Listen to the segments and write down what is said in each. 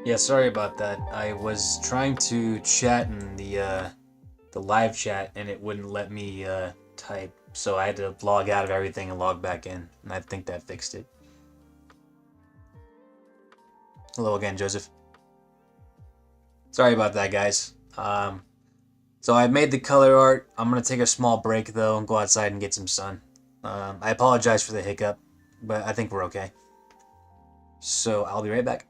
Yeah, sorry about that. I was trying to chat in the live chat and it wouldn't let me type, so I had to log out of everything and log back in, and I think that fixed it. Hello again, Joseph. Sorry about that, guys. So I made the color art. I'm gonna take a small break though and go outside and get some sun. I apologize for the hiccup, but I think we're okay. So I'll be right back.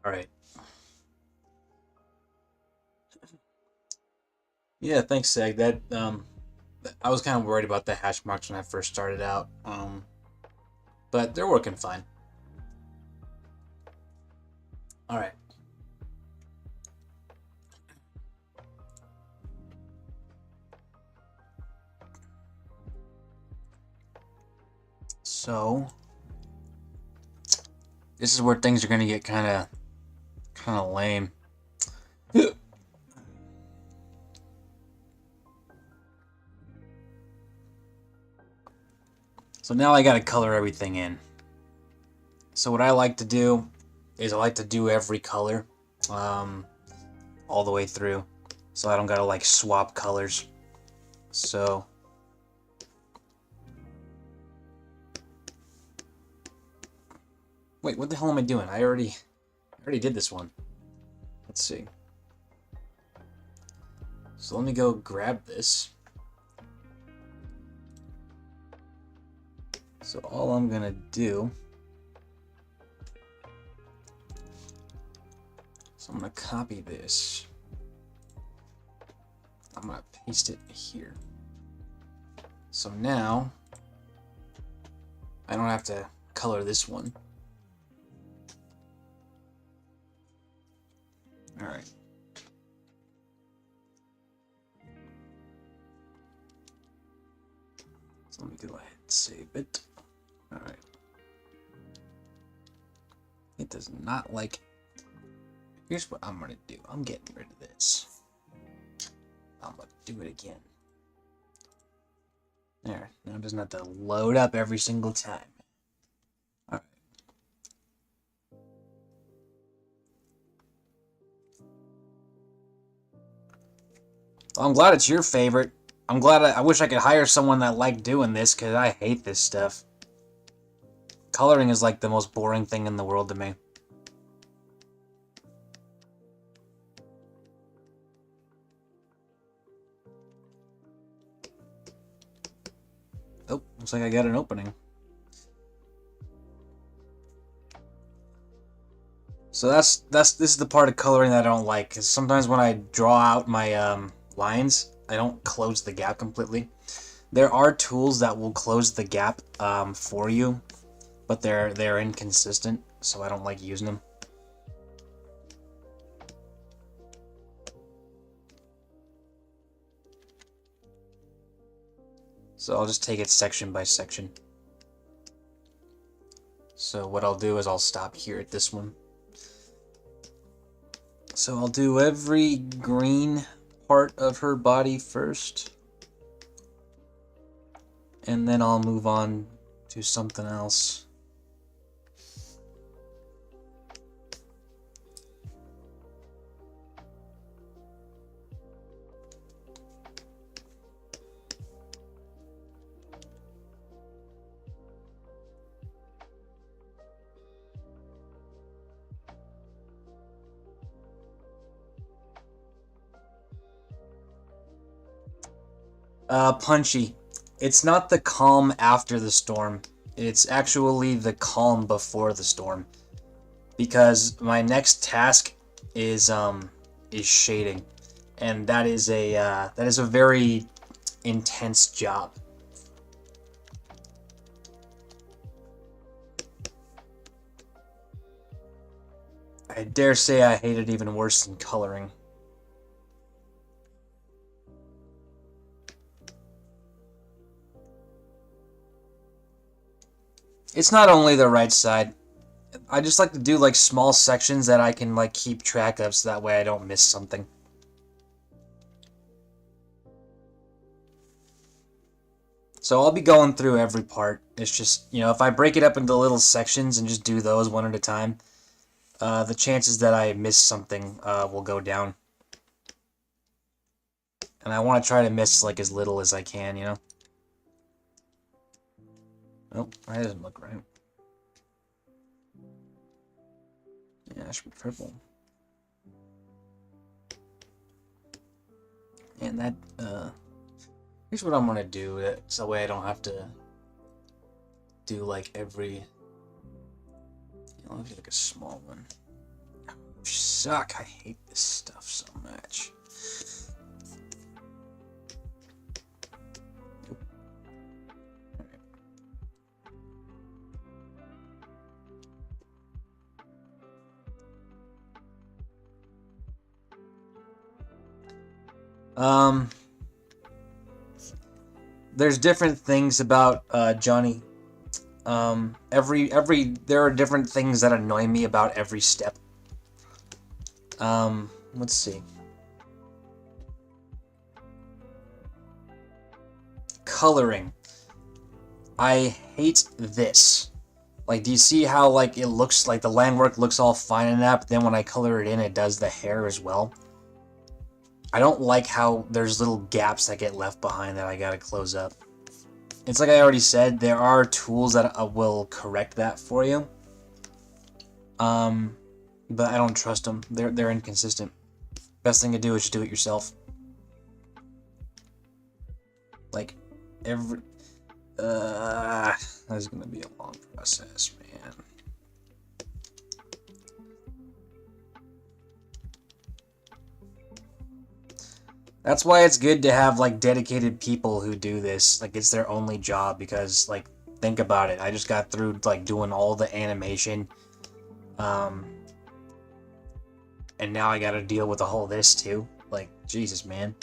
Alright. Yeah, thanks, Sag. That, I was kind of worried about the hash marks when I first started out. But they're working fine. Alright. So, this is where things are going to get kind of lame. So now I got to color everything in. So what I like to do is I like to do every color all the way through, so I don't gotta like swap colors. So wait, what the hell am I doing? I already did this one. Let's see. So let me go grab this. So all I'm gonna do, so I'm gonna copy this. I'm gonna paste it here. So now I don't have to color this one. Alright. So let me go ahead and save it. Alright. It does not like... Here's what I'm gonna do. I'm getting rid of this. I'm gonna do it again. There. Now it doesn't have to load up every single time. Alright. Well, I'm glad it's your favorite. I'm glad I wish I could hire someone that liked doing this, because I hate this stuff. Coloring is like the most boring thing in the world to me. Oh, looks like I got an opening. So this is the part of coloring that I don't like, because sometimes when I draw out my lines, I don't close the gap completely. There are tools that will close the gap for you, but they're inconsistent, so I don't like using them. So I'll just take it section by section. So what I'll do is I'll stop here at this one. So I'll do every green part of her body first, and then I'll move on to something else. Punchy. It's not the calm after the storm. It's actually the calm before the storm. Because my next task is shading, and that is a very intense job. I dare say I hate it even worse than coloring. It's not only the right side. I just like to do like small sections that I can like keep track of, so that way I don't miss something. So I'll be going through every part. It's just, you know, if I break it up into little sections and just do those one at a time, the chances that I miss something will go down. And I want to try to miss like as little as I can, you know? Nope, that doesn't look right. Yeah, it should be purple. And that, here's what I'm gonna do, so that way I don't have to do like every, you know, like a small one. suck. I hate this stuff so much. There's different things about Johnny. There are different things that annoy me about every step. Let's see. Coloring. I hate this. Like, do you see how, like, it looks like the land work looks all fine and that, but then when I color it in, it does the hair as well? I don't like how there's little gaps that get left behind that I gotta close up. It's like I already said, there are tools that will correct that for you. But I don't trust them. They're inconsistent. Best thing to do is just do it yourself. Like, that's gonna be a long process, man. That's why it's good to have, like, dedicated people who do this. Like, it's their only job, because, like, think about it. I just got through, like, doing all the animation. And now I gotta deal with all this, too. Like, Jesus, man.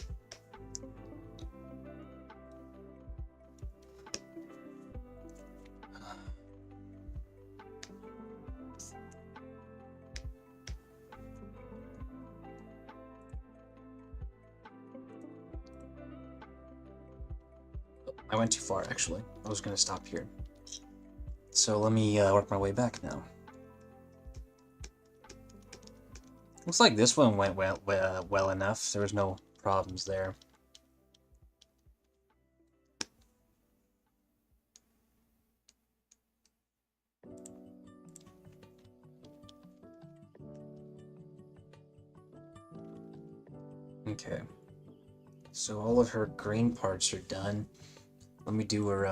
I went too far, actually. I was gonna stop here. So let me work my way back now. Looks like this one went well enough. There was no problems there. Okay. So all of her green parts are done. Let me do her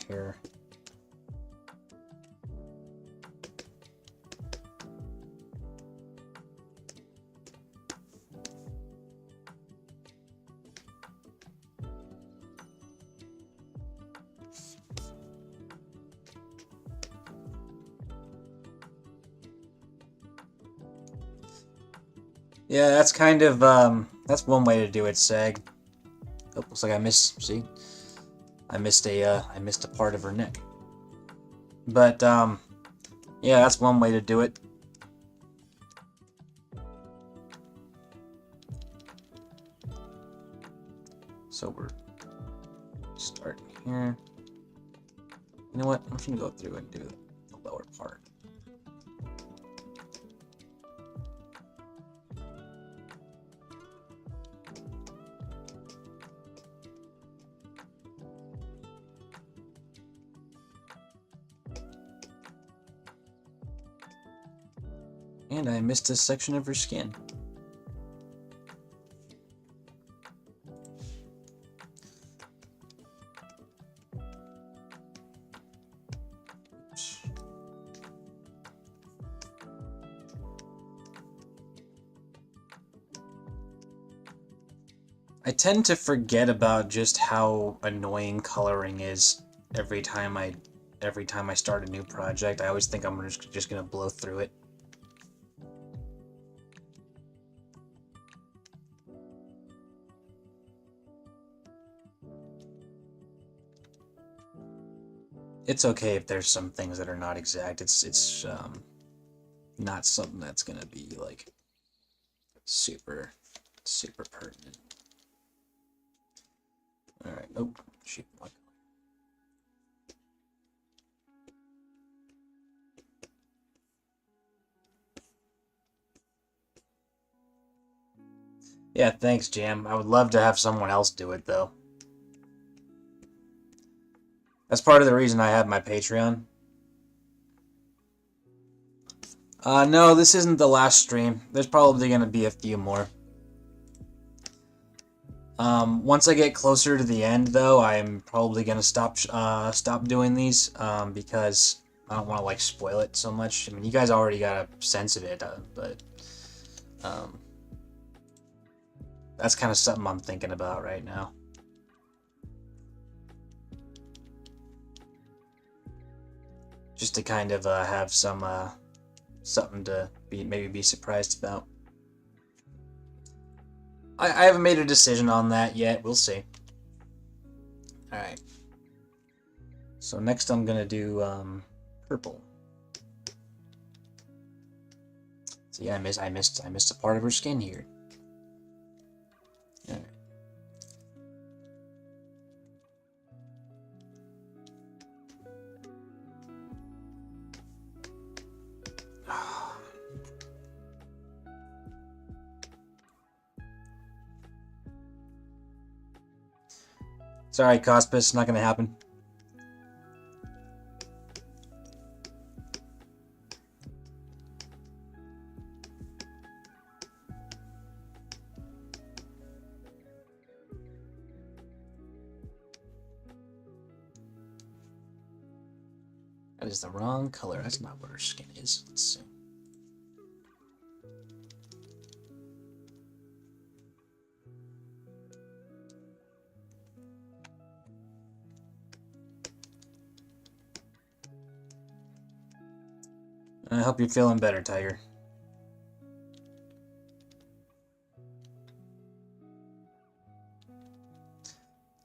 hair. Yeah, that's kind of that's one way to do it, Sag. Oh, looks like I missed. See, I missed a part of her neck. But yeah, that's one way to do it. So we're starting here. You know what? I'm just gonna go through and do the lower part. And I missed a section of her skin. Oops. I tend to forget about just how annoying coloring is every time I start a new project. I always think I'm just gonna blow through it. It's okay if there's some things that are not exact. It's not something that's gonna be like super pertinent. All right. Oh, shoot. Yeah, thanks, Jam. I would love to have someone else do it though. That's part of the reason I have my Patreon. No, this isn't the last stream. There's probably going to be a few more. Once I get closer to the end, though, I'm probably going to stop doing these, because I don't want to like spoil it so much. I mean, you guys already got a sense of it, but that's kind of something I'm thinking about right now. Just to kind of have some something to maybe be surprised about. I haven't made a decision on that yet. We'll see. All right. So next I'm gonna do purple. So yeah, I missed a part of her skin here. All right. Sorry, Cospus, not gonna happen. That is the wrong color. That's not what her skin is. Let's see. I hope you're feeling better, Tiger.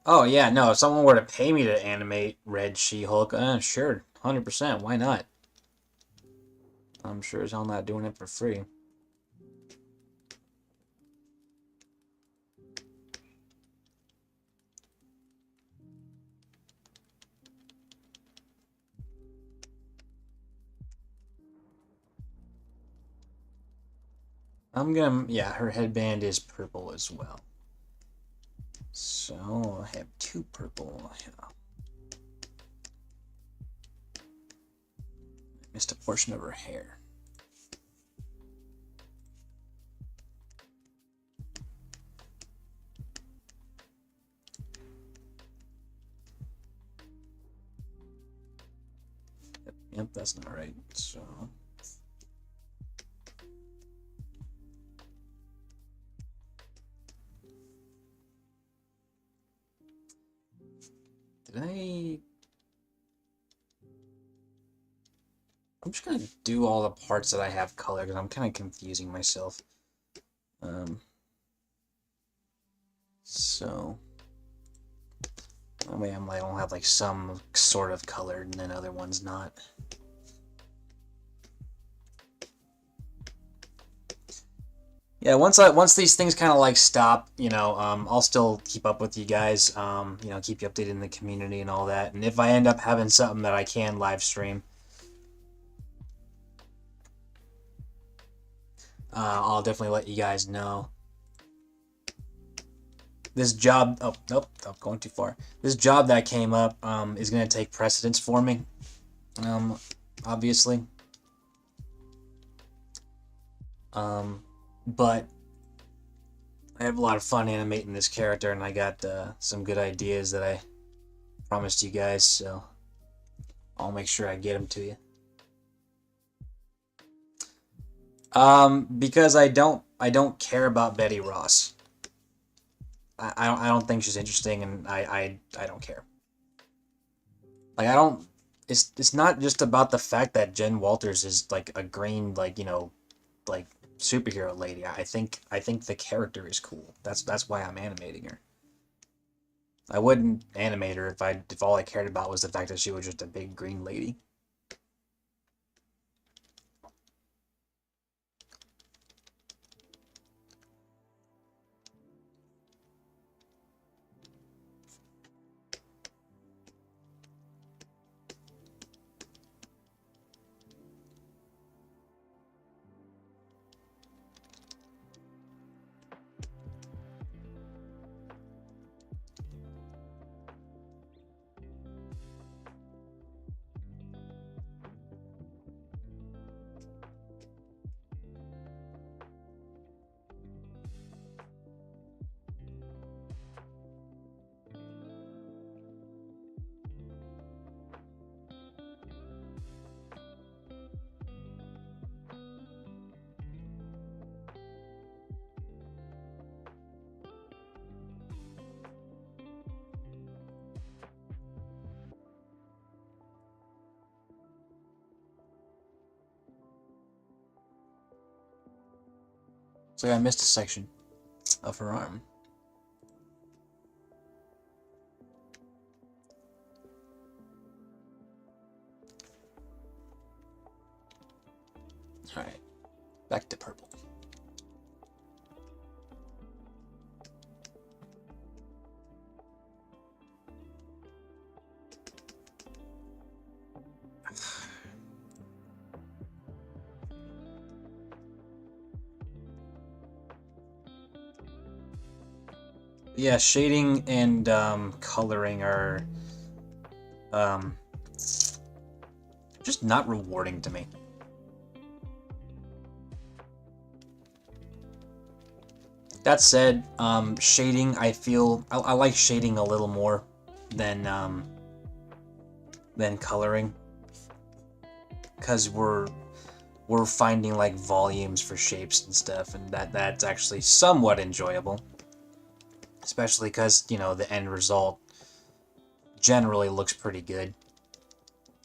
Oh yeah, no, if someone were to pay me to animate Red She-Hulk, sure, 100%, why not? I'm sure as hell not doing it for free. Yeah, her headband is purple as well. So, I have 2 purple. Yeah. Missed a portion of her hair. Yep, that's not right. So, I'm just gonna do all the parts that I have colored because I'm kind of confusing myself. So that way I don't have like some sort of colored and then other ones not. Yeah, once these things kind of like stop, I'll still keep up with you guys, keep you updated in the community and all that. And if I end up having something that I can live stream, I'll definitely let you guys know. This job, oh, nope, I'm going too far. This job that came up is going to take precedence for me, obviously. But I have a lot of fun animating this character, and I got some good ideas that I promised you guys, so I'll make sure I get them to you. Because I don't care about Betty Ross. I don't think she's interesting, and I don't care. Like, I don't. It's not just about the fact that Jen Walters is like a green, like, like superhero lady. I think the character is cool. That's why I'm animating her. I wouldn't animate her if all I cared about was the fact that she was just a big green lady. So I missed a section of her arm. Alright, back to purple. Yeah, shading and coloring are just not rewarding to me. That said, shading, I feel I like shading a little more than coloring, because we're finding like volumes for shapes and stuff, and that's actually somewhat enjoyable, especially because, you know, the end result generally looks pretty good,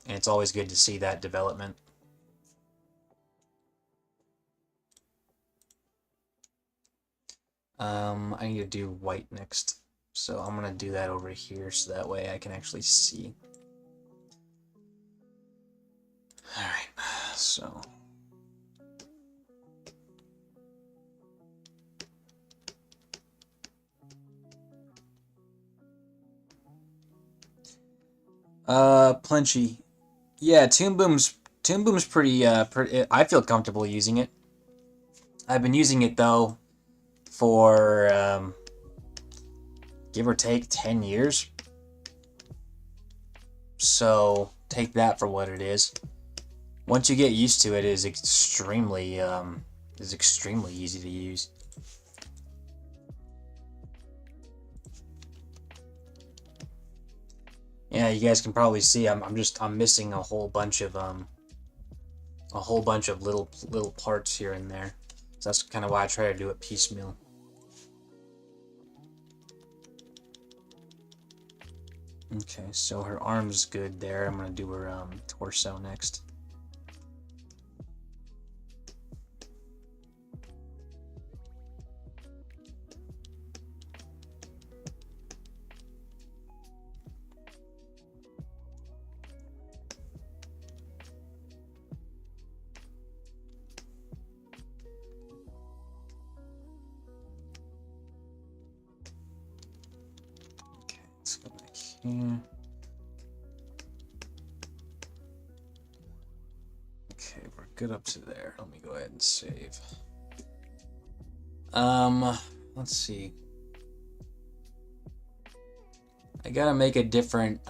and it's always good to see that development. I need to do white next, so I'm gonna do that over here so that way I can actually see. Alright, so Plenty. Yeah, Toon Boom's pretty I feel comfortable using it. I've been using it though for give or take 10 years. So take that for what it is. Once you get used to it, it is extremely easy to use. Yeah, you guys can probably see I'm missing a whole bunch of little parts here and there. So that's kind of why I try to do it piecemeal. Okay, so her arm's good there. I'm gonna do her torso next. Okay, let's go back here. Okay, we're good up to there. Let me go ahead and save. Let's see. I gotta make a different,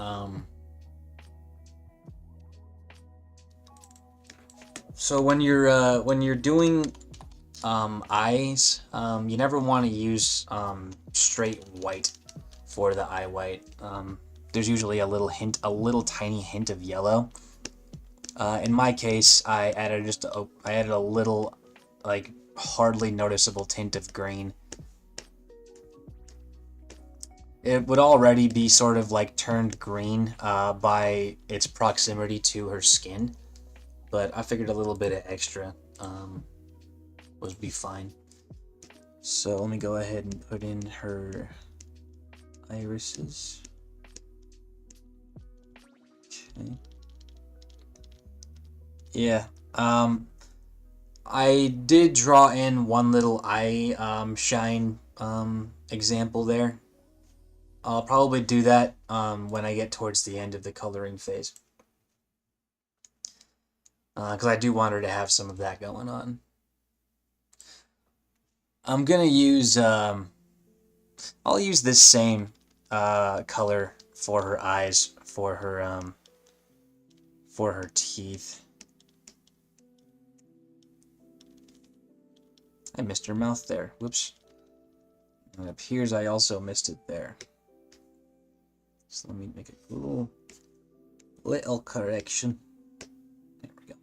so when you're doing, eyes, you never want to use, straight white for the eye white. There's usually a little tiny hint of yellow. In my case, I added a little, like, hardly noticeable tint of green. It would already be sort of like turned green by its proximity to her skin, but I figured a little bit of extra would be fine. So let me go ahead and put in her irises. Okay. Yeah. I did draw in one little eye shine example there. I'll probably do that when I get towards the end of the coloring phase. Because I do want her to have some of that going on. I'm gonna use, I'll use this same color for her eyes, for her teeth. I missed her mouth there. Whoops. And it appears I also missed it there. So let me make a little correction. There we go.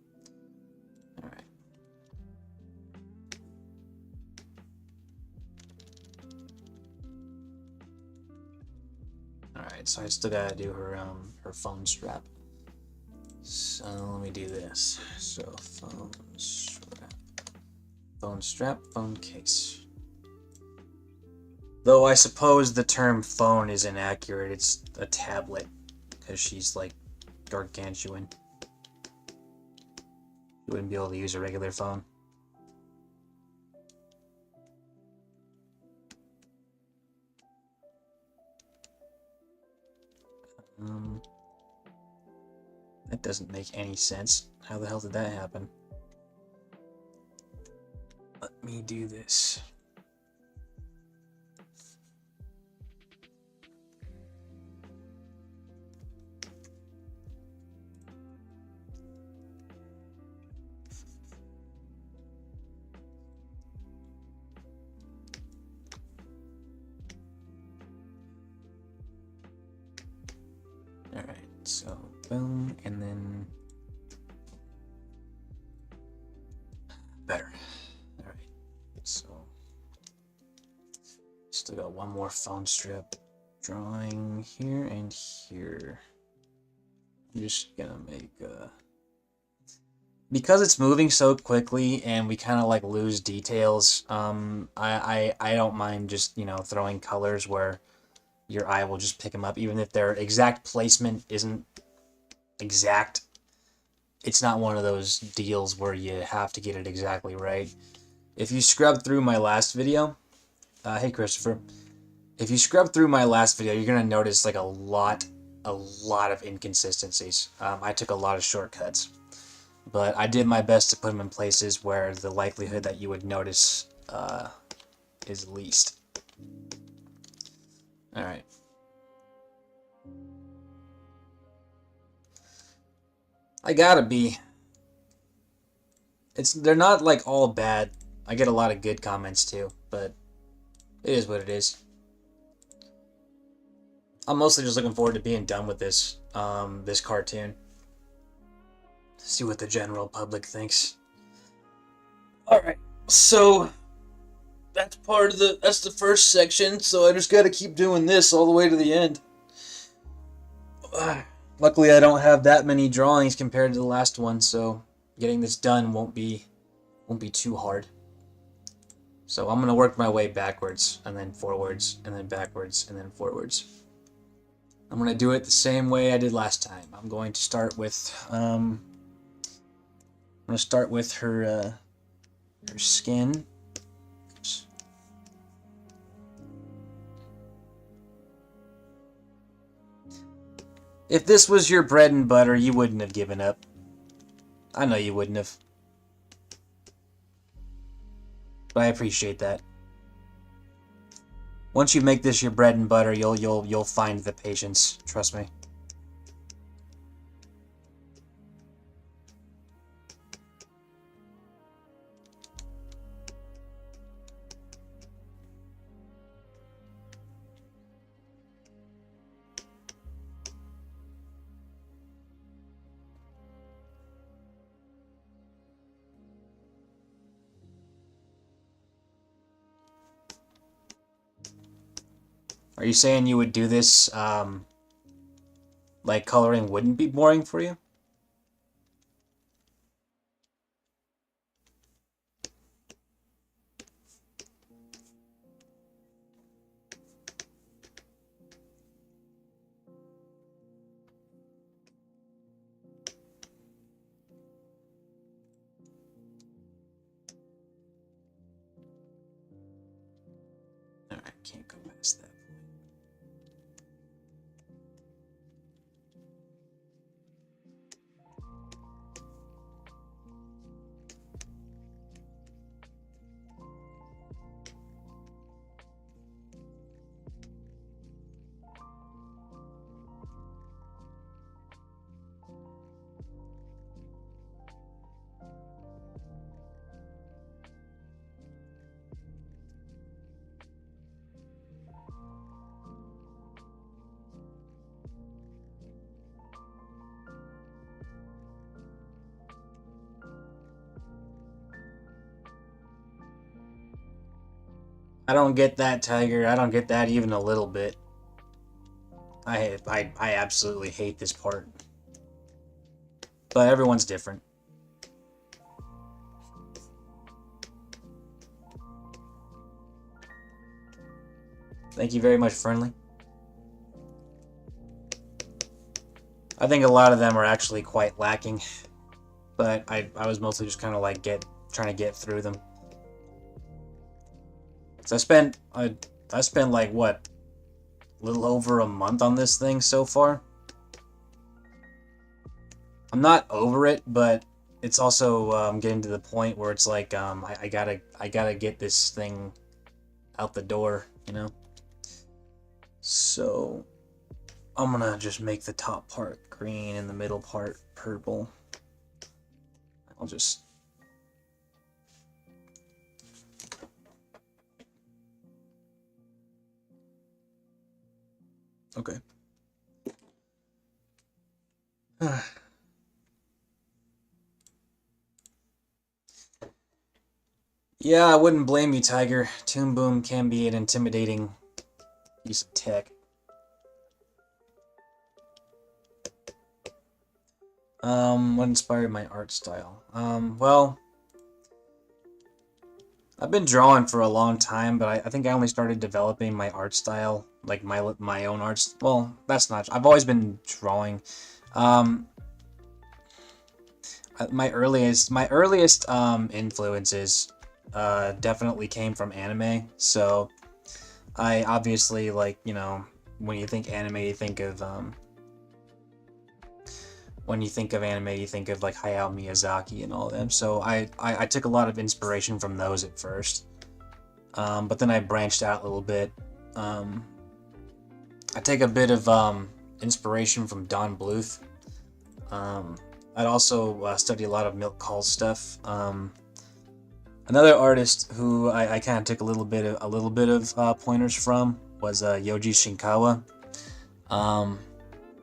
Alright. Alright, so I still gotta do her phone strap. So let me do this. So phone strap. phone strap, phone case. Though I suppose the term phone is inaccurate, it's a tablet, because she's like gargantuan. You wouldn't be able to use a regular phone. That doesn't make any sense. How the hell did that happen? Let me do this. Alright, so boom, and then better. Alright, so still got one more phone strip. Drawing here and here. I'm just gonna make because it's moving so quickly and we kind of like lose details. I don't mind just, you know, throwing colors where your eye will just pick them up, even if their exact placement isn't exact. It's not one of those deals where you have to get it exactly right. If you scrub through my last video, hey Christopher, if you scrub through my last video, you're gonna notice like a lot of inconsistencies. I took a lot of shortcuts, but I did my best to put them in places where the likelihood that you would notice is least. Alright. I gotta be. They're not like all bad. I get a lot of good comments too, but it is what it is. I'm mostly just looking forward to being done with this this cartoon. See what the general public thinks. Alright, so that's the first section, so I just gotta keep doing this all the way to the end. Luckily I don't have that many drawings compared to the last one, so getting this done won't be too hard. So I'm gonna work my way backwards, and then forwards, and then backwards, and then forwards. I'm gonna do it the same way I did last time. I'm going to start with her skin. Oops. If this was your bread and butter, you wouldn't have given up. I know you wouldn't have. But I appreciate that. Once you make this your bread and butter, you'll find the patience. Trust me. Are you saying you would do this, like coloring wouldn't be boring for you? Alright, can't go past that. I don't get that, Tiger. I don't get that even a little bit. I absolutely hate this part. But everyone's different. Thank you very much, Friendly. I think a lot of them are actually quite lacking, but I was mostly just kind of like trying to get through them. So I spent like what, a little over a month on this thing so far. I'm not over it, but it's also getting to the point where it's like I gotta get this thing out the door, you know. So I'm gonna just make the top part green and the middle part purple. I'll just... Okay. Yeah, I wouldn't blame you, Tiger. Toon Boom can be an intimidating piece of tech. What inspired my art style? Well, I've been drawing for a long time, but I think I only started developing my art style, like my own arts. Well, that's not... I've always been drawing. My earliest influences definitely came from anime. So I obviously, like, you know, when you think anime, you think of like Hayao Miyazaki and all of them. So I took a lot of inspiration from those at first, but then I branched out a little bit. I take a bit of inspiration from Don Bluth. I'd also study a lot of Milk Call stuff. Another artist who I kind of took a little bit of pointers from was Yoji Shinkawa.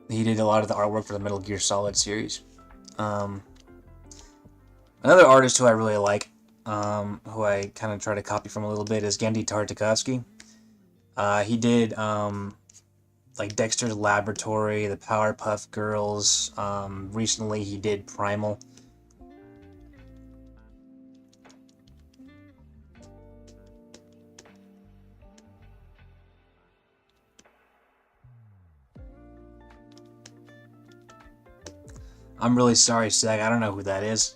He did a lot of the artwork for the Metal Gear Solid series. Another artist who I really like, who I kind of try to copy from a little bit, is Genndy Tartakovsky. He did like Dexter's Laboratory, the Powerpuff Girls. Recently he did Primal. I'm really sorry, Sag. I don't know who that is.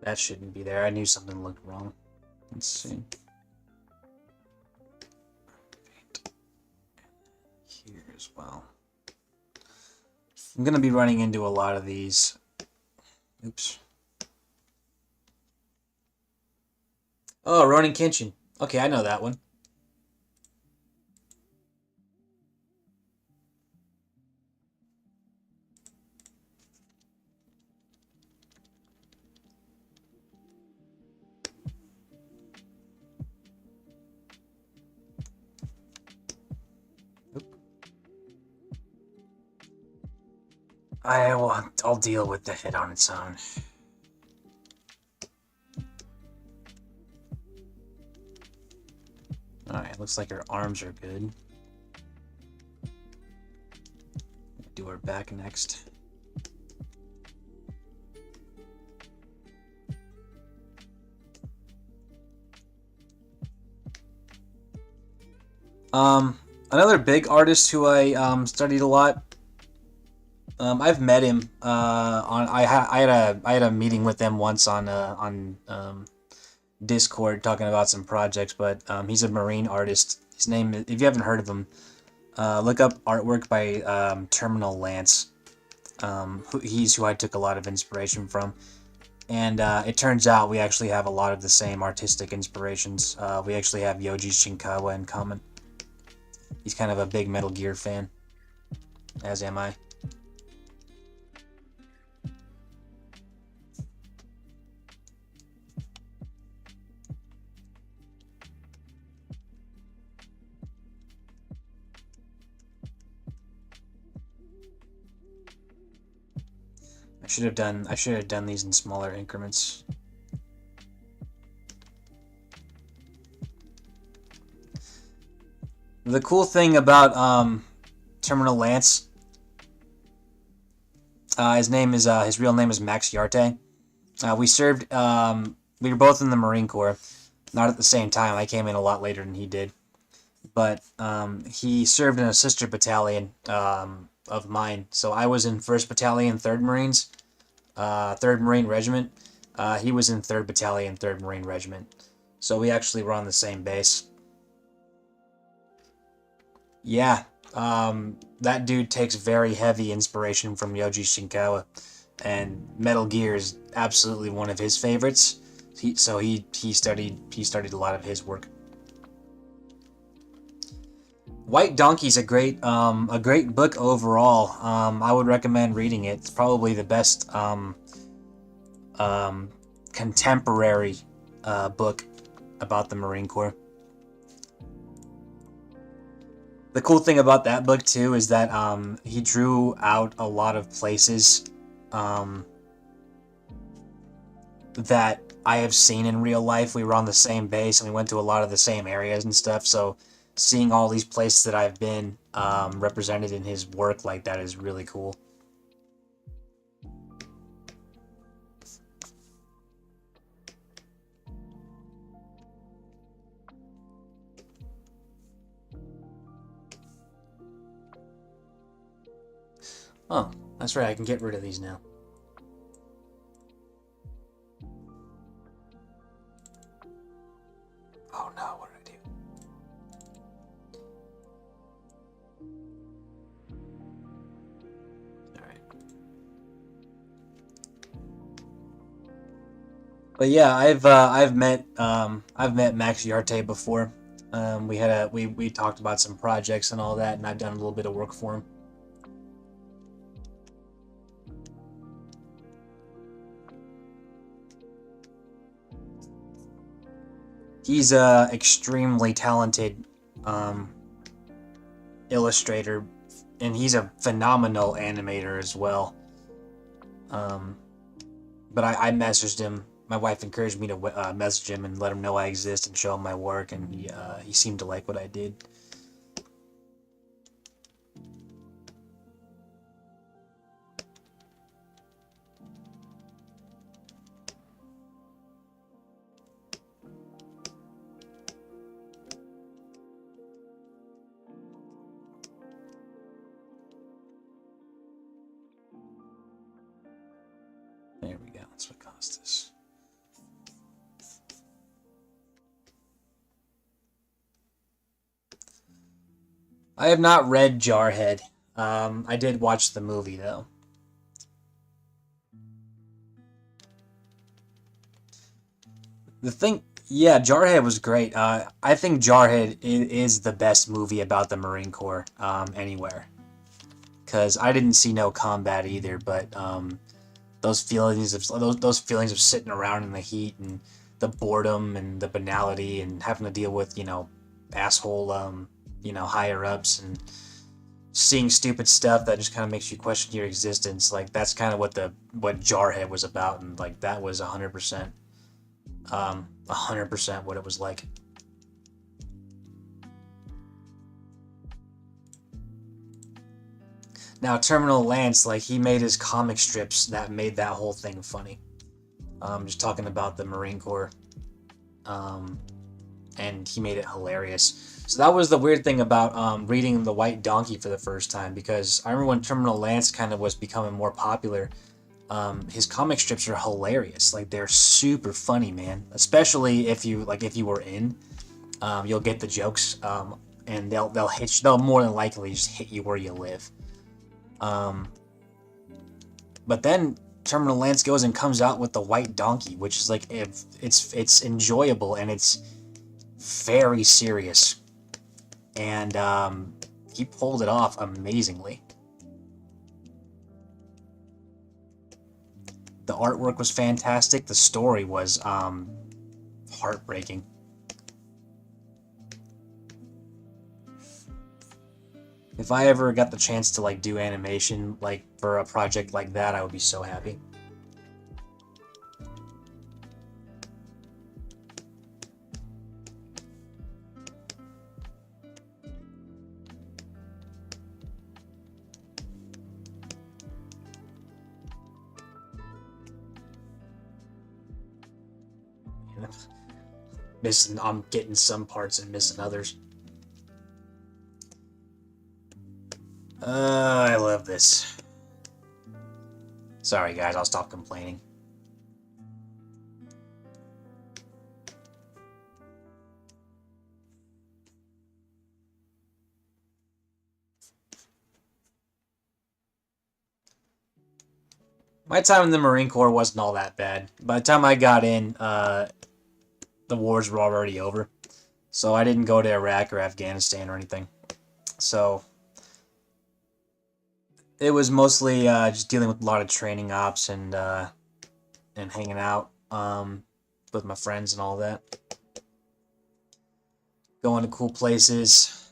That shouldn't be there. I knew something looked wrong. Let's see. Here as well. I'm gonna be running into a lot of these. Oops. Oh, Ronin Kenshin. Okay, I know that one. I'll deal with the head on its own. Alright, looks like her arms are good. Do her back next. Another big artist who I studied a lot. I've met him. I had a meeting with him once on Discord talking about some projects. But he's a marine artist. His name, if you haven't heard of him, look up artwork by Terminal Lance. He's who I took a lot of inspiration from. And it turns out we actually have a lot of the same artistic inspirations. We actually have Yoji Shinkawa in common. He's kind of a big Metal Gear fan, as am I. I should have done these in smaller increments. The cool thing about Terminal Lance, his real name is Max Yarte. We were both in the Marine Corps, not at the same time. I came in a lot later than he did, but he served in a sister battalion of mine. So I was in 1st Battalion, 3rd Marines, 3rd Marine Regiment. He was in 3rd Battalion, 3rd Marine Regiment. So we actually were on the same base. Yeah, that dude takes very heavy inspiration from Yoji Shinkawa, and Metal Gear is absolutely one of his favorites. He studied a lot of his work. White Donkey's a great book overall. I would recommend reading it. It's probably the best contemporary book about the Marine Corps. The cool thing about that book too is that he drew out a lot of places that I have seen in real life. We were on the same base and we went to a lot of the same areas and stuff, so seeing all these places that I've been represented in his work like that is really cool. Oh, that's right, I can get rid of these now. Oh no, what did I do? Alright. But yeah, I've met Max Yarte before. We talked about some projects and all that, and I've done a little bit of work for him. He's a extremely talented illustrator, and he's a phenomenal animator as well. But I messaged him. My wife encouraged me to message him and let him know I exist and show him my work, and he seemed to like what I did. There we go. That's what caused this. I have not read Jarhead. I did watch the movie though. Yeah, Jarhead was great. I think Jarhead is the best movie about the Marine Corps anywhere. Because I didn't see no combat either, but those feelings of sitting around in the heat and the boredom and the banality and having to deal with asshole higher ups and seeing stupid stuff that just kind of makes you question your existence. Like that's kind of what Jarhead was about, and like that was 100%. 100% what it was like. Now, Terminal Lance, like, he made his comic strips that made that whole thing funny. Just talking about the Marine Corps. And he made it hilarious. So that was the weird thing about reading The White Donkey for the first time, because I remember when Terminal Lance kind of was becoming more popular, his comic strips are hilarious. Like, they're super funny, man. Especially if you were in, you'll get the jokes, and they'll more than likely just hit you where you live. But then Terminal Lance goes and comes out with The White Donkey, which is like, it's enjoyable and it's very serious. And he pulled it off amazingly. The artwork was fantastic. The story was heartbreaking. If I ever got the chance to like do animation like for a project like that, I would be so happy. I'm getting some parts and missing others. I love this. Sorry guys, I'll stop complaining. My time in the Marine Corps wasn't all that bad. By the time I got in, the wars were already over. So I didn't go to Iraq or Afghanistan or anything. So it was mostly just dealing with a lot of training ops and hanging out with my friends and all that. Going to cool places.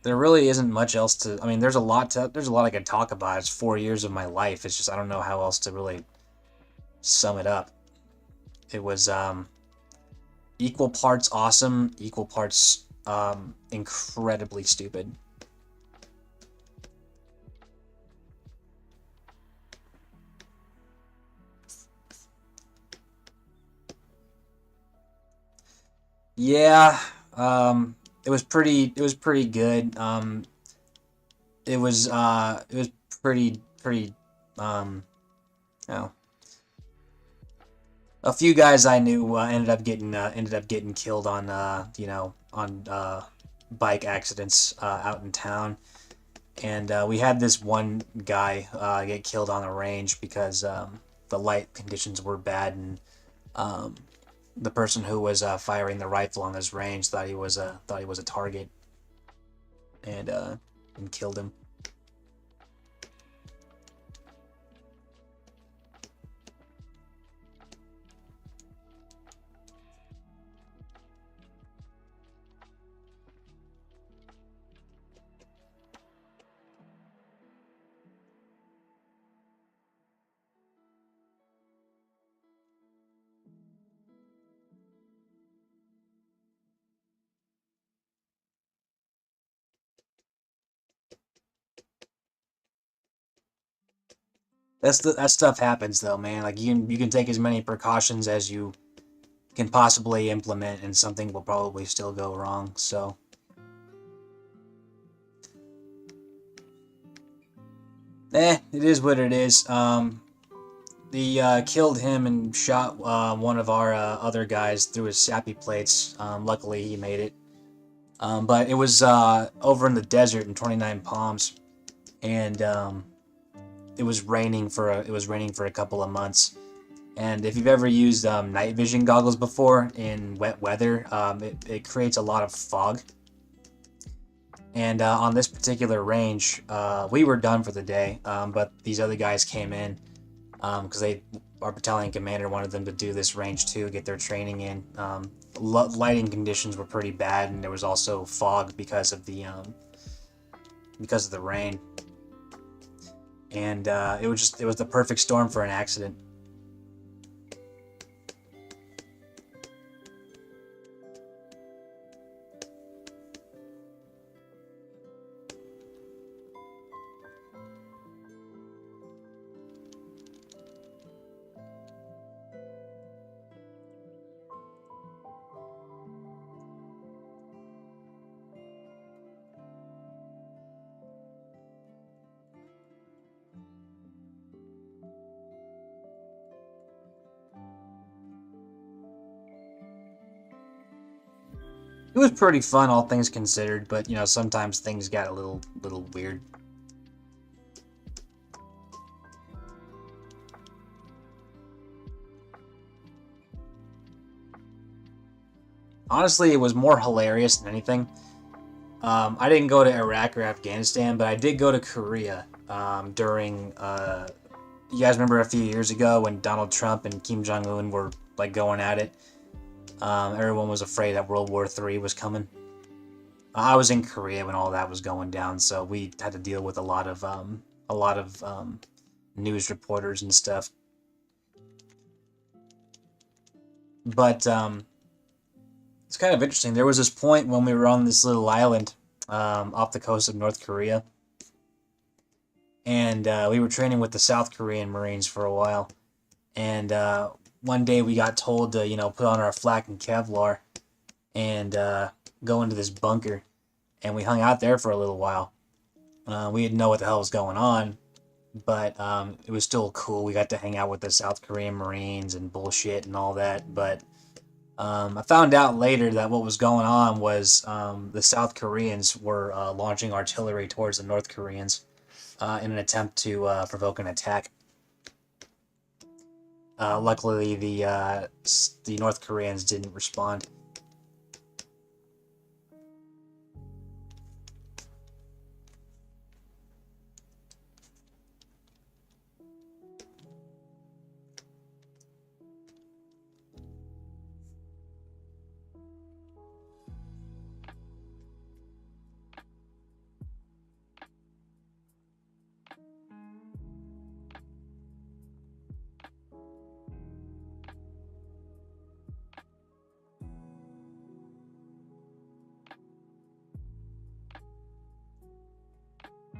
There really isn't much else to. I mean, there's a lot I could talk about. It's 4 years of my life. It's just I don't know how else to really sum it up. It was equal parts awesome, equal parts incredibly stupid. Yeah, it was pretty good. It was pretty you know, a few guys I knew ended up getting killed on on bike accidents out in town, and we had this one guy get killed on the range because the light conditions were bad, and the person who was firing the rifle on this range thought he was a target, and killed him. That stuff happens though, man. Like you can take as many precautions as you can possibly implement, and something will probably still go wrong. So, it is what it is. They killed him and shot one of our other guys through his sappy plates. Luckily, he made it. But it was over in the desert in 29 Palms, and it was raining for a couple of months. And if you've ever used night vision goggles before in wet weather, it creates a lot of fog. And on this particular range, we were done for the day, but these other guys came in because our battalion commander wanted them to do this range too, get their training in. Lighting conditions were pretty bad, and there was also fog because of the rain. And it was the perfect storm for an accident. It was pretty fun, all things considered, but sometimes things got a little weird. Honestly, it was more hilarious than anything. I didn't go to Iraq or Afghanistan, but I did go to Korea during. You guys remember a few years ago when Donald Trump and Kim Jong-un were like going at it. Everyone was afraid that World War III was coming. I was in Korea when all that was going down, so we had to deal with a lot of news reporters and stuff. But it's kind of interesting. There was this point when we were on this little island off the coast of North Korea, and we were training with the South Korean Marines for a while. And one day we got told to, put on our flak and Kevlar and go into this bunker. And we hung out there for a little while. We didn't know what the hell was going on, but it was still cool. We got to hang out with the South Korean Marines and bullshit and all that. But I found out later that what was going on was the South Koreans were launching artillery towards the North Koreans in an attempt to provoke an attack. Luckily, the North Koreans didn't respond.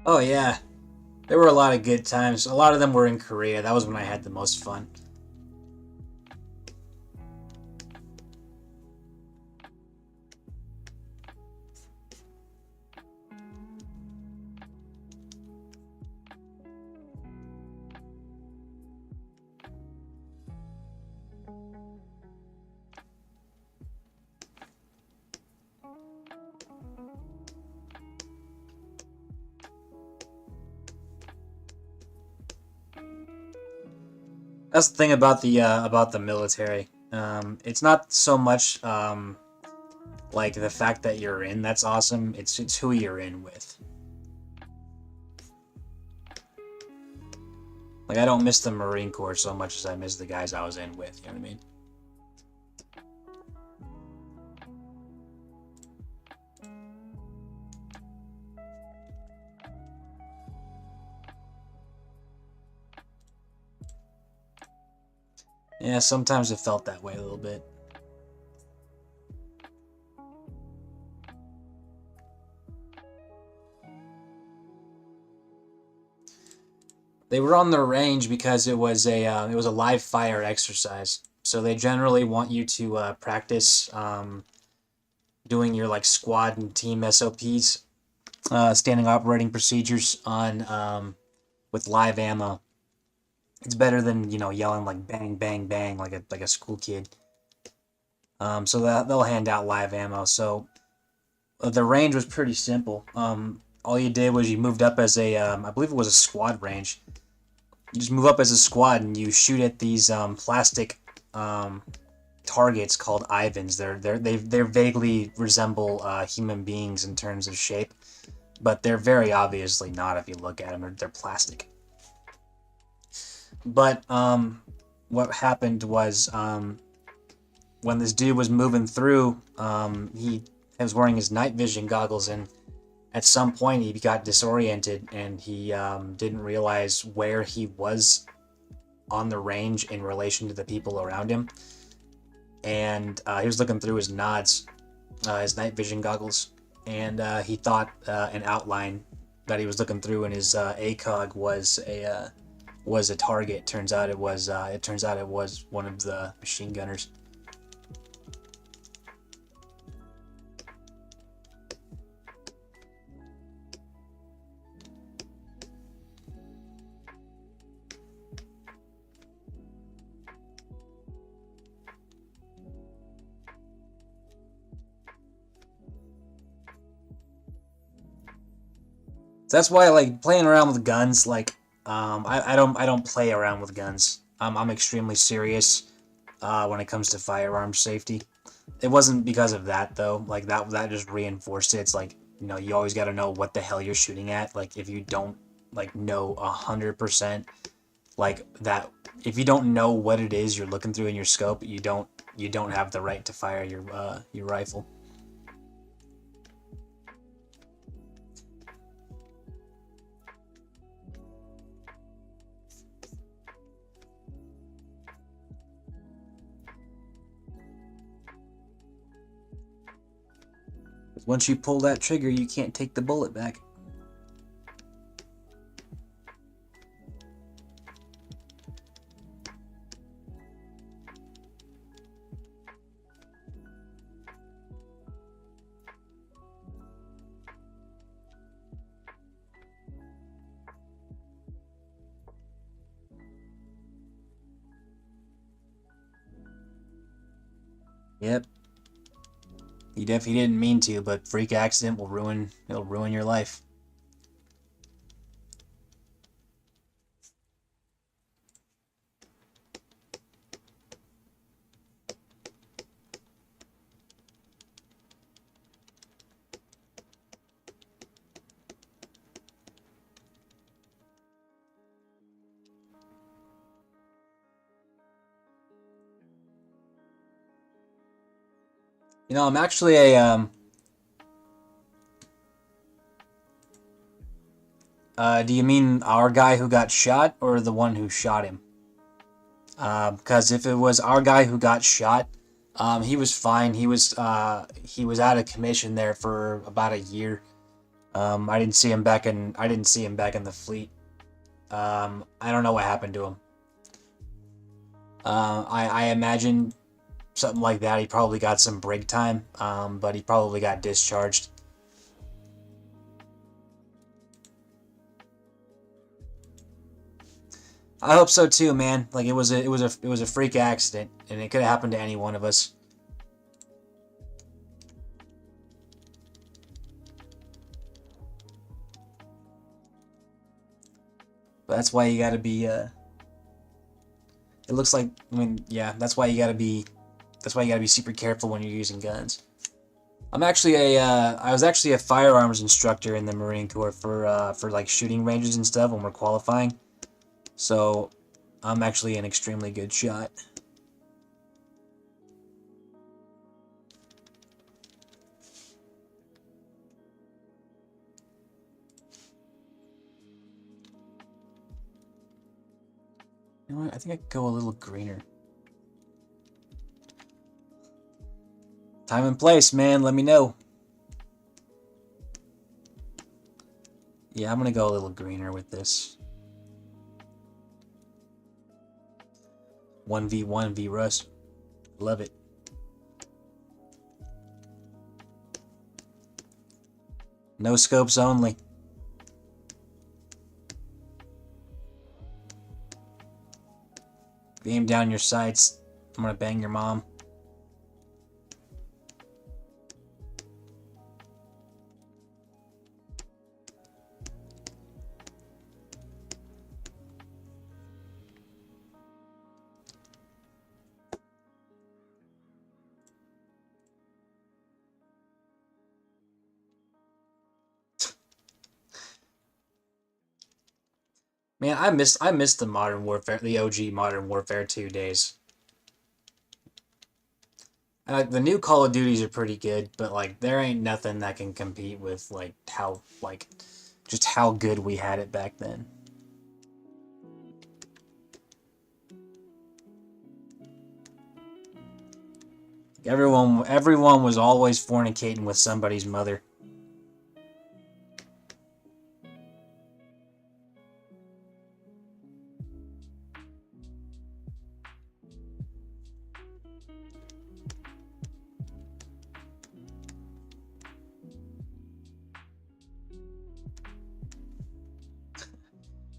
Oh yeah, there were a lot of good times. A lot of them were in Korea. That was when I had the most fun. That's the thing about the military. It's not so much like the fact that you're in. That's awesome. It's who you're in with. Like, I don't miss the Marine Corps so much as I miss the guys I was in with. You know what I mean? Yeah, sometimes it felt that way a little bit. They were on the range because it was a live fire exercise. So they generally want you to practice doing your like squad and team SOPs, standing operating procedures on with live ammo. It's better than yelling like bang bang bang like a school kid. So they'll hand out live ammo. So the range was pretty simple. All you did was you moved up as a I believe it was a squad range. You just move up as a squad and you shoot at these plastic targets called Ivans. They vaguely resemble human beings in terms of shape, but they're very obviously not if you look at them. They're plastic. But what happened was when this dude was moving through, he was wearing his night vision goggles, and at some point he got disoriented and he didn't realize where he was on the range in relation to the people around him. And he was looking through his nods, his night vision goggles, and he thought an outline that he was looking through in his ACOG was a target. Turns out it was one of the machine gunners. So that's why I like playing around with guns. Like, I don't play around with guns. I'm extremely serious when it comes to firearm safety. It wasn't because of that though. Like that just reinforced it. It's like you always got to know what the hell you're shooting at. Like if you don't like know 100%, like that. If you don't know what it is you're looking through in your scope, you don't have the right to fire your rifle. Once you pull that trigger, you can't take the bullet back. Yep. He definitely didn't mean to, but freak accident will ruin your life. You know, I'm actually a do you mean our guy who got shot or the one who shot him? Because if it was our guy who got shot, he was fine. He was out of commission there for about a year. I didn't see him back in the fleet. I don't know what happened to him. I imagine something like that. He probably got some break time, but he probably got discharged. I hope so too, man. Like it was a freak accident, and it could have happened to any one of us. But that's why you gotta be. It looks like. I mean, yeah. That's why you gotta be super careful when you're using guns. I'm actually I was actually a firearms instructor in the Marine Corps for like shooting ranges and stuff when we're qualifying. So, I'm actually an extremely good shot. You know what? I think I could go a little greener. Time and place, man. Let me know. Yeah, I'm gonna go a little greener with this. 1v1 v Russ. Love it. No scopes only. If you aim down your sights, I'm gonna bang your mom. Man, I miss the Modern Warfare, the OG Modern Warfare 2 days. The new Call of Duties are pretty good, but like there ain't nothing that can compete with like just how good we had it back then. Everyone was always fornicating with somebody's mother.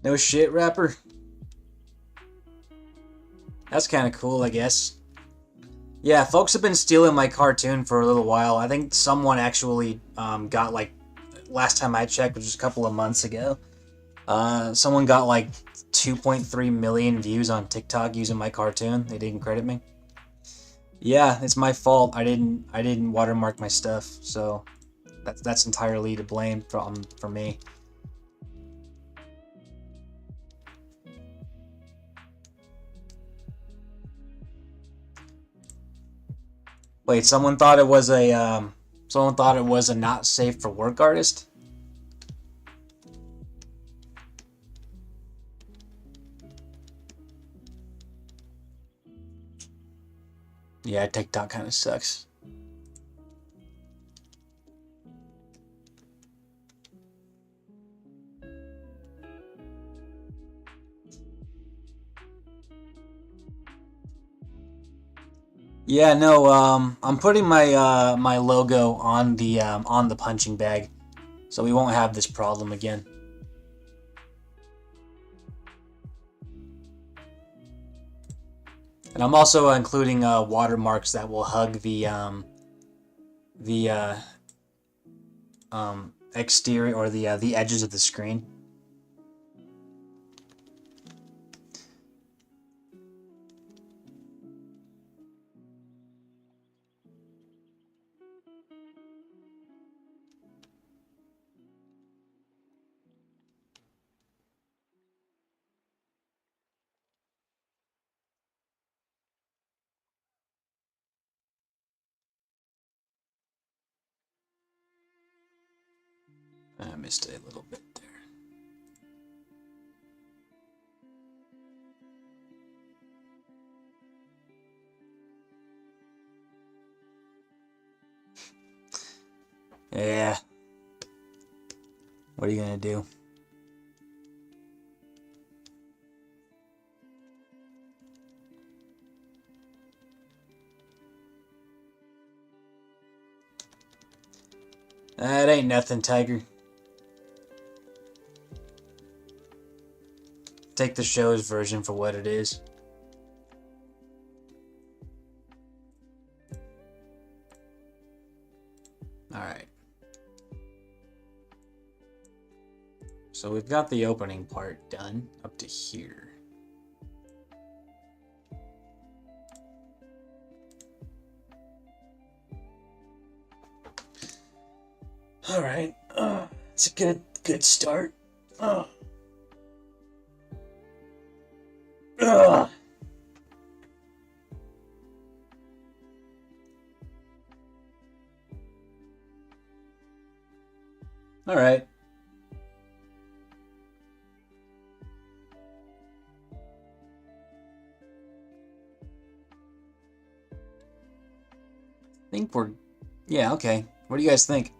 No shit, rapper. That's kind of cool, I guess. Yeah, folks have been stealing my cartoon for a little while. I think someone actually got like, last time I checked, which was a couple of months ago, someone got like 2.3 million views on TikTok using my cartoon. They didn't credit me. Yeah, it's my fault. I didn't watermark my stuff, so that's entirely to blame for me. Wait, someone thought it was a not safe for work artist? Yeah, TikTok kind of sucks. Yeah, no, I'm putting my my logo on the punching bag, so we won't have this problem again. And I'm also including watermarks that will hug the exterior or the edges of the screen. I missed it a little bit there. Yeah. What are you gonna do? That ain't nothing, Tiger. Take the show's version for what it is. Alright. So we've got the opening part done up to here. Alright. It's a good start. Alright. I think we're... Yeah, okay. What do you guys think?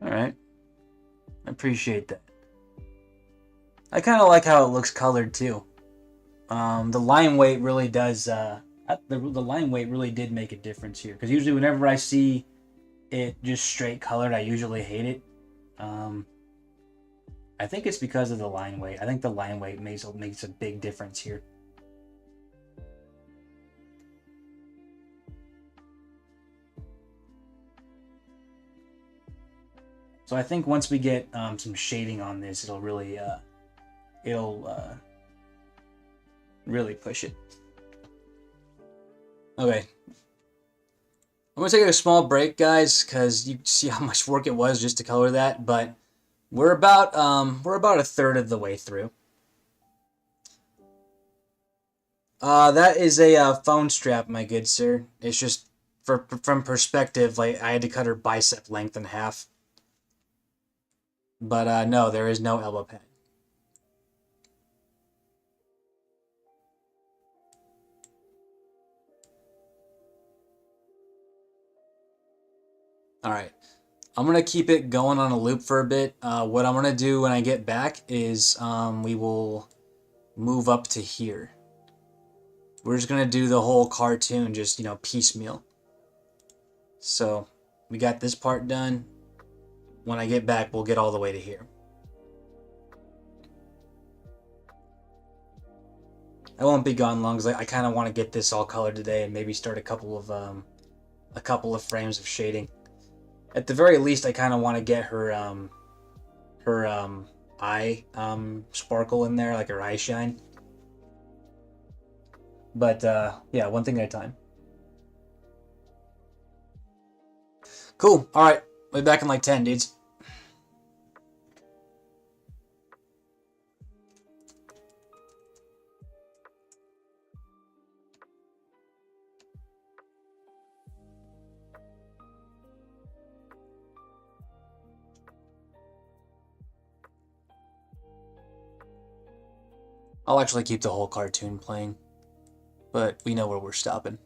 Alright. I appreciate that. I kind of like how it looks colored too. The line weight really does. The line weight really did make a difference here. Because usually, whenever I see it just straight colored, I usually hate it. I think it's because of the line weight. I think the line weight makes a big difference here. So I think once we get some shading on this, it'll really really push it. Okay. I'm gonna take a small break, guys, because you see how much work it was just to color that. But we're about a third of the way through. That is a phone strap, my good sir. It's just from perspective, like I had to cut her bicep length in half. But no, there is no elbow pad. Alright. I'm going to keep it going on a loop for a bit. What I'm going to do when I get back is we will move up to here. We're just going to do the whole cartoon just, piecemeal. So, we got this part done. When I get back, we'll get all the way to here. I won't be gone long because I kind of want to get this all colored today and maybe start a couple of frames of shading. At the very least, I kind of want to get her eye sparkle in there, like her eye shine. But yeah, one thing at a time. Cool. All right, we'll be back in like 10, dudes. I'll actually keep the whole cartoon playing, but we know where we're stopping.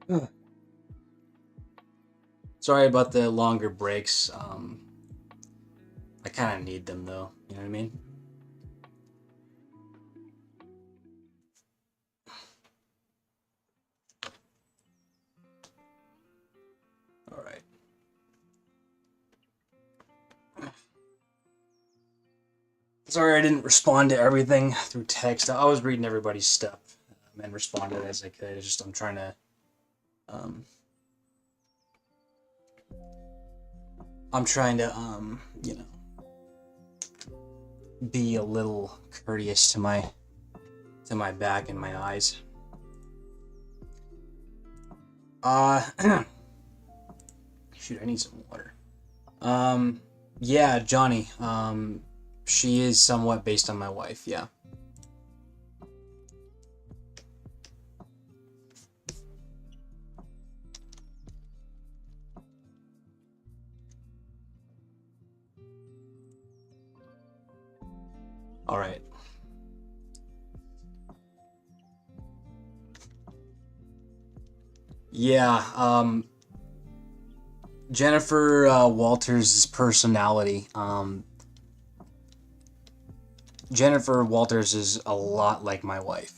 All right. Sorry about the longer breaks. I kind of need them though. You know what I mean? All right. Sorry I didn't respond to everything through text. I was reading everybody's stuff and responded as I could. It's just I'm trying to you know, be a little courteous to my back and my eyes. Shoot, I need some water. Yeah, Johnny. She is somewhat based on my wife, yeah. All right. Yeah, Jennifer Walters' personality. Jennifer Walters is a lot like my wife.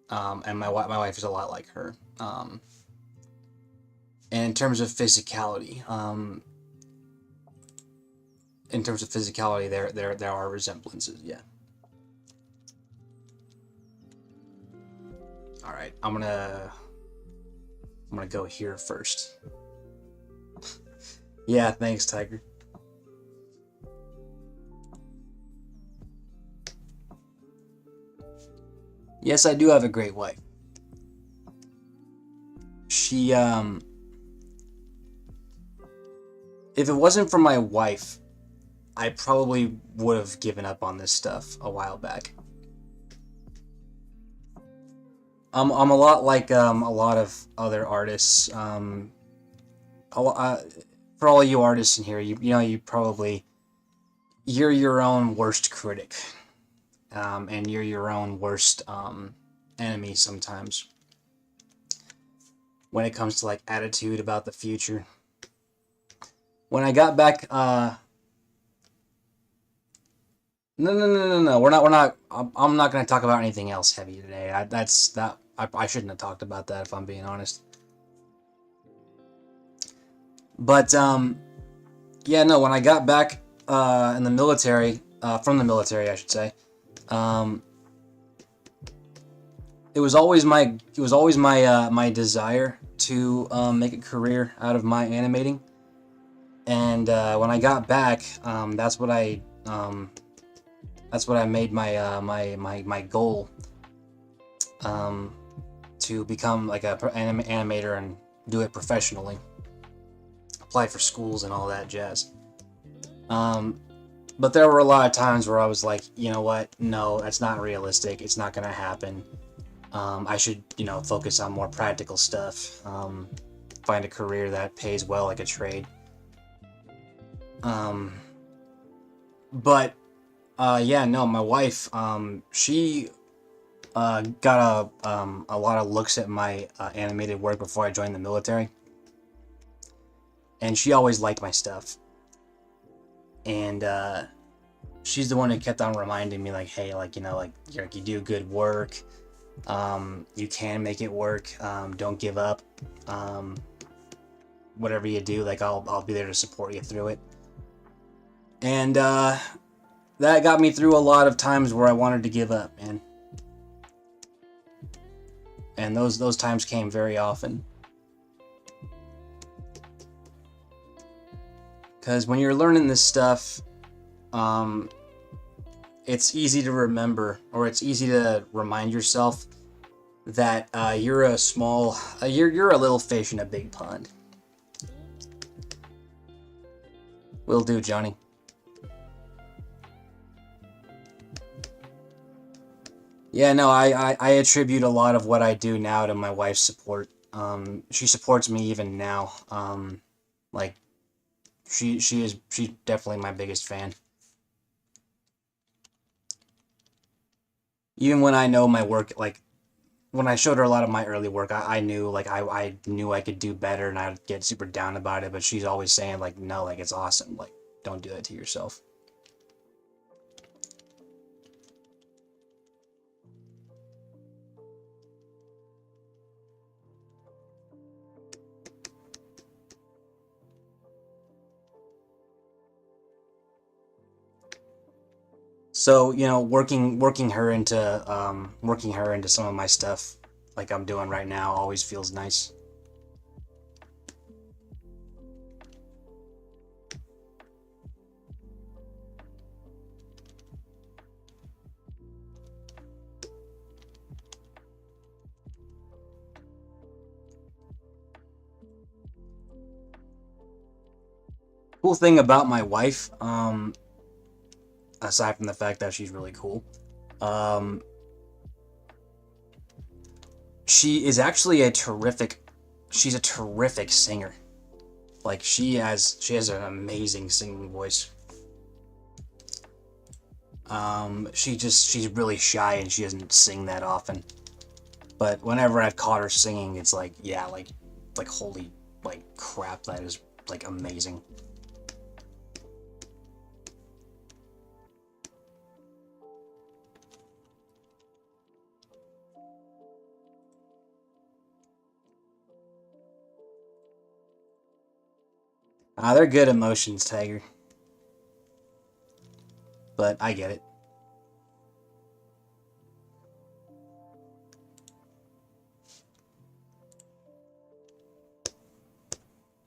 And my wife is a lot like her. And in terms of physicality, there are resemblances, yeah. All right, I'm gonna go here first. Yeah, thanks, Tiger. Yes, I do have a great wife. She, if it wasn't for my wife, I probably would have given up on this stuff a while back. I'm a lot like a lot of other artists. For all you artists in here, you know you're your own worst critic, and you're your own worst enemy sometimes. When it comes to like attitude about the future. When I got back, no. We're not. I'm not going to talk about anything else heavy today. I shouldn't have talked about that if I'm being honest. But yeah, no. When I got back in the military, from the military, I should say, it was always my my desire to make a career out of my animating, and when I got back, that's what I made my goal, to become like a animator and do it professionally, apply for schools and all that jazz. But there were a lot of times where I was like, you know what, no, that's not realistic, it's not gonna happen. I should, focus on more practical stuff, find a career that pays well like a trade. But yeah, no, my wife, she got a lot of looks at my animated work before I joined the military, and she always liked my stuff. And she's the one who kept on reminding me, like, hey, like, you do good work. You can make it work. Don't give up. Whatever you do, like, I'll be there to support you through it. And that got me through a lot of times where I wanted to give up, man. And those times came very often. Because when you're learning this stuff, it's easy to remember, or it's easy to remind yourself that you're a little fish in a big pond. Will do, Johnny. Yeah, no, I attribute a lot of what I do now to my wife's support. She supports me even now. Like, she's definitely my biggest fan. Even when I know my work, like, when I showed her a lot of my early work, I knew, like, I knew I could do better, and I'd get super down about it, but she's always saying, like, no, like, it's awesome, like, don't do that to yourself. So, working her into some of my stuff, like I'm doing right now, always feels nice. Cool thing about my wife, aside from the fact that she's really cool, um, she is actually she's a terrific singer. Like, she has an amazing singing voice. She's really shy and she doesn't sing that often. But whenever I've caught her singing, it's like, yeah, like holy, like, crap, that is, like, amazing. They're good emotions, Tiger. But I get it.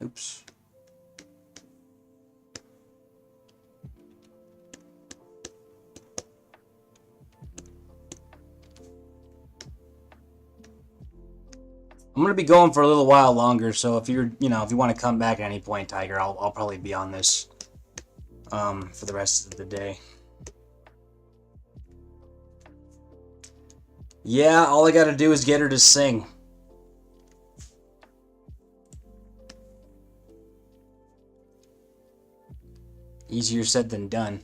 Oops. I'm gonna be going for a little while longer, so if you're, if you want to come back at any point, Tiger, I'll probably be on this, for the rest of the day. Yeah, all I gotta do is get her to sing. Easier said than done.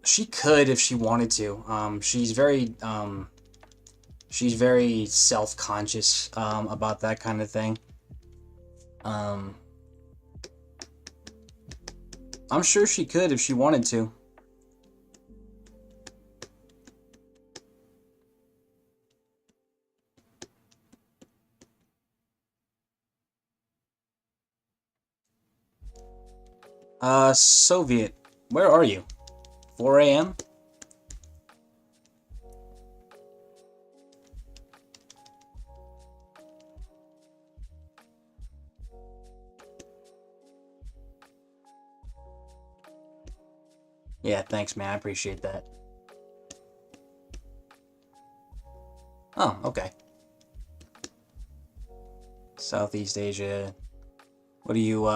She could if she wanted to. She's very self-conscious, about that kind of thing. I'm sure she could if she wanted to. Soviet, where are you? 4 a.m.? Yeah, thanks, man. I appreciate that. Oh, okay. Southeast Asia. What are you,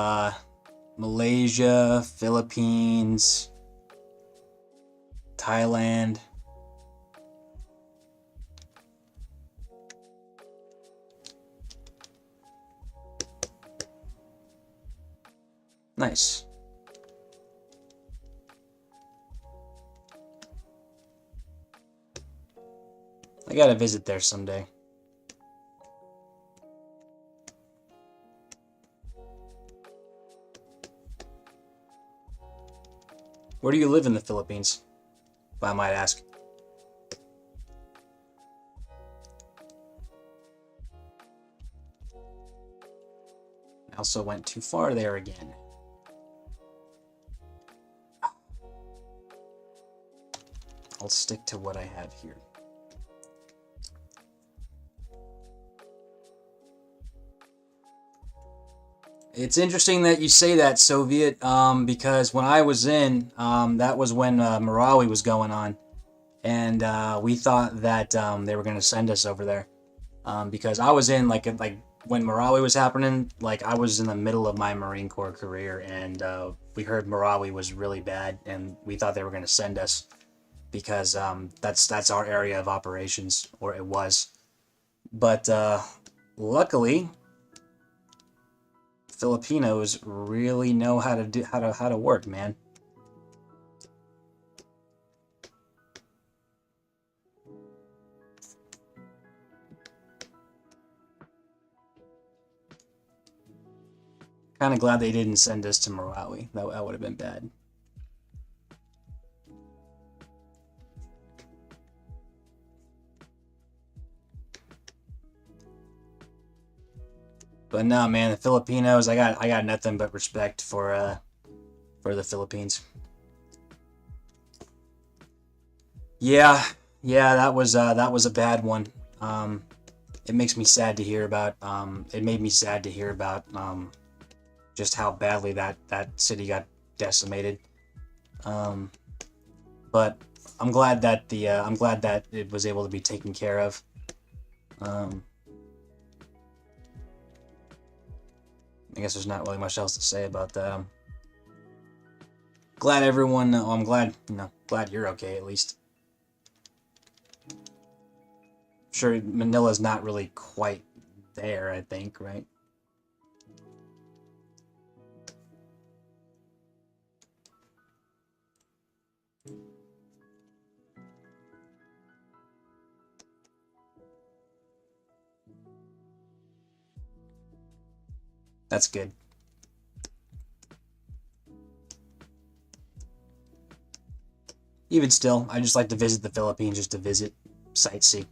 Malaysia, Philippines, Thailand. Nice. I gotta visit there someday. Where do you live in the Philippines, if I might ask? I also went too far there again. I'll stick to what I have here. It's interesting that you say that, Soviet, because when I was in, that was when Marawi was going on, and we thought that they were going to send us over there, because I was in like when Marawi was happening, like I was in the middle of my Marine Corps career, and we heard Marawi was really bad, and we thought they were going to send us because that's our area of operations, or it was, but luckily. Filipinos really know how to work, man. Kind of glad they didn't send us to Marawi. That would have been bad. But no, man, the Filipinos, I got nothing but respect for the Philippines. Yeah, yeah, that was a bad one. It makes me sad to hear about. It made me sad to hear about just how badly that city got decimated. Um, but I'm glad that I'm glad that it was able to be taken care of. Um, I guess there's not really much else to say about that. I'm glad everyone. I'm glad glad you're okay at least. Sure, Manila's not really quite there. I think, right? That's good. Even still, I just like to visit the Philippines just to visit, sightsee.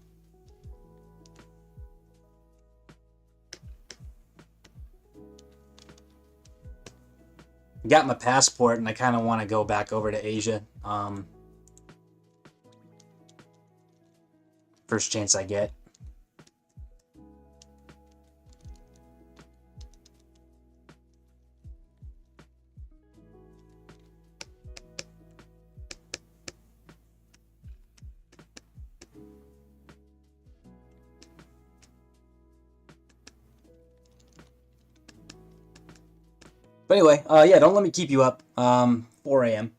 Got my passport, and I kind of want to go back over to Asia. First chance I get. But anyway, yeah, don't let me keep you up. 4 a.m.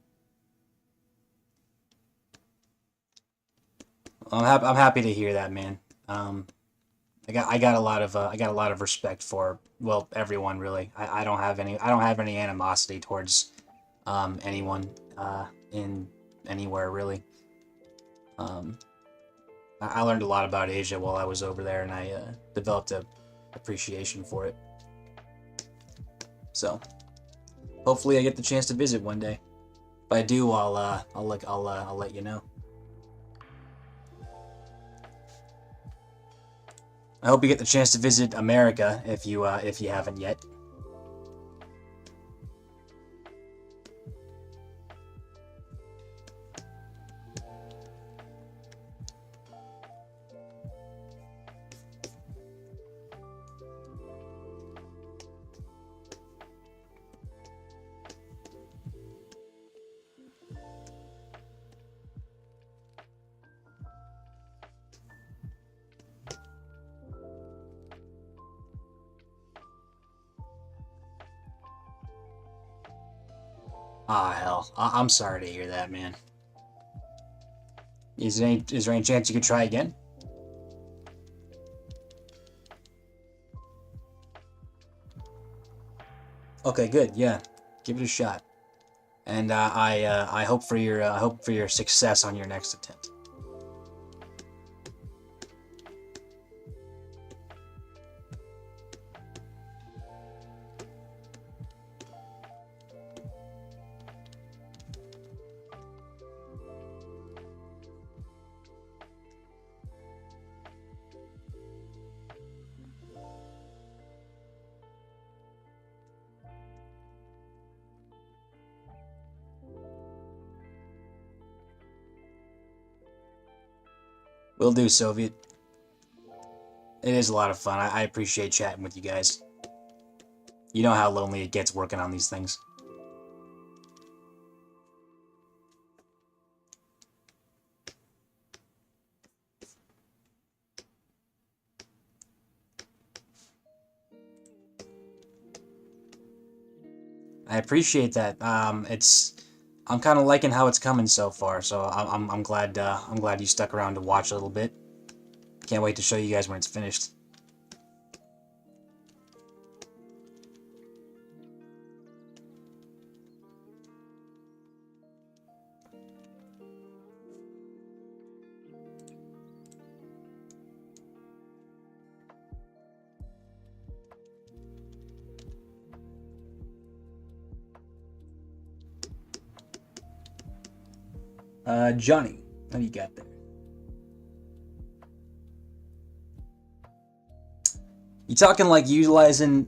I'm happy to hear that, man. I got a lot of respect for, well, everyone really. I don't have any animosity towards anyone in anywhere really. I learned a lot about Asia while I was over there, and I developed a appreciation for it. So hopefully I get the chance to visit one day. If I do, I'll let you know. I hope you get the chance to visit America if you haven't yet. Ah, hell. I'm sorry to hear that, man. Is there any chance you could try again? Okay, good. Yeah, give it a shot. And I hope for your success on your next attempt. Will do, Soviet. It is a lot of fun. I appreciate chatting with you guys. You know how lonely it gets working on these things. I appreciate that. I'm kind of liking how it's coming so far. So I'm glad you stuck around to watch a little bit. Can't wait to show you guys when it's finished. Johnny, what do you got there? You talking like utilizing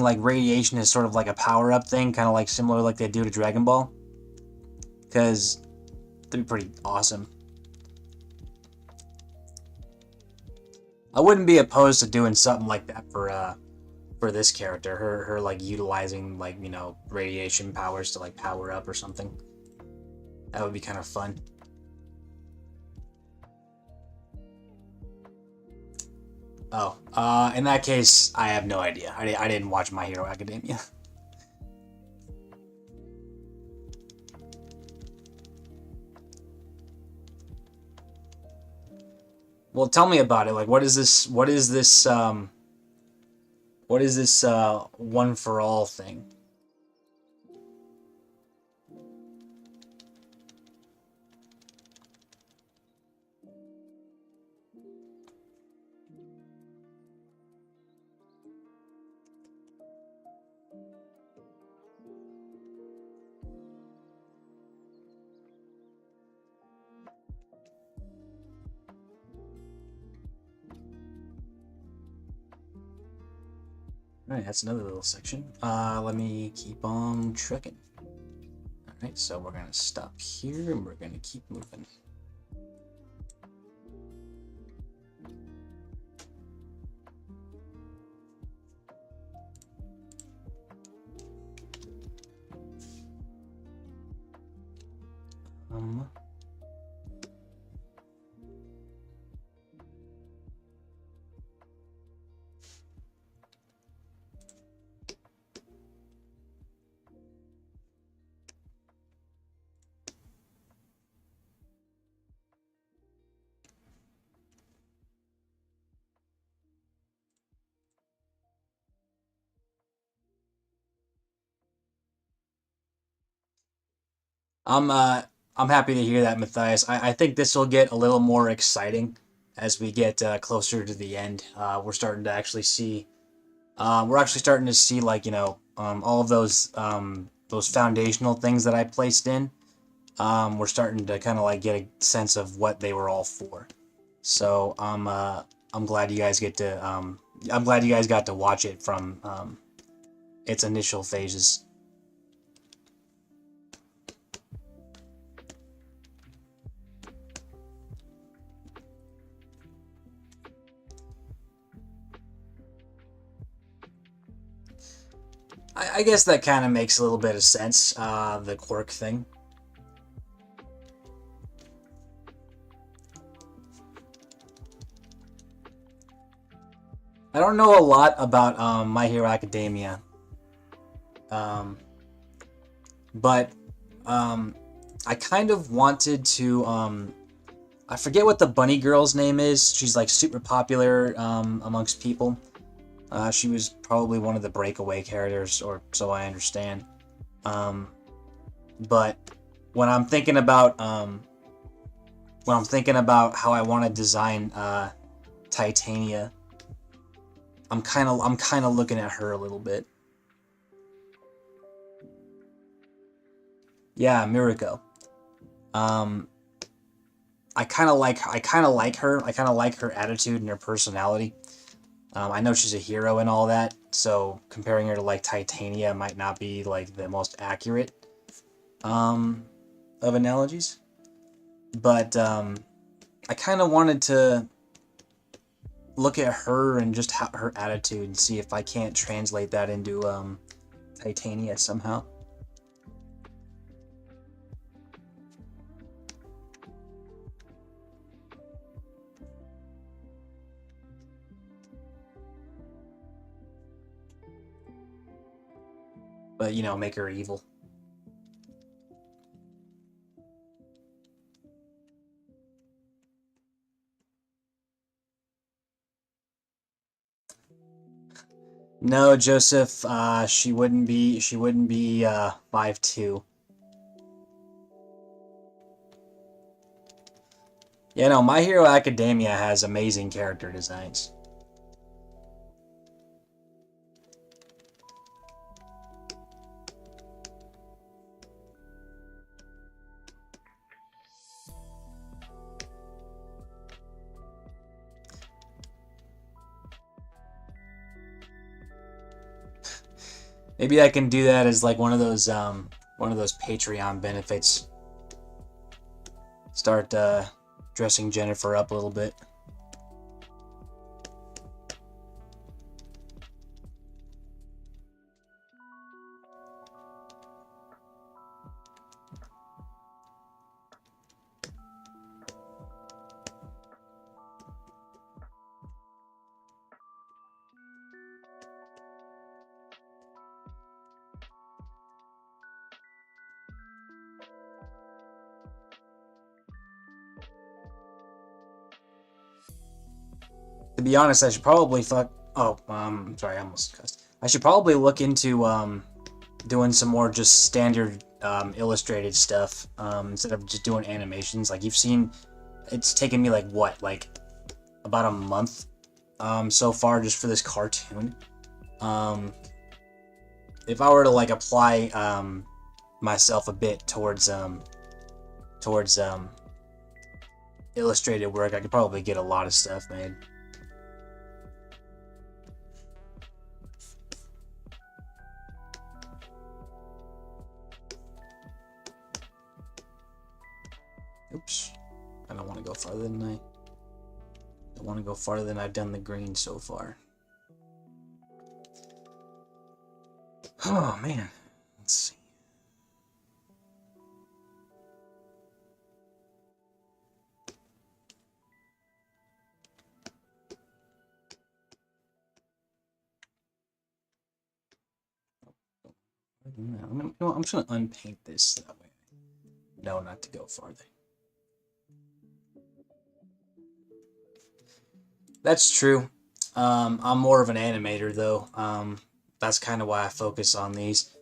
like radiation as sort of like a power-up thing, kind of like similar like they do to Dragon Ball? Because that'd be pretty awesome. I wouldn't be opposed to doing something like that for this character. Her like utilizing like, you know, radiation powers to like power up or something. That would be kind of fun. Oh, in that case, I have no idea. I didn't watch My Hero Academia. Well, tell me about it. Like, what is this? What is this one for all thing? All right, that's another little section. Let me keep on trucking. All right, so we're gonna stop here and we're gonna keep moving. Um, I'm uh I'm happy to hear that, Matthias. I think this will get a little more exciting as we get closer to the end. We're starting to actually see we're actually starting to see like, you know, all of those foundational things that I placed in. We're starting to kind of like get a sense of what they were all for. So I'm glad you guys get to I'm glad you guys got to watch it from its initial phases. I guess that kind of makes a little bit of sense, the quirk thing. I don't know a lot about My Hero Academia. But I kind of wanted to I forget what the bunny girl's name is. She's like super popular amongst people. She was probably one of the breakaway characters, or so I understand. But when I'm thinking about how I want to design Titania, I'm kind of looking at her a little bit. Yeah, Miriko. I kind of like her. I kind of like her attitude and her personality. I know she's a hero and all that, so comparing her to like Titania might not be like the most accurate of analogies. But I kind of wanted to look at her and just her attitude and see if I can't translate that into Titania somehow. But, you know, make her evil. No, Joseph, she wouldn't be 5'2". Yeah, no, My Hero Academia has amazing character designs. Maybe I can do that as like one of those Patreon benefits. Start dressing Jennifer up a little bit. To be honest, I should probably sorry, I almost cussed. I should probably look into doing some more just standard illustrated stuff instead of just doing animations. Like you've seen, it's taken me like what, like about a month so far just for this cartoon. If I were to like apply myself a bit towards illustrated work, I could probably get a lot of stuff made. Oops. I don't want to go farther than I've done the green so far. Oh man. Let's see. I'm just gonna unpaint this that way. No, not to go farther. That's true. I'm more of an animator though. That's kind of why I focus on these.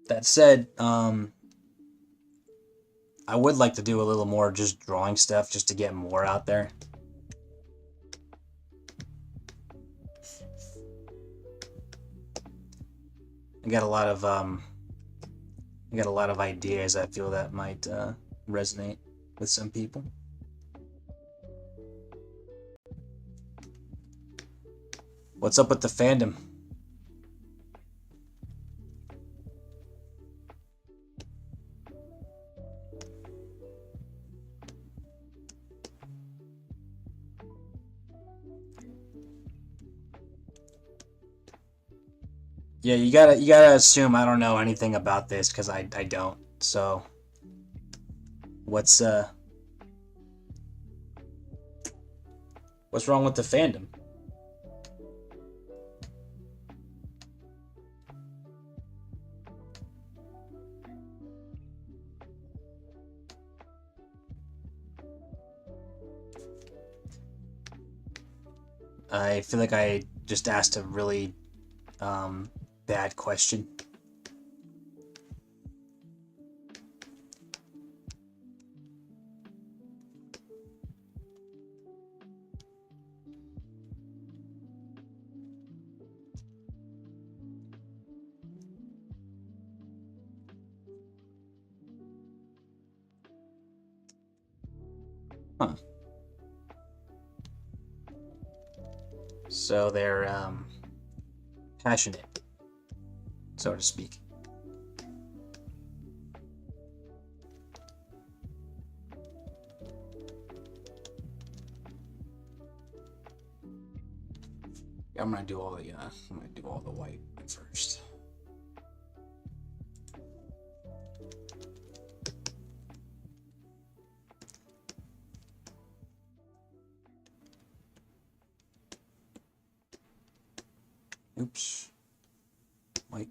That said, I would like to do a little more just drawing stuff just to get more out there. I got a lot of ideas I feel that might resonate with some people. What's up with the fandom? Yeah, you gotta assume I don't know anything about this because I don't. So what's wrong with the fandom? I feel like I just asked a really bad question. Huh. So they're passionate, so to speak. I'm gonna do all the white first. Oops. White.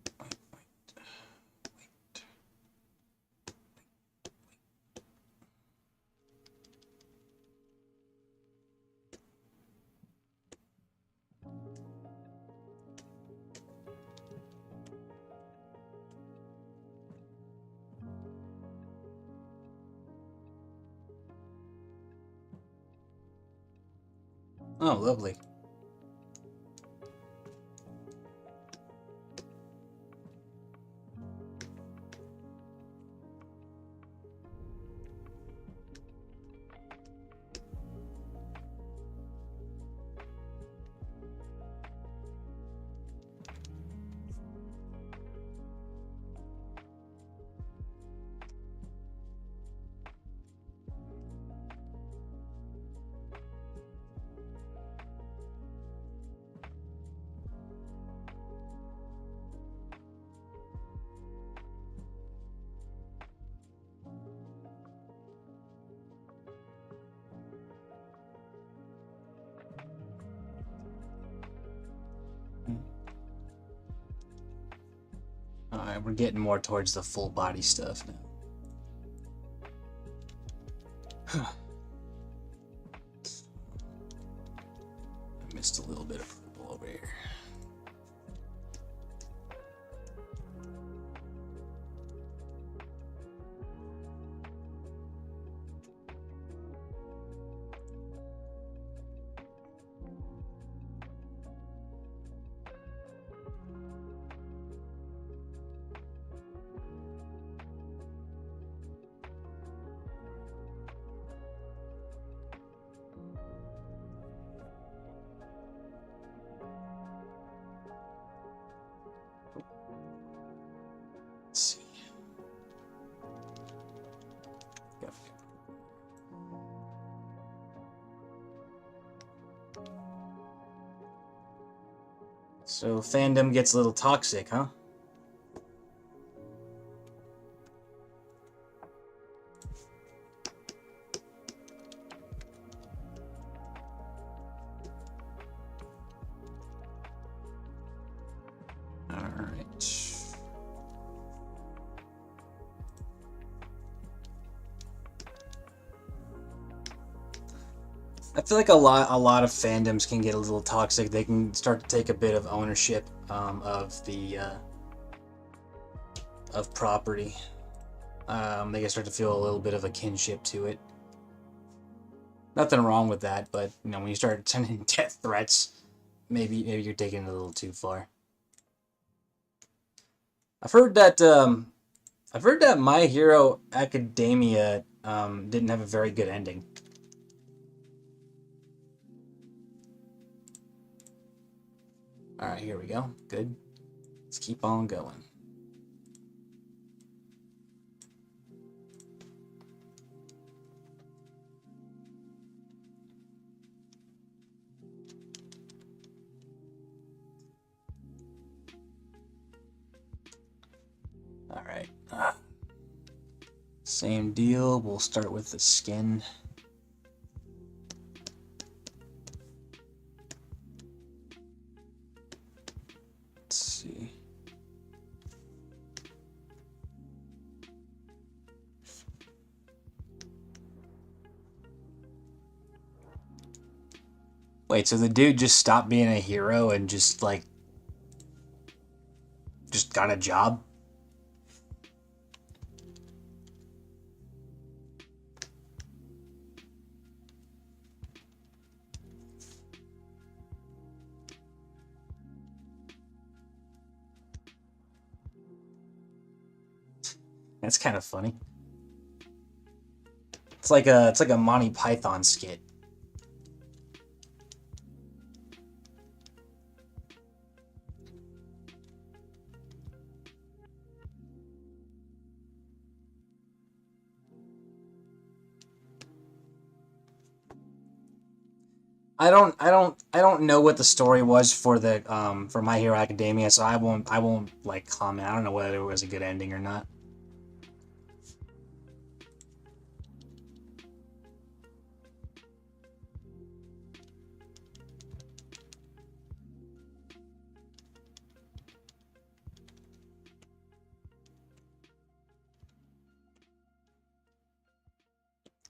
Oh, lovely. Alright, we're getting more towards the full body stuff now. I missed a little bit of purple over here. Let's see. So fandom gets a little toxic, huh? I feel like a lot of fandoms can get a little toxic. They can start to take a bit of ownership of the of property. They can start to feel a little bit of a kinship to it. Nothing wrong with that, but you know, when you start sending death threats, maybe you're taking it a little too far. I've heard that My Hero Academia didn't have a very good ending. All right, here we go. Good. Let's keep on going. All right. Same deal. We'll start with the skin. Let's see. Wait, so the dude just stopped being a hero and just like just got a job? That's kind of funny. It's like a Monty Python skit. I don't know what the story was for My Hero Academia, so I won't like comment. I don't know whether it was a good ending or not.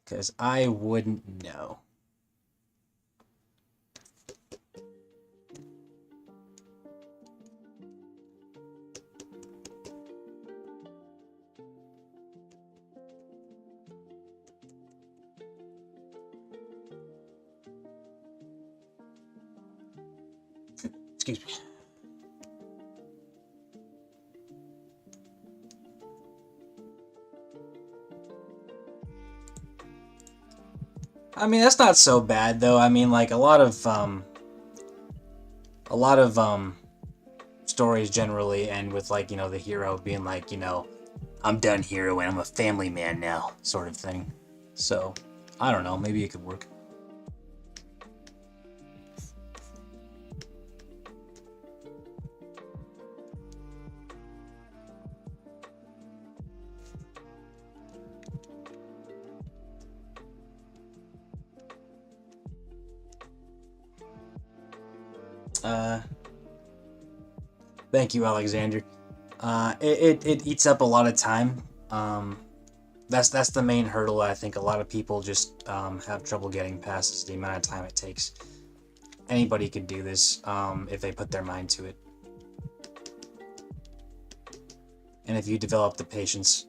Because I wouldn't know. Excuse me. I mean, that's not so bad though. I mean, like a lot of stories generally end with like, you know, the hero being like, you know, I'm done hero and I'm a family man now, sort of thing. So, I don't know, maybe it could work. Uh, Thank you, Alexander. It eats up a lot of time. That's the main hurdle. I think a lot of people just have trouble getting past is the amount of time it takes. Anybody could do this if they put their mind to it, and if you develop the patience.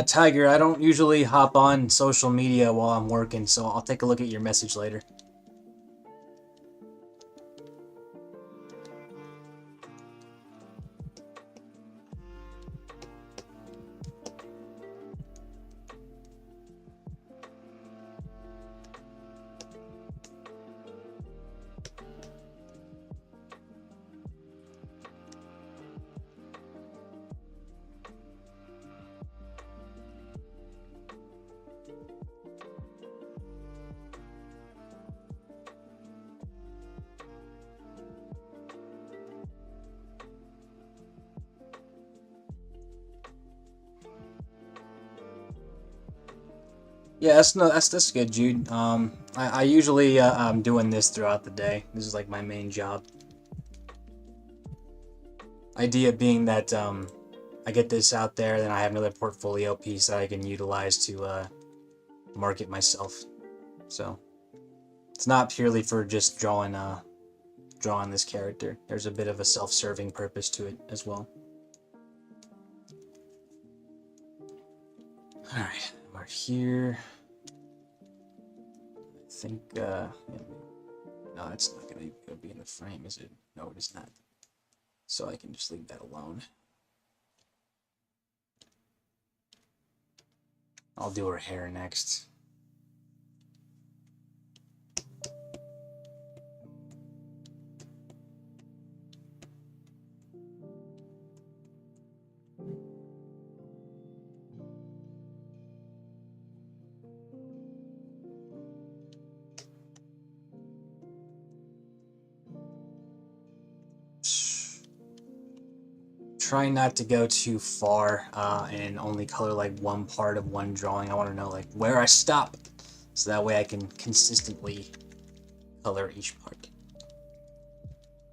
Tiger, I don't usually hop on social media while I'm working, so I'll take a look at your message later. Yeah, that's good, Jude. I usually I'm doing this throughout the day. This is like my main job. Idea being that I get this out there, then I have another portfolio piece that I can utilize to market myself. So it's not purely for just drawing this character. There's a bit of a self-serving purpose to it as well. All right, we're here. I think yeah, no, it's not gonna be in the frame, is it? No, it is not. So I can just leave that alone. I'll do her hair next. trying not to go too far and only color like one part of one drawing. I want to know like where I stop, so that way I can consistently color each part.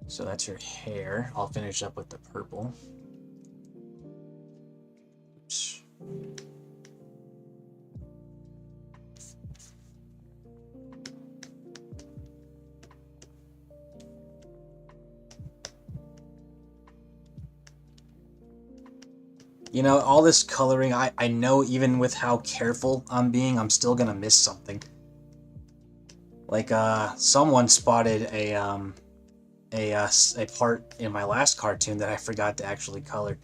So that's your hair. I'll finish up with the purple. Oops. You know, all this coloring, I know even with how careful I'm being, I'm still gonna miss something. Like, someone spotted a part in my last cartoon that I forgot to actually color.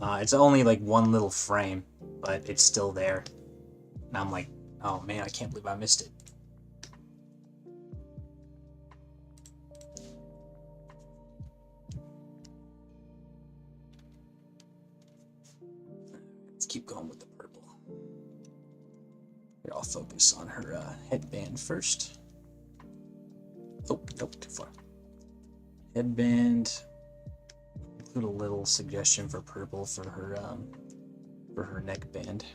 It's only like one little frame, but it's still there. And I'm like, oh man, I can't believe I missed it. Let's keep going with the purple. Here, I'll focus on her headband first. Oh, nope, too far. Headband. Put a little suggestion for purple for her neckband.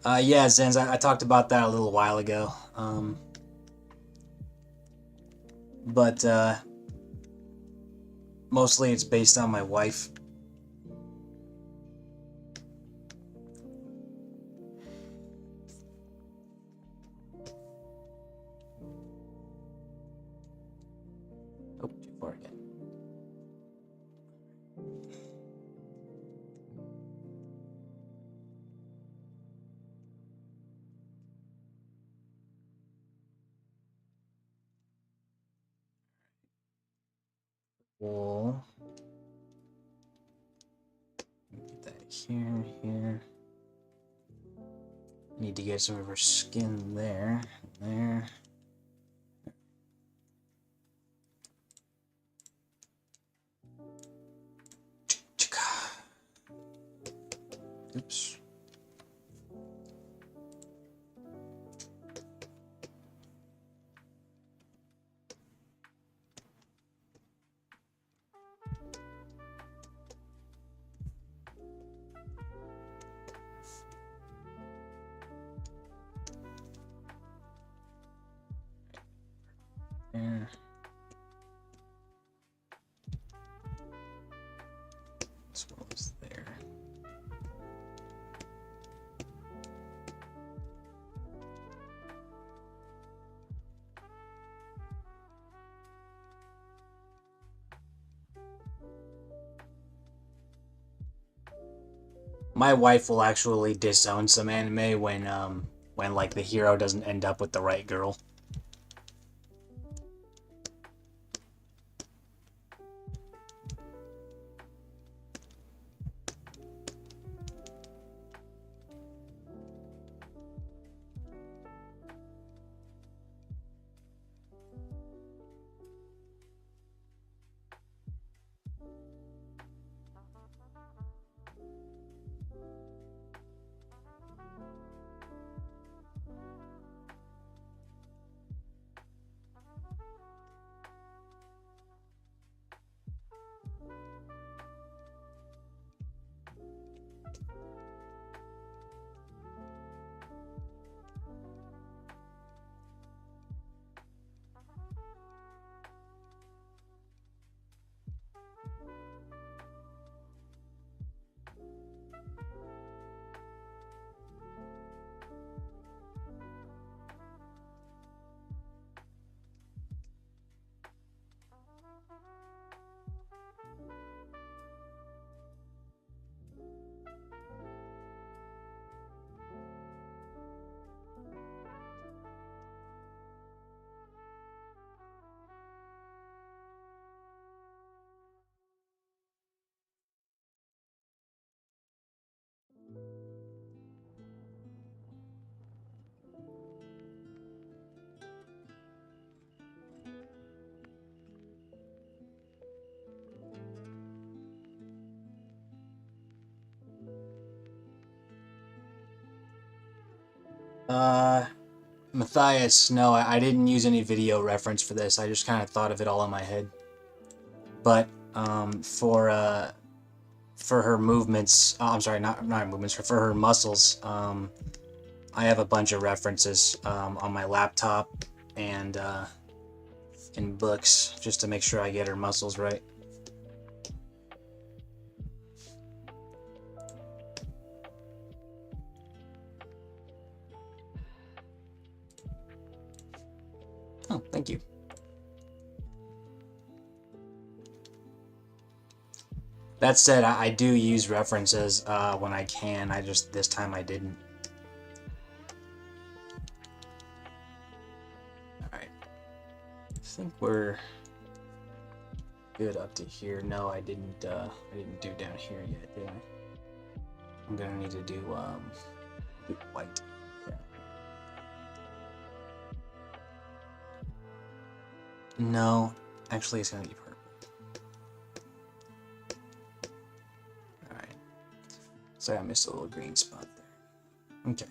Yeah, Zenz, I talked about that a little while ago. But mostly it's based on my wife. Oh, too far again. Wool. Get that here. Need to get some of her skin there. Oops. There. As well as there. My wife will actually disown some anime when like the hero doesn't end up with the right girl. Matthias, no, I didn't use any video reference for this. I just kind of thought of it all in my head. But for her movements, I'm sorry, not her movements, for her muscles, I have a bunch of references on my laptop and in books just to make sure I get her muscles right. Oh, thank you. That said, I do use references when I can. This time I didn't. Alright. I think we're good up to here. No, I didn't do down here yet, did I? I'm gonna need to do white. Yeah. No, actually it's gonna be purple. Alright. So I missed a little green spot there. Okay.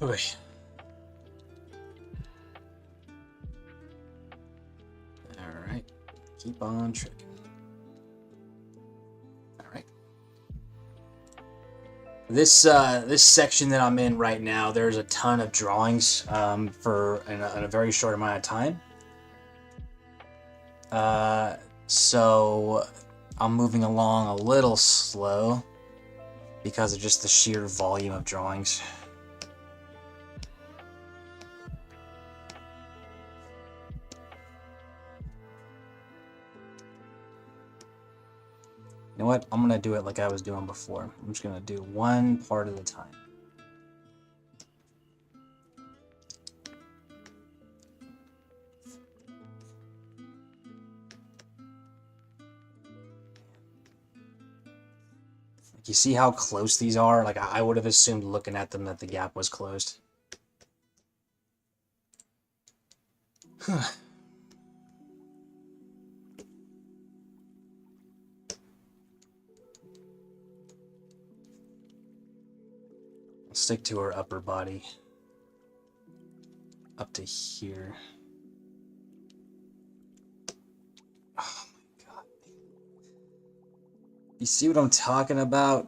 Okay. Alright. Keep on trucking. Alright. This section that I'm in right now, there's a ton of drawings for in a very short amount of time. So I'm moving along a little slow because of just the sheer volume of drawings. You know what? I'm gonna do it like I was doing before. I'm just gonna do one part at a time. You see how close these are? Like, I would have assumed looking at them that the gap was closed. I'll stick to her upper body. Up to here. Oh my god. You see what I'm talking about?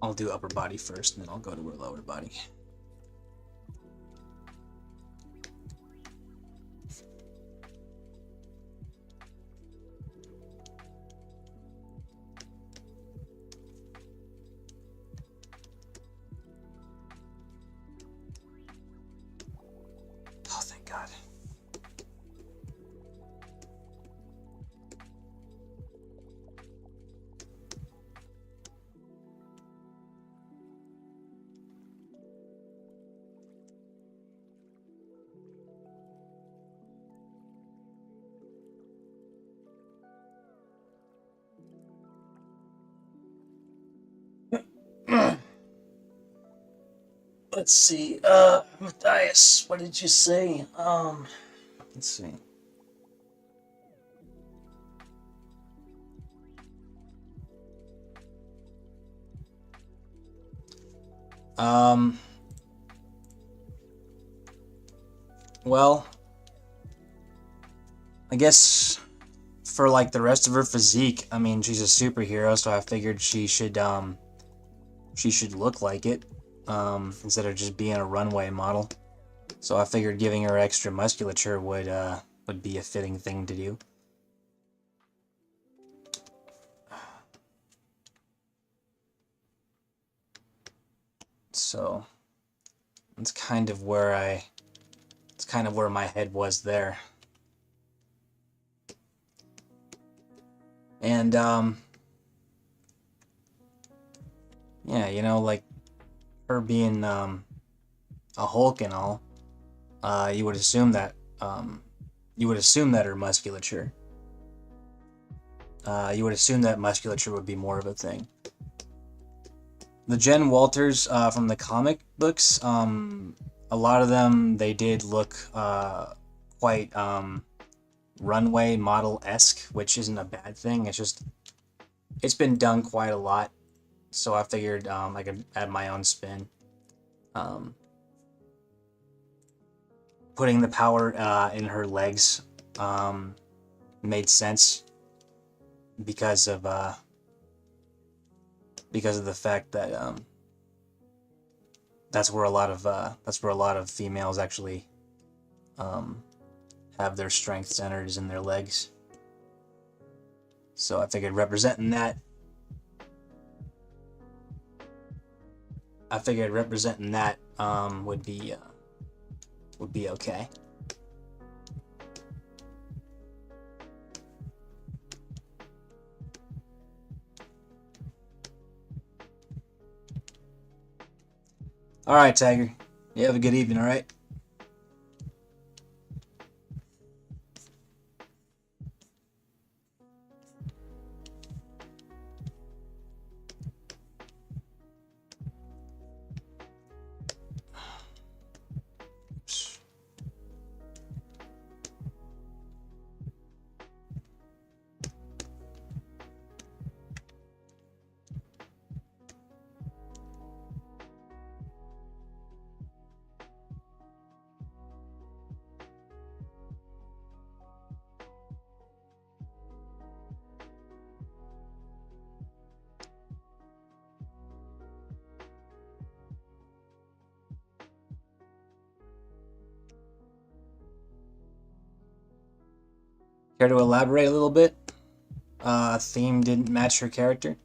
I'll do upper body first, and then I'll go to her lower body. Oh, thank God. Let's see, Matthias, what did you say? Let's see. Well, I guess for like the rest of her physique, I mean, she's a superhero, so I figured she should look like it, instead of just being a runway model. So I figured giving her extra musculature would be a fitting thing to do. So it's kind of where my head was there. And yeah, you know, like her being a Hulk and all, you would assume that her musculature, would be more of a thing. The Jen Walters from the comic books, a lot of them, they did look quite runway model-esque, which isn't a bad thing. It's just, it's been done quite a lot, so I figured I could add my own spin. Putting the power in her legs made sense because of the fact that that's where a lot of females actually have their strength centered, is in their legs. So I figured representing that would be okay. All right, Tiger. You have a good evening, all right? Care to elaborate a little bit? Theme didn't match her character?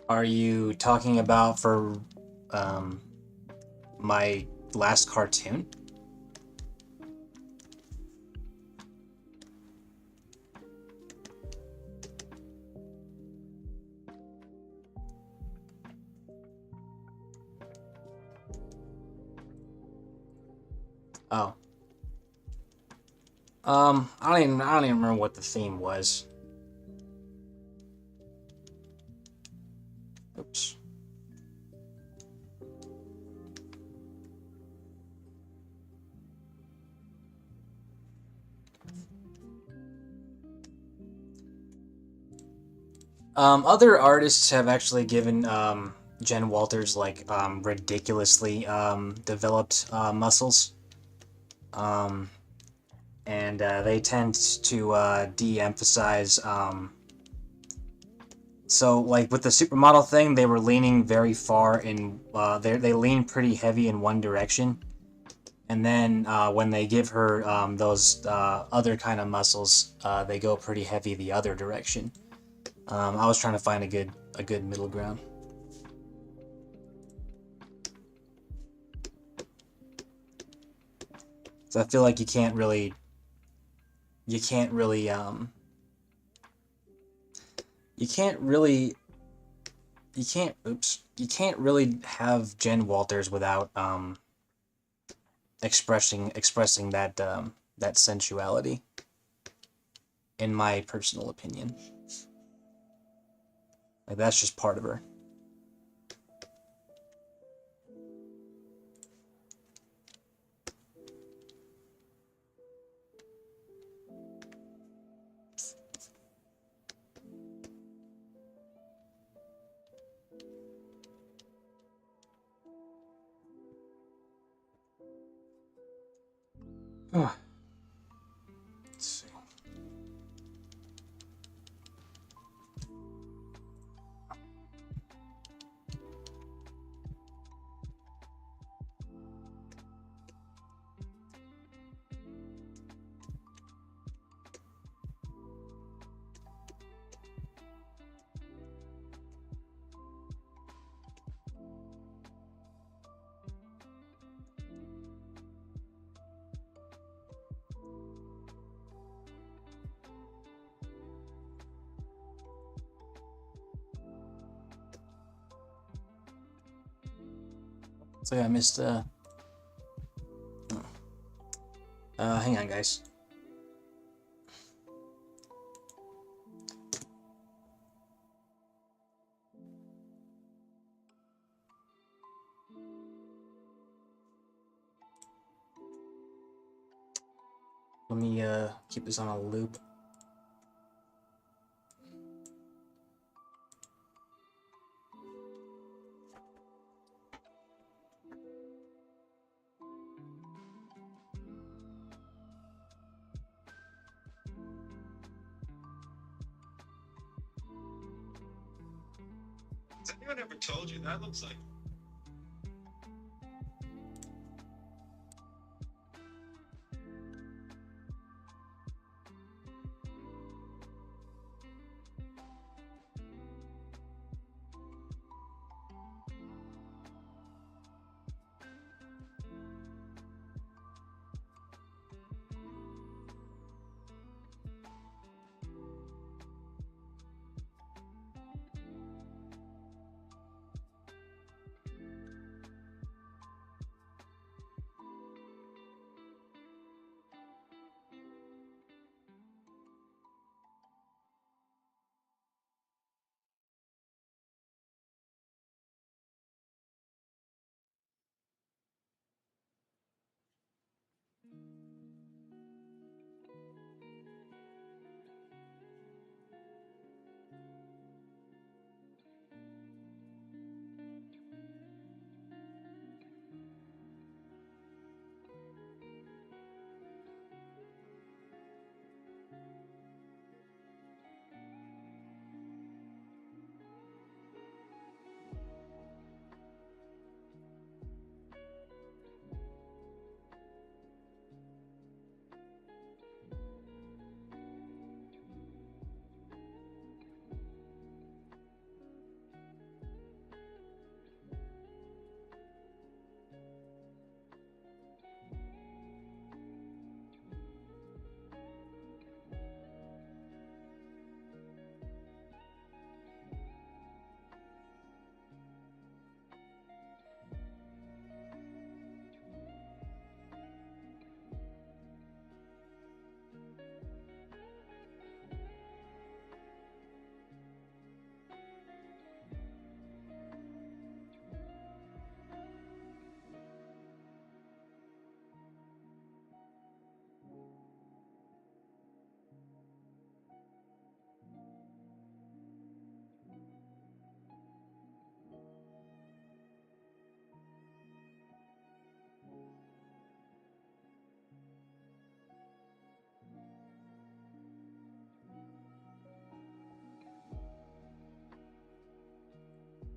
Are you talking about for my last cartoon? Oh. I don't even remember what the theme was. Oops. Other artists have actually given Jen Walters like ridiculously developed muscles, and they tend to de-emphasize. So like with the supermodel thing, they were leaning very far in. They lean pretty heavy in one direction, and then when they give her those other kind of muscles, they go pretty heavy the other direction. I was trying to find a good middle ground. So I feel like you can't really you can't. Oops. You can't really have Jen Walters without expressing that sensuality. In my personal opinion, like that's just part of her. Let's see. So I missed hang on guys. Let me keep this on a loop. Has anyone ever told you that looks like?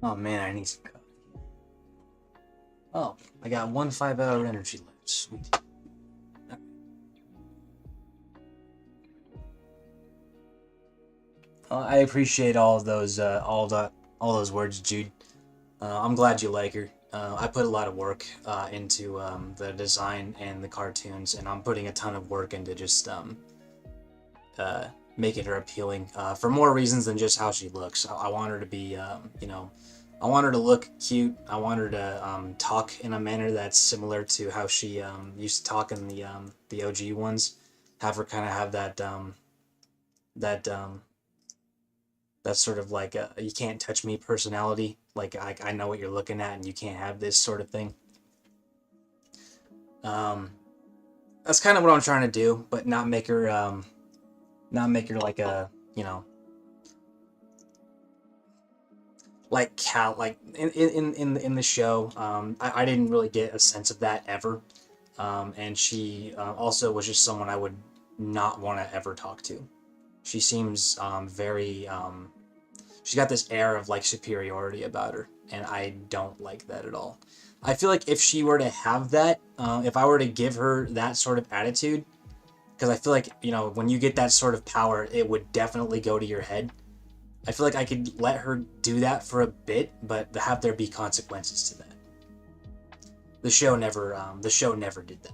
Oh man, I need some coffee. Oh, I got 1 5-hour energy left. Sweet. I appreciate all of those, all those words, Jude. I'm glad you like her. I put a lot of work into the design and the cartoons, and I'm putting a ton of work into just making her appealing for more reasons than just how she looks. I want her to be, you know, I want her to look cute. I want her to talk in a manner that's similar to how she used to talk in the OG ones. Have her kind of have that that sort of like a, you can't touch me personality. Like I know what you're looking at, and you can't have this sort of thing. That's kind of what I'm trying to do, but not make her like a, you know, like Cal, like in the show. I didn't really get a sense of that ever. And she also was just someone I would not want to ever talk to. She seems very she's got this air of like superiority about her, and I don't like that at all. I feel like if she were to have that, if I were to give her that sort of attitude, because I feel like, you know, when you get that sort of power, it would definitely go to your head. I feel like I could let her do that for a bit, but have there be consequences to that. The show never did that.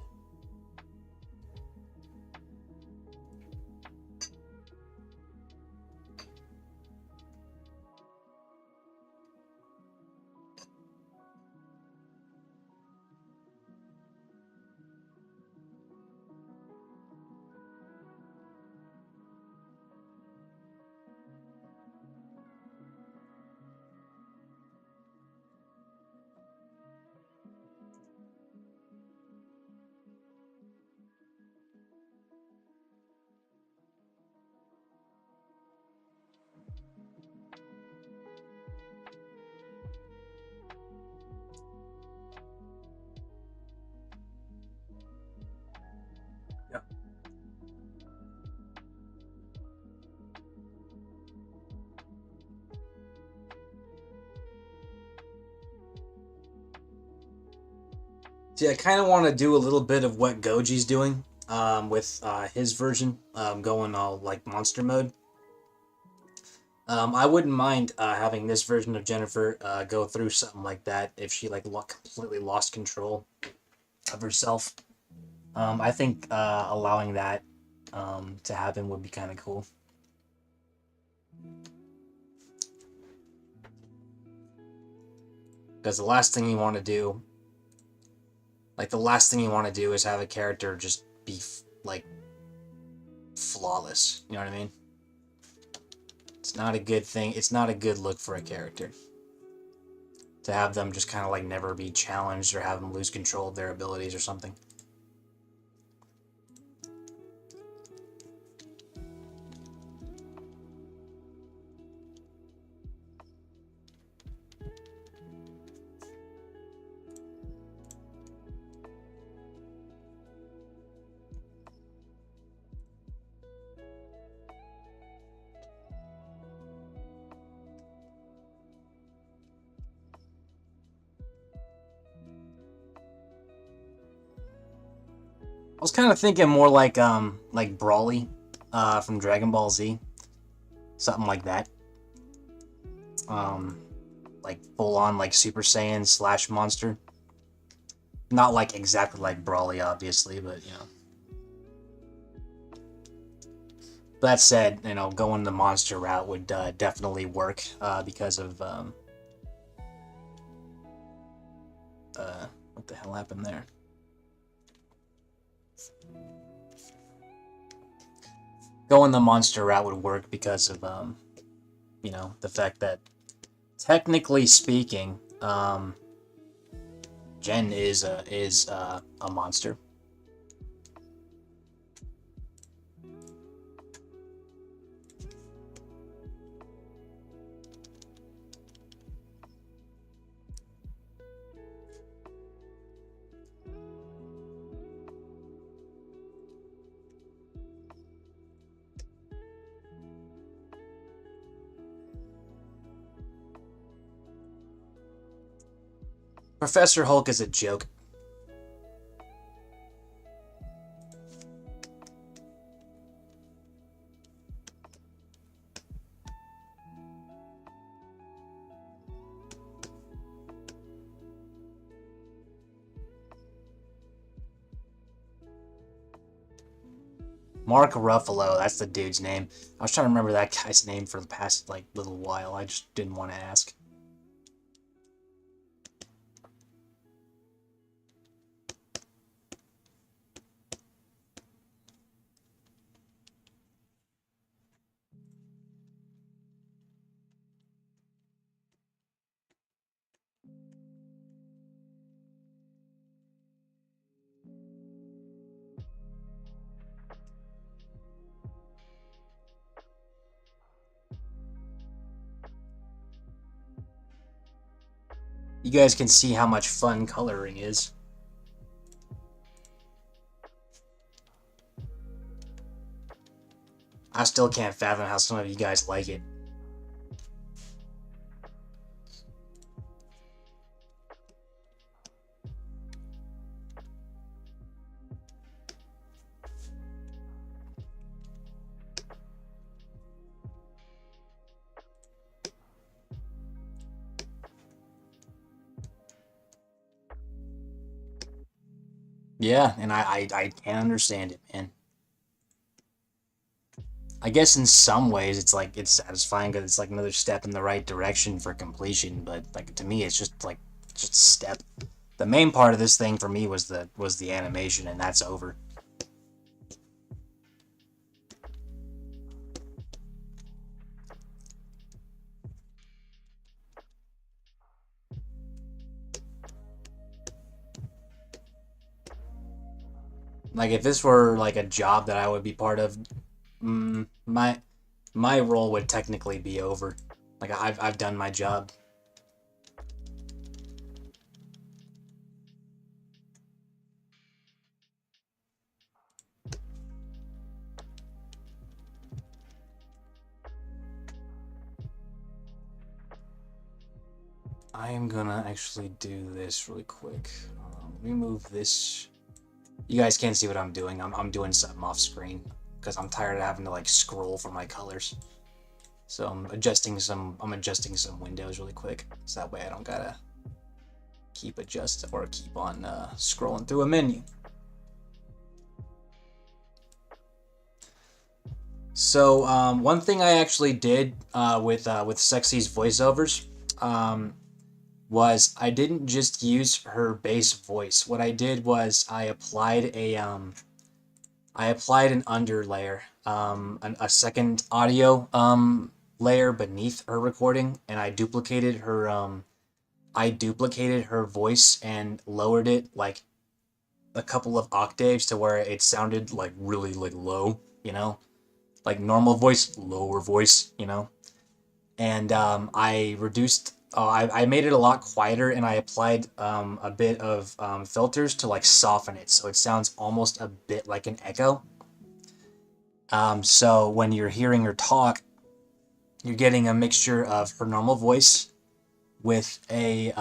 Yeah. See, I kind of want to do a little bit of what Goji's doing with his version, going all like monster mode. I wouldn't mind having this version of Jennifer go through something like that if she like completely lost control of herself. I think allowing that to happen would be kind of cool. Because the last thing you want to do, is have a character just be like flawless. You know what I mean? It's not a good thing. It's not a good look for a character to have them just kind of like never be challenged or have them lose control of their abilities or something. I was kind of thinking more like Brawly from Dragon Ball Z, something like that. Um, like full on like Super Saiyan slash monster. Not like exactly like Brawly, obviously, but you know. That said, you know, going the monster route would definitely work because of what the hell happened there? Going the monster route would work because of you know, the fact that technically speaking, Jen is a monster. Professor Hulk is a joke. Mark Ruffalo, that's the dude's name. I was trying to remember that guy's name for the past, like, little while. I just didn't want to ask. You guys can see how much fun coloring is. I still can't fathom how some of you guys like it. Yeah, and I can't understand it, man. I guess in some ways it's like it's satisfying because it's like another step in the right direction for completion, but like to me it's just like just a step. The main part of this thing for me was the animation, and that's over. Like if this were like a job that I would be part of, my role would technically be over. Like I've done my job. I am gonna actually do this really quick. Let me move this. You guys can't see what I'm doing. I'm doing something off screen because I'm tired of having to like scroll for my colors. So I'm adjusting some windows really quick, so that way I don't gotta keep on scrolling through a menu. So one thing I actually did with Sexy's voiceovers was I didn't just use her bass voice. What I did was I applied an underlayer, a second audio layer beneath her recording, and I duplicated her voice and lowered it like a couple of octaves to where it sounded like really like low, you know, like normal voice, lower voice, you know. And I made it a lot quieter, and I applied a bit of filters to like soften it so it sounds almost a bit like an echo. So when you're hearing her talk, you're getting a mixture of her normal voice with a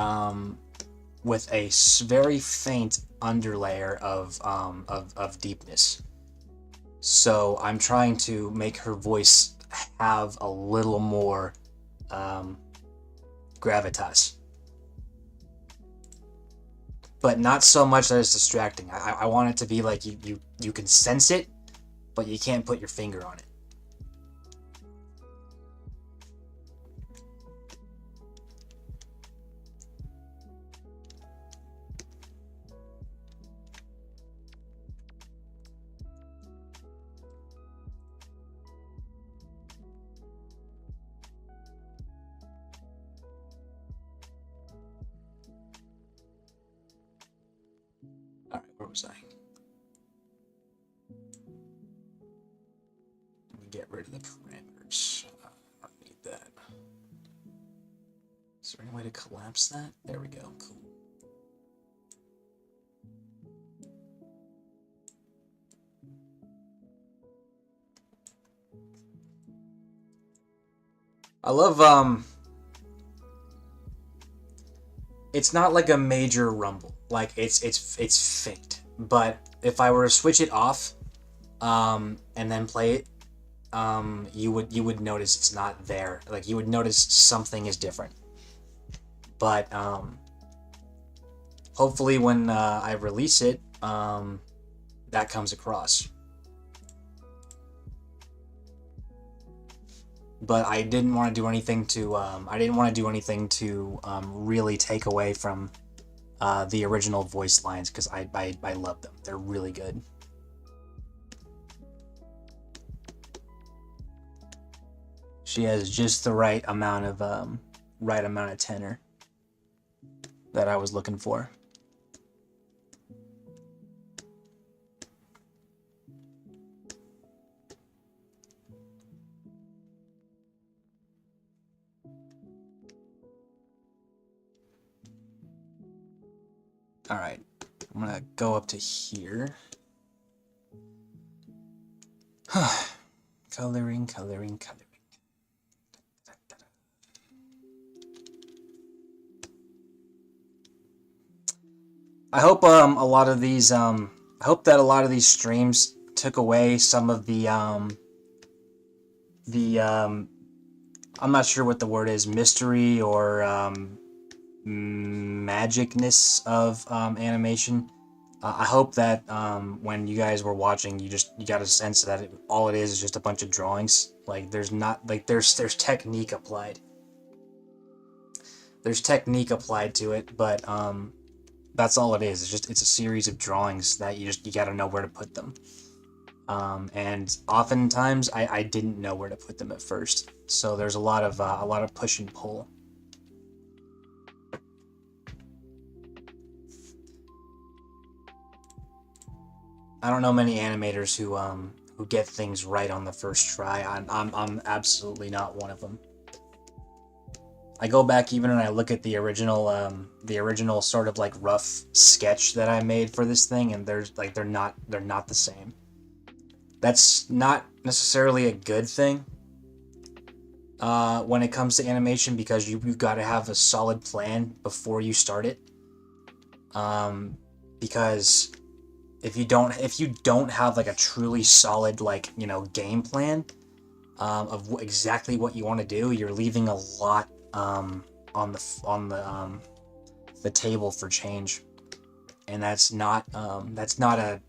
very faint underlayer of deepness. So I'm trying to make her voice have a little more gravitas, but not so much that it's distracting. I want it to be like you can sense it, but you can't put your finger on it. All right, where was I? Let me get rid of the parameters. I don't need that. Is there any way to collapse that? There we go. Cool. I love it's not like a major rumble. Like it's faint. But if I were to switch it off and then play it, you would notice it's not there. Like you would notice something is different. But hopefully when I release it, that comes across. but I didn't want to do anything to really take away from the original voice lines, because I love them. They're really good. She has just the right amount of tenor that I was looking for. All right, I'm gonna go up to here. Coloring. I hope a lot of these I hope that a lot of these streams took away some of the I'm not sure what the word is, mystery or magicness of animation. I hope that when you guys were watching, you got a sense that all it is just a bunch of drawings. Like there's technique applied. There's technique applied to it, but that's all it is. It's a series of drawings that you got to know where to put them. And oftentimes I didn't know where to put them at first. So there's a lot of push and pull. I don't know many animators who get things right on the first try. I'm absolutely not one of them. I go back even and I look at the original sort of like rough sketch that I made for this thing, and they're not the same. That's not necessarily a good thing when it comes to animation, because you've got to have a solid plan before you start it. Because if you don't have like a truly solid game plan of exactly what you want to do, you're leaving a lot on the table for change, and that's not a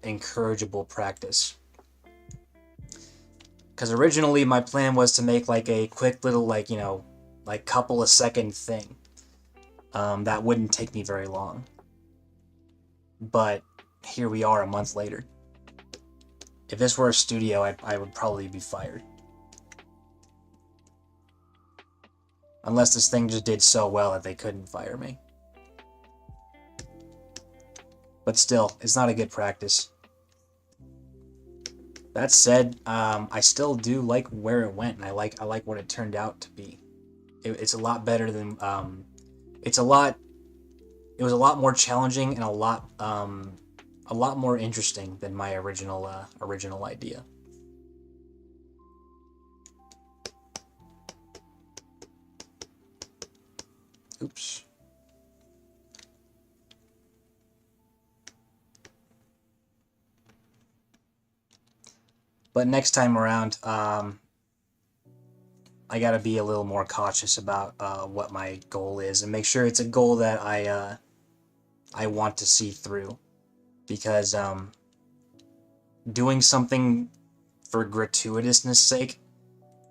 encourageable practice. Because originally my plan was to make like a quick little couple of second thing that wouldn't take me very long. But here we are a month later. If this were a studio, I would probably be fired. Unless this thing just did so well that they couldn't fire me. But still, it's not a good practice. That said, I still do like where it went, and I like what it turned out to be. It's a lot better than it was a lot more challenging and a lot more interesting than my original idea. Oops. But next time around, I gotta be a little more cautious about what my goal is, and make sure it's a goal that I want to see through. Because doing something for gratuitousness sake,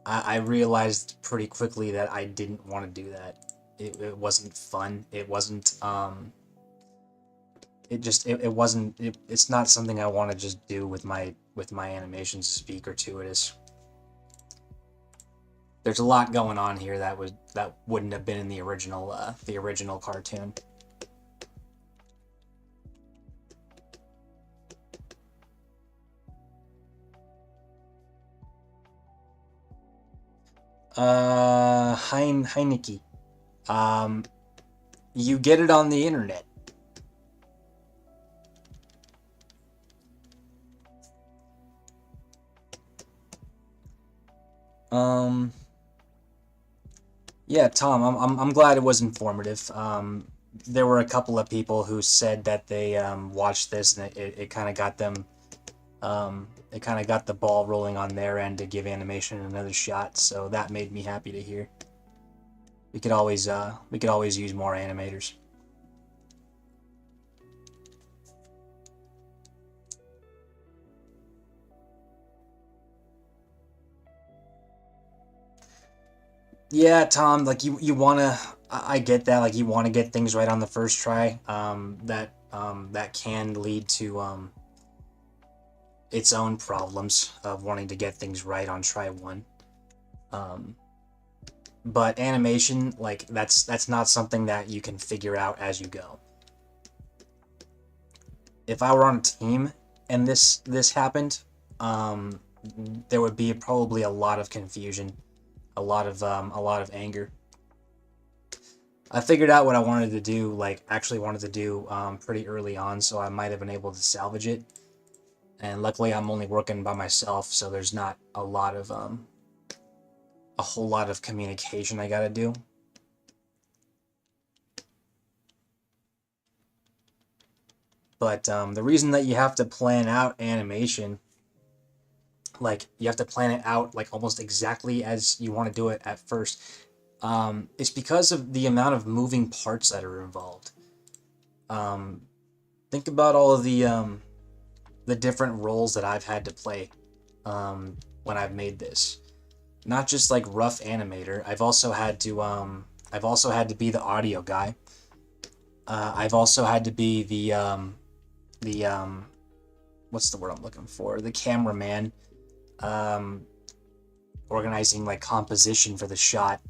I realized pretty quickly that I didn't want to do that. It wasn't fun. It wasn't it's not something I want to just do with my animations, to be gratuitous. There's a lot going on here that wouldn't have been in the original cartoon. Heineke. You get it on the internet. Yeah, Tom, I'm glad it was informative. There were a couple of people who said that they watched this, and it kind of got them it kind of got the ball rolling on their end to give animation another shot, so that made me happy to hear. We could always use more animators. Yeah, Tom, like you wanna, I get that, like you wanna get things right on the first try. That can lead to its own problems of wanting to get things right on try one. Um, but animation, like that's not something that you can figure out as you go. If I were on a team and this happened, um, there would be probably a lot of confusion, a lot of anger. I figured out what I wanted to do, like actually wanted to do pretty early on, so I might have been able to salvage it. And luckily, I'm only working by myself, so there's not a whole lot of communication I gotta do. But the reason that you have to plan out animation, like you have to plan it out like almost exactly as you want to do it at first, it's because of the amount of moving parts that are involved. Um, think about all of the different roles that I've had to play when I've made this. Not just like rough animator. I've also had to be the audio guy. I've also had to be the what's the word I'm looking for? The cameraman, um, organizing like composition for the shot.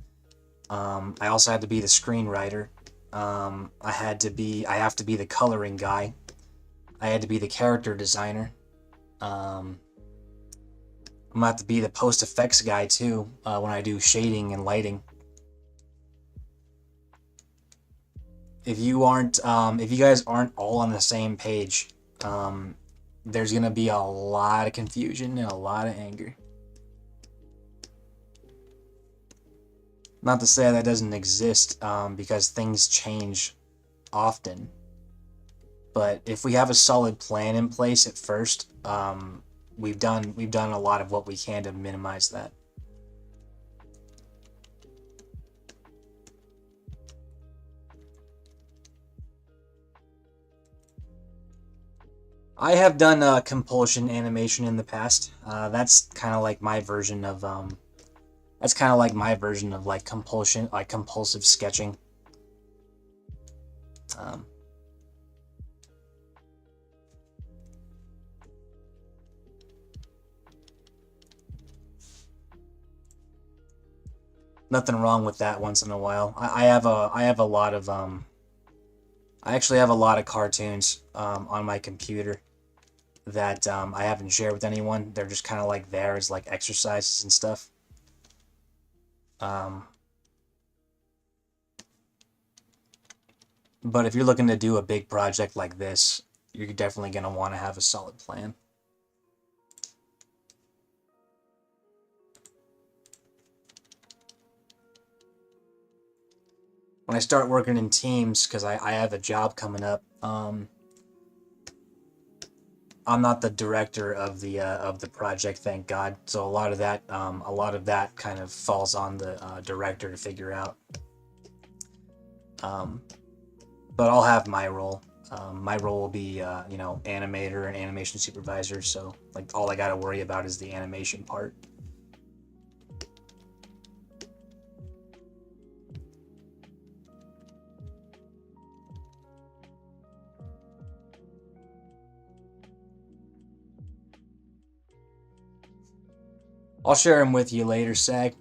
I also had to be the screenwriter. I have to be the coloring guy. I had to be the character designer. Um, I'm gonna have to be the post effects guy too when I do shading and lighting. If you guys aren't all on the same page, there's gonna be a lot of confusion and a lot of anger. Not to say that doesn't exist, because things change often. But if we have a solid plan in place at first, we've done a lot of what we can to minimize that. I have done compulsion animation in the past. That's kind of like my version of like compulsion, like compulsive sketching. Um, Nothing wrong with that once in a while. I have a lot of I actually have a lot of cartoons on my computer that I haven't shared with anyone. They're just kind of like there as like exercises and stuff. Um, but if you're looking to do a big project like this, you're definitely going to want to have a solid plan. When I start working in teams, because I have a job coming up, I'm not the director of the project, thank God. So a lot of that kind of falls on the director to figure out. Um, but I'll have my role. My role will be, you know, animator and animation supervisor. So like all I got to worry about is the animation part. I'll share them with you later, Sag.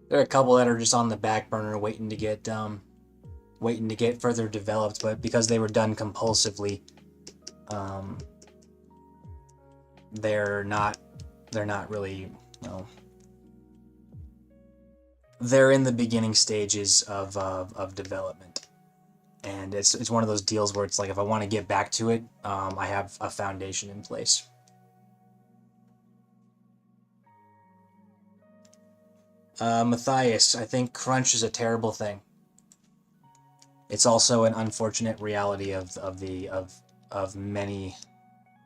There are a couple that are just on the back burner waiting to get further developed, but because they were done compulsively, um, they're not really, you know, they're in the beginning stages of development. And it's one of those deals where it's like if I want to get back to it, I have a foundation in place. Matthias, I think crunch is a terrible thing. It's also an unfortunate reality of many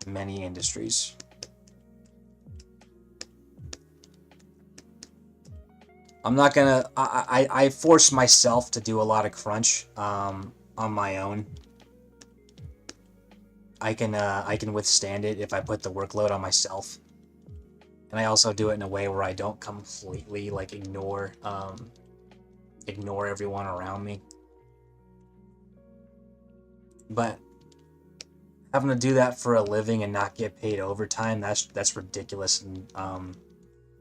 industries. I'm not gonna. I force myself to do a lot of crunch on my own. I can withstand it if I put the workload on myself. and I also do it in a way where I don't completely like ignore everyone around me. But having to do that for a living and not get paid overtime, that's ridiculous. And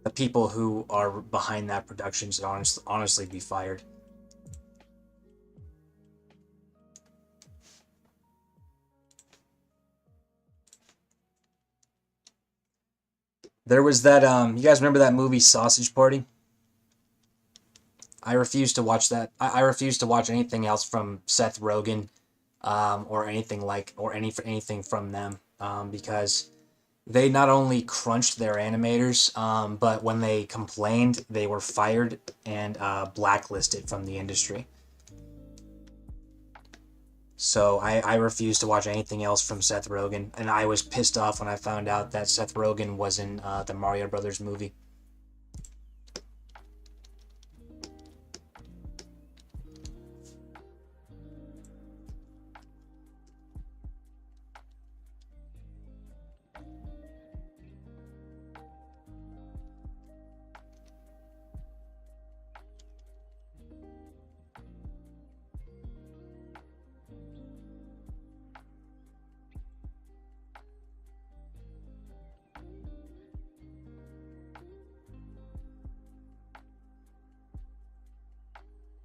the people who are behind that production should honestly be fired. There was that you guys remember that movie Sausage Party? I refuse to watch that. I refuse to watch anything else from Seth Rogen, or anything from them, because they not only crunched their animators, but when they complained, they were fired and blacklisted from the industry. So I refuse to watch anything else from Seth Rogen, and I was pissed off when I found out that Seth Rogen was in the Mario Brothers movie.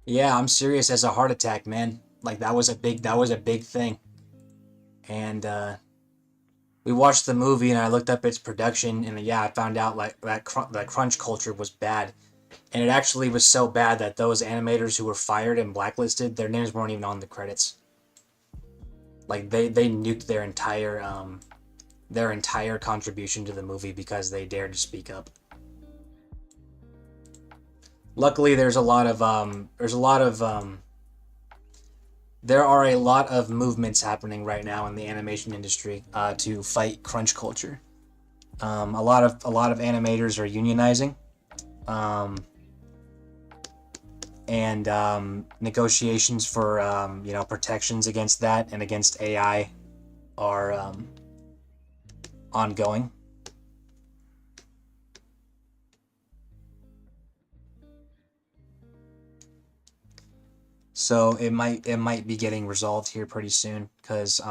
Yeah, I'm serious as a heart attack, man. Like that was a big thing. And we watched the movie and I looked up its production and yeah, I found out like that crunch culture was bad. And it actually was so bad that those animators who were fired and blacklisted, their names weren't even on the credits. Like they nuked their entire contribution to the movie because they dared to speak up. Luckily, there are a lot of movements happening right now in the animation industry to fight crunch culture. A lot of animators are unionizing, um, and negotiations for protections against that and against AI are ongoing. So it might be getting resolved here pretty soon because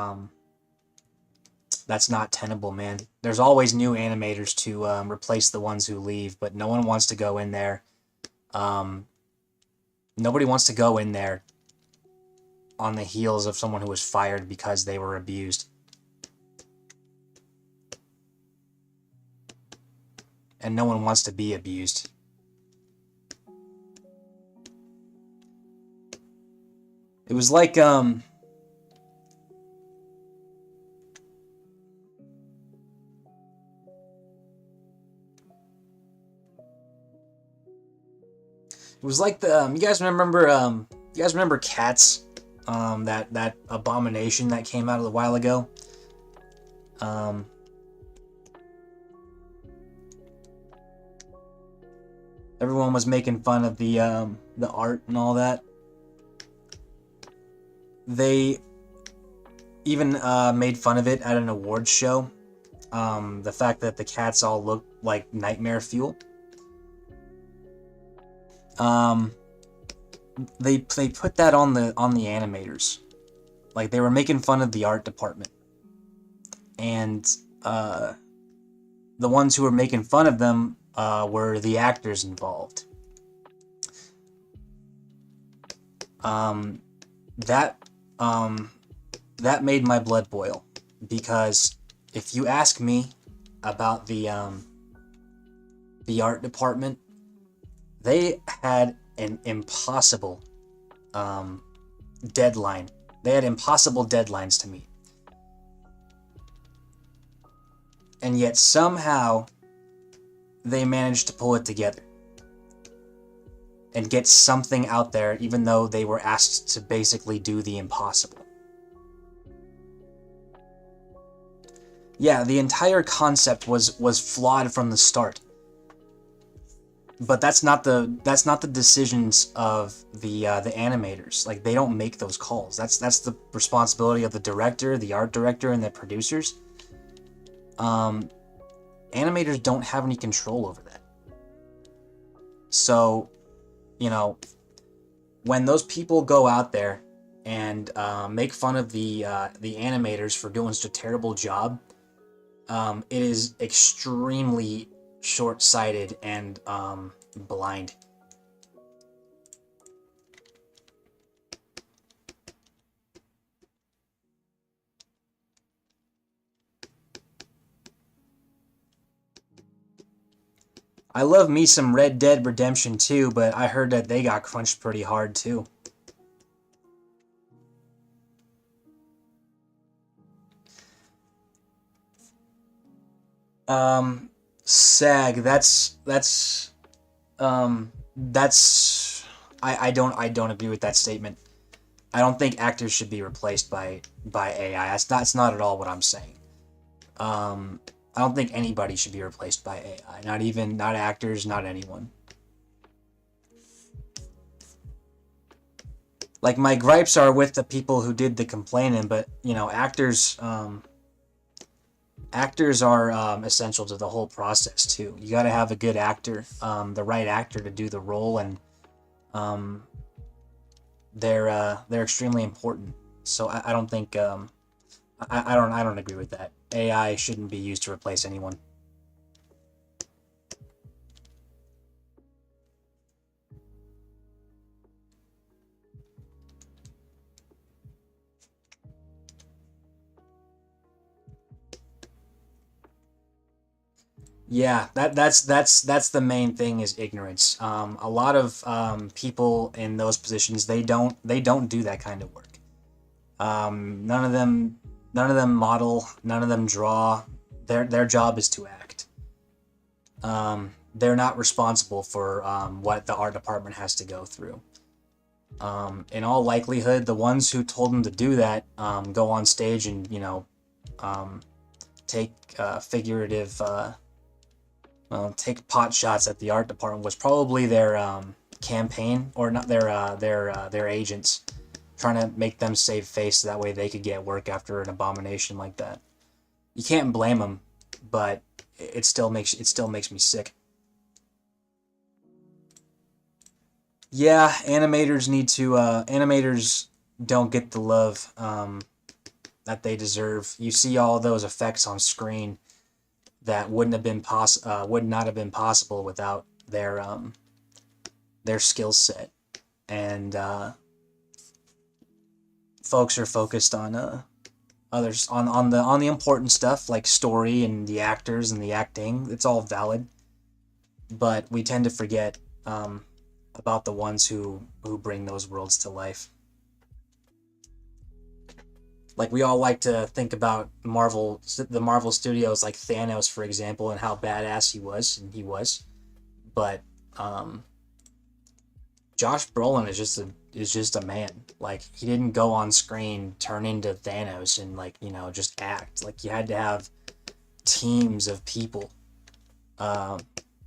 that's not tenable, man. There's always new animators to replace the ones who leave, but no one wants to go in there. Um, Nobody wants to go in there on the heels of someone who was fired because they were abused. And no one wants to be abused. It was like you guys remember Cats, that abomination that came out a while ago. Um, Everyone was making fun of the art and all that. They even made fun of it at an awards show. The fact that the cats all look like nightmare fuel. Um, they put that on the animators. Like they were making fun of the art department, and the ones who were making fun of them were the actors involved. Um, that that made my blood boil because if you ask me about the art department, they had an impossible deadline. They had impossible deadlines to meet. And yet somehow they managed to pull it together and get something out there even though they were asked to basically do the impossible. Yeah, the entire concept was flawed from the start. But that's not the decisions of the animators. Like they don't make those calls. That's the responsibility of the director, the art director, and the producers. animators don't have any control over that. So, you know, when those people go out there and make fun of the animators for doing such a terrible job, it is extremely short-sighted and blind. I love me some Red Dead Redemption 2, but I heard that they got crunched pretty hard too. SAG, I don't agree with that statement. I don't think actors should be replaced by AI. That's not at all what I'm saying. I don't think anybody should be replaced by AI. Not actors, not anyone. Like, my gripes are with the people who did the complaining, but, you know, actors are essential to the whole process too. You got to have a good actor, the right actor to do the role, and they're extremely important. So I don't think I don't agree with that. AI shouldn't be used to replace anyone. Yeah, that's the main thing is ignorance. A lot of people in those positions, they don't do that kind of work. None of them model, none of them draw. Their job is to act. They're not responsible for what the art department has to go through. In all likelihood, the ones who told them to do that go on stage and, you know, take figurative. Take pot shots at the art department was probably their campaign, or not their agents, trying to make them save face so that way they could get work after an abomination like that. You can't blame them, but it still makes me sick. Yeah, animators don't get the love that they deserve. You see all those effects on screen that would not have been possible without their skill set, and folks are focused on others on the important stuff like story and the actors and the acting. It's all valid, but we tend to forget about the ones who bring those worlds to life. Like, we all like to think about the Marvel Studios, like Thanos, for example, and how badass he was, and he was. But Josh Brolin is just a man. Like, he didn't go on screen, turn into Thanos, and, like, you know, just act. Like, you had to have teams of people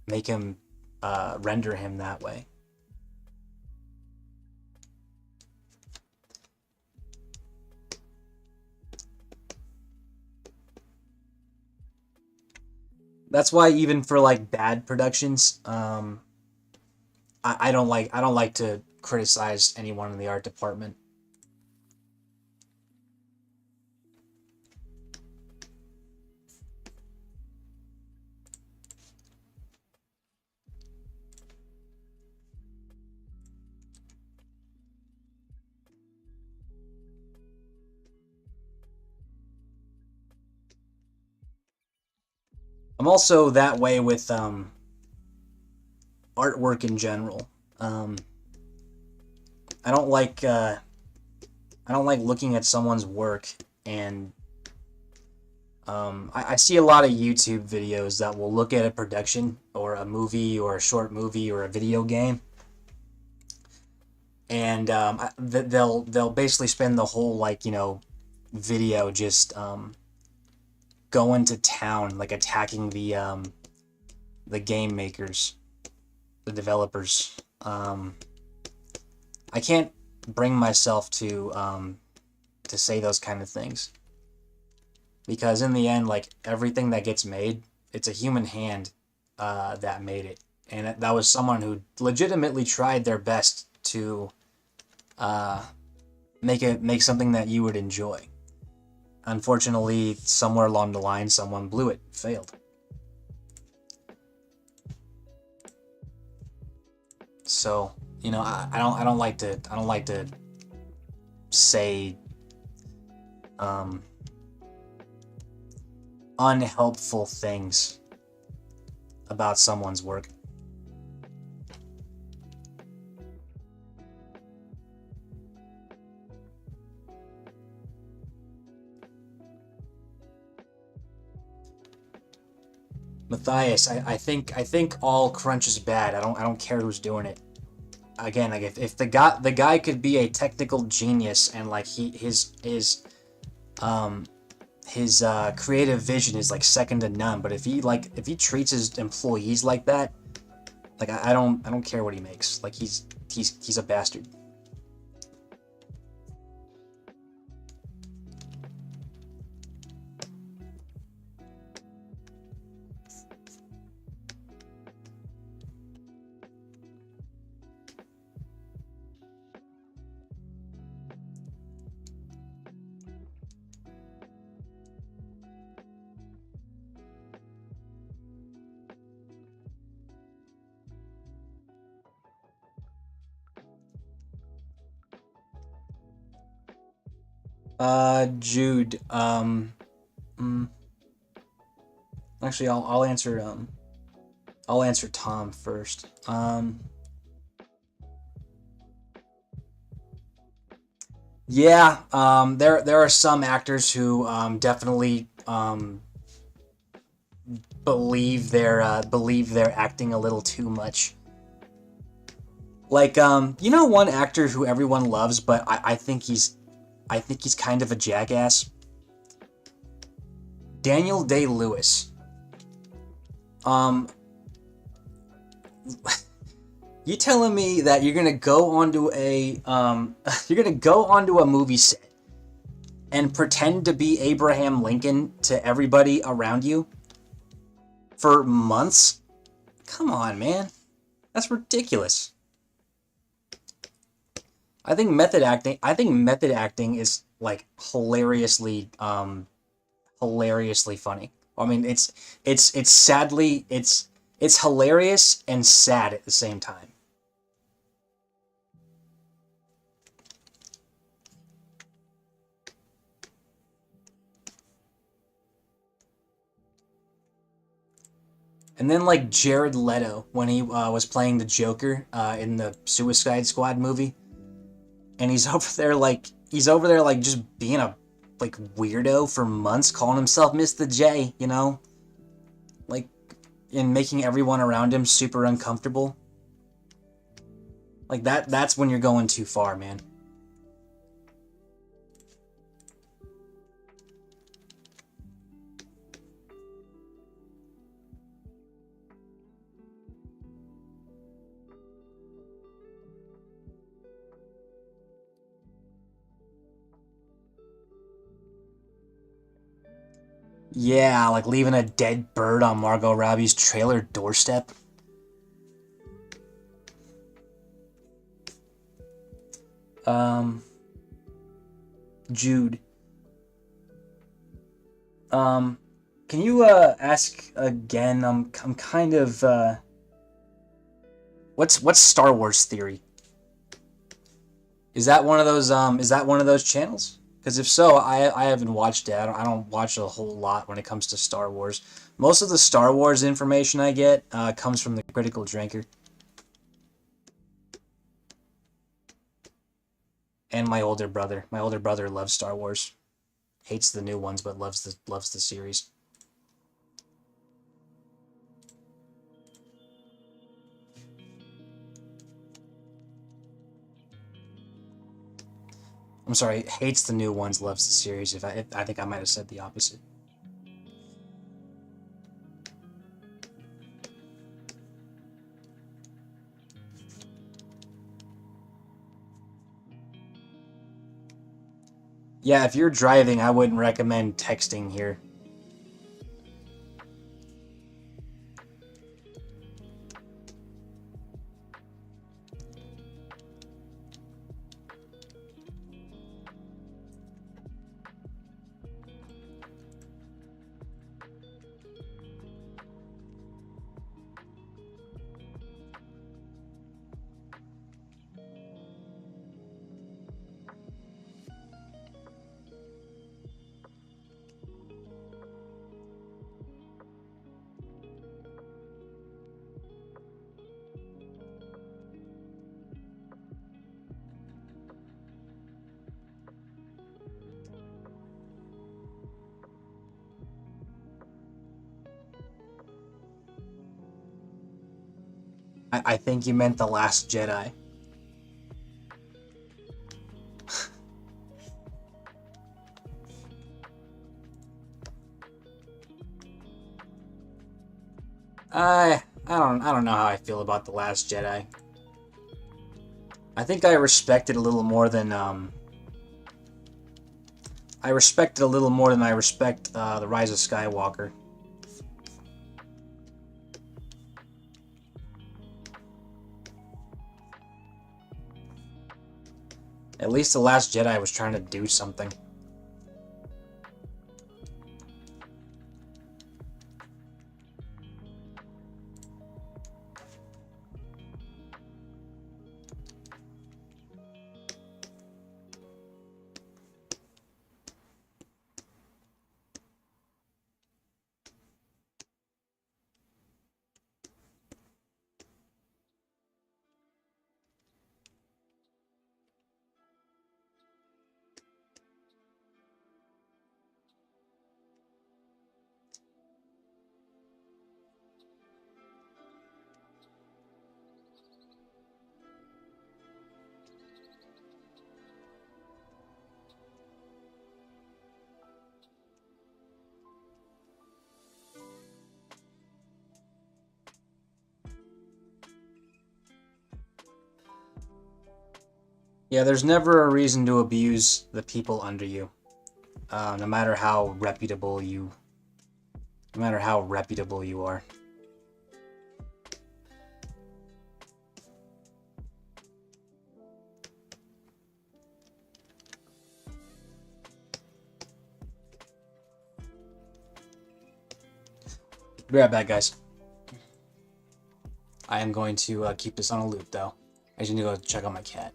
make him render him that way. That's why even for like bad productions, I don't like to criticize anyone in the art department. I'm also that way with artwork in general. Um, I don't like looking at someone's work, and I see a lot of YouTube videos that will look at a production or a movie or a short movie or a video game, and they'll basically spend the whole, like, you know, video just going to town, like attacking the game makers, the developers. I can't bring myself to say those kind of things, because in the end, like, everything that gets made it's a human hand that made it, and that was someone who legitimately tried their best to make something that you would enjoy. Unfortunately, somewhere along the line, someone blew it, failed. So, you know, I don't like to say unhelpful things about someone's work. Matthias, I think all crunch is bad. I don't care who's doing it. Again, like if the guy could be a technical genius and like his creative vision is like second to none, but if he treats his employees like that, like I don't care what he makes. Like he's a bastard. Jude, actually, I'll answer Tom first. Yeah, there are some actors who definitely believe they're acting a little too much. Like you know, one actor who everyone loves, but I think he's kind of a jackass. Daniel Day-Lewis. You telling me that you're gonna go onto a movie set and pretend to be Abraham Lincoln to everybody around you for months? Come on, man. That's ridiculous. I think method acting is like hilariously funny. I mean, it's hilarious and sad at the same time. And then like Jared Leto when he was playing the Joker in the Suicide Squad movie, and he's over there like just being a like weirdo for months, calling himself Mr. J, you know, like, and making everyone around him super uncomfortable. Like that's when you're going too far, man. Yeah, like leaving a dead bird on Margot Robbie's trailer doorstep. Um, Jude. Can you ask again? I'm kind of what's Star Wars Theory? Is that one of those channels? Because if so, I haven't watched it. I don't watch a whole lot when it comes to Star Wars. Most of the Star Wars information I get comes from the Critical Drinker. And my older brother. My older brother loves Star Wars. Hates the new ones, but loves the series. I'm sorry, hates the new ones, loves the series. If I think I might have said the opposite. Yeah, if you're driving, I wouldn't recommend texting here. I think you meant The Last Jedi. I don't know how I feel about The Last Jedi. I think I respect it a little more than I respect it a little more than I respect The Rise of Skywalker. At least The Last Jedi was trying to do something. Yeah, there's never a reason to abuse the people under you, no matter how reputable you are. Be right back, guys. I am going to keep this on a loop, though. I just need to go check on my cat.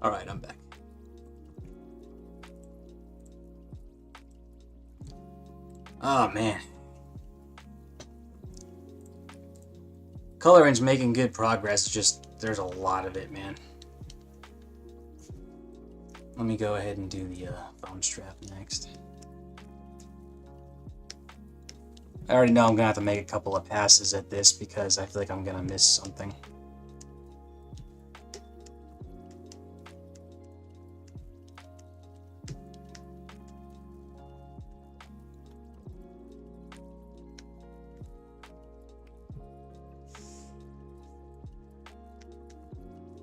Alright, I'm back. Oh, man. Coloring's making good progress, just there's a lot of it, man. Let me go ahead and do the phone strap next. I already know I'm gonna have to make a couple of passes at this because I feel like I'm gonna miss something.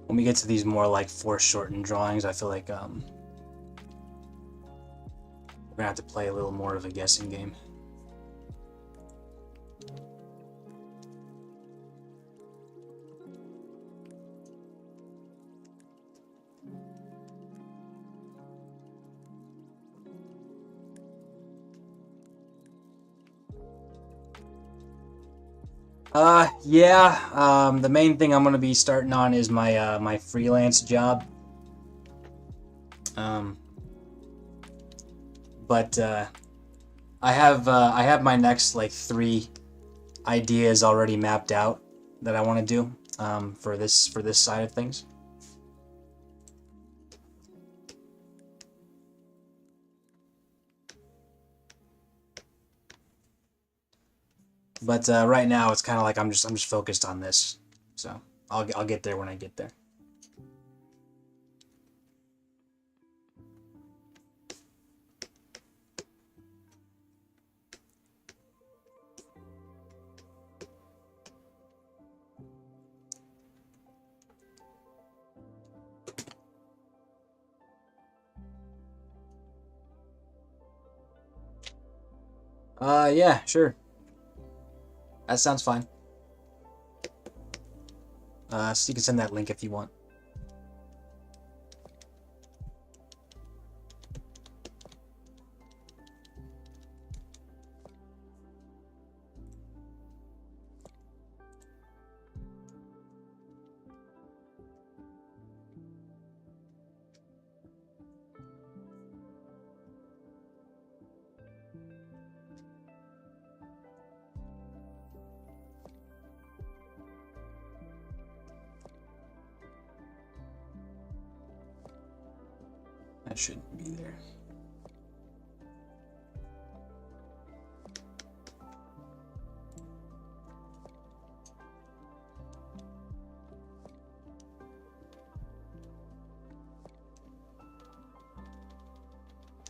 When we get to these more like foreshortened drawings, I feel like we're gonna have to play a little more of a guessing game. Yeah, the main thing I'm gonna be starting on is my my freelance job. But I have my next like 3 ideas already mapped out that I want to do for this side of things. But right now it's kind of like I'm just focused on this. So I'll get there when I get there. Yeah, sure. That sounds fine. So you can send that link if you want. That shouldn't be there.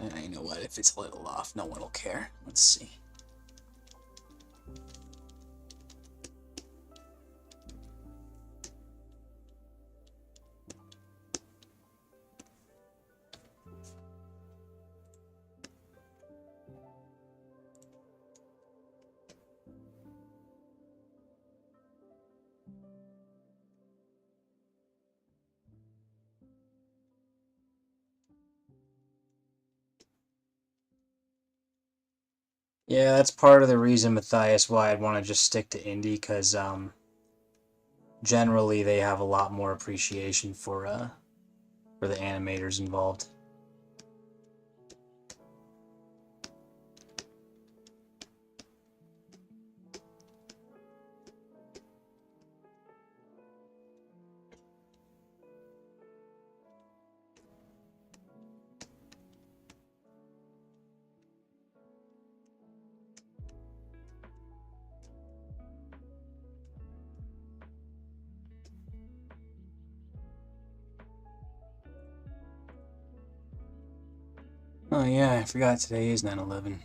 And you know what? If it's a little off, no one will care. Let's see. Yeah, that's part of the reason, Matthias, why I'd want to just stick to indie, because generally they have a lot more appreciation for the animators involved. Oh yeah, I forgot today is 9/11.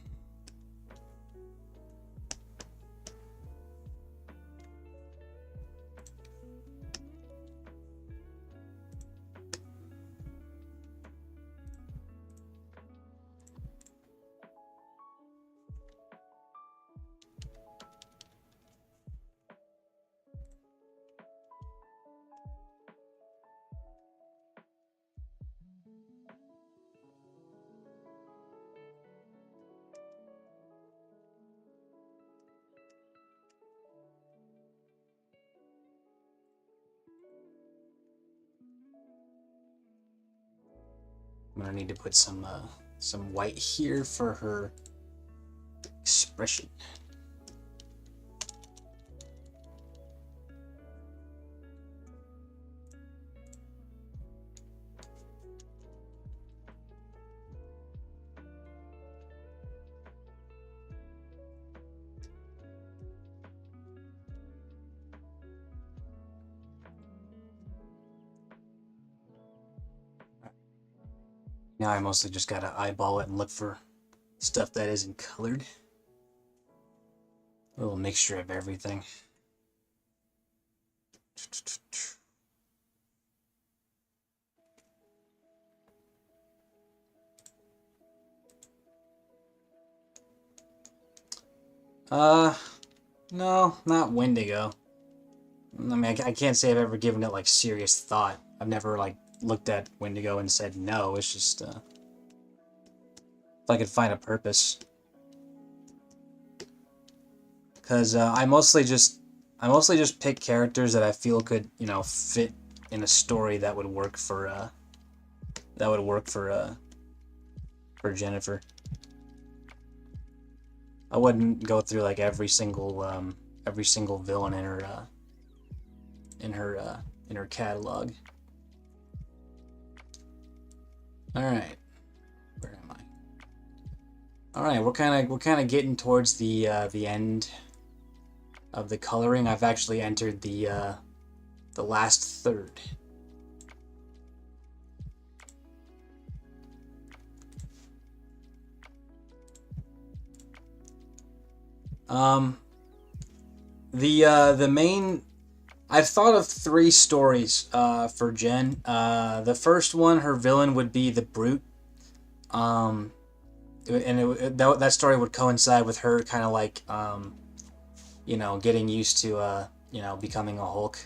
I'm gonna need to put some white here for her expression. Now I mostly just gotta eyeball it and look for stuff that isn't colored. A little mixture of everything. No, not Wendigo. I mean, I can't say I've ever given it like serious thought. I've never like looked at Wendigo and said no. It's just if I could find a purpose. Because I mostly just pick characters that I feel could, you know, fit in a story that would work for for Jennifer. I wouldn't go through like every single villain in her catalog. All right, where am I? All right, we're kind of getting towards the end of the coloring. I've actually entered the last third. The main, I've thought of 3 stories for Jen. The first one, her villain would be the Brute. that story would coincide with her kind of like getting used to becoming a Hulk.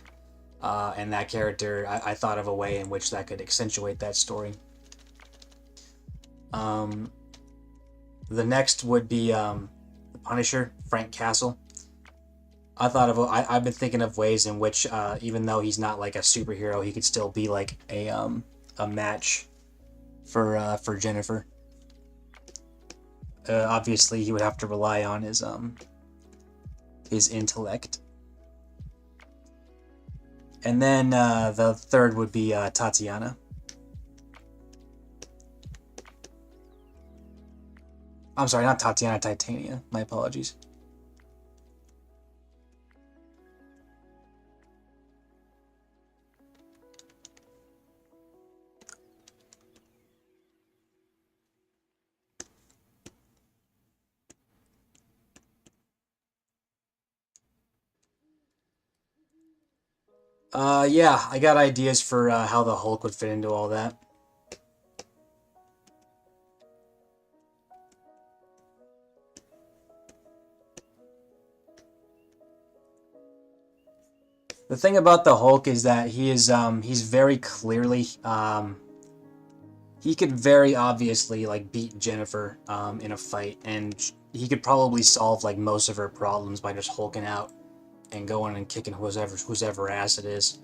And that character, I thought of a way in which that could accentuate that story. The next would be the Punisher, Frank Castle. I've been thinking of ways in which, even though he's not like a superhero, he could still be like a match for Jennifer. Obviously, he would have to rely on his intellect. And then the third would be Tatiana. I'm sorry, not Tatiana, Titania. My apologies. Yeah, I got ideas for how the Hulk would fit into all that. The thing about the Hulk is that he's very clearly he could very obviously like beat Jennifer in a fight, and he could probably solve like most of her problems by just hulking out and going and kicking whose ever ass it is.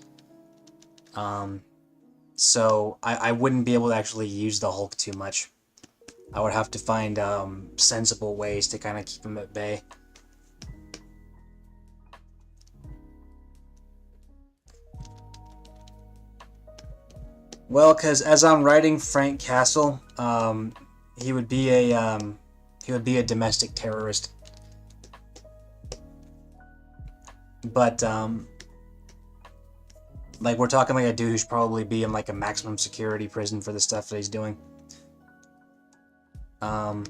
So I wouldn't be able to actually use the Hulk too much. I would have to find sensible ways to kind of keep him at bay. Well, because as I'm writing Frank Castle, he would be a domestic terrorist. But like we're talking like a dude who's probably be in like a maximum security prison for the stuff that he's doing. But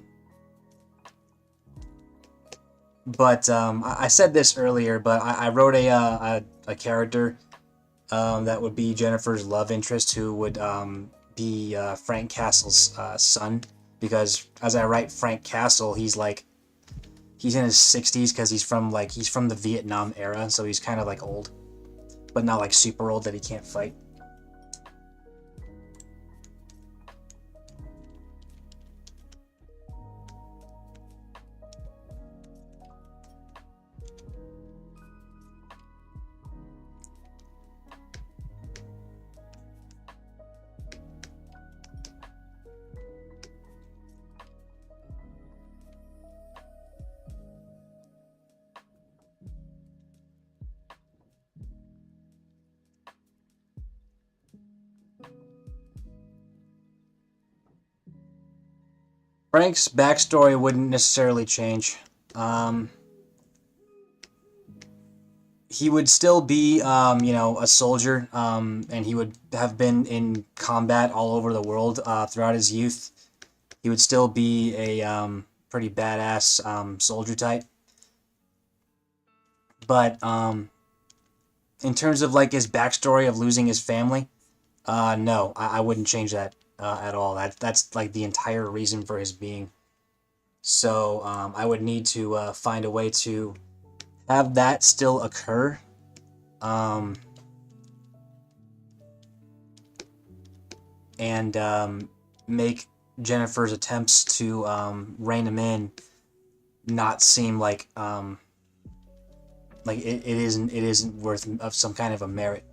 I said this earlier, but I wrote a character that would be Jennifer's love interest, who would be Frank Castle's son, because as I write Frank Castle, he's in his 60s because he's from the Vietnam era, so he's kind of like old, but not like super old that he can't fight. Frank's backstory wouldn't necessarily change. He would still be, a soldier, and he would have been in combat all over the world throughout his youth. He would still be a pretty badass soldier type. But in terms of like his backstory of losing his family, no, I wouldn't change that at all. That's like the entire reason for his being. So I would need to find a way to have that still occur. And make Jennifer's attempts to rein him in not seem like it isn't worth of some kind of a merit.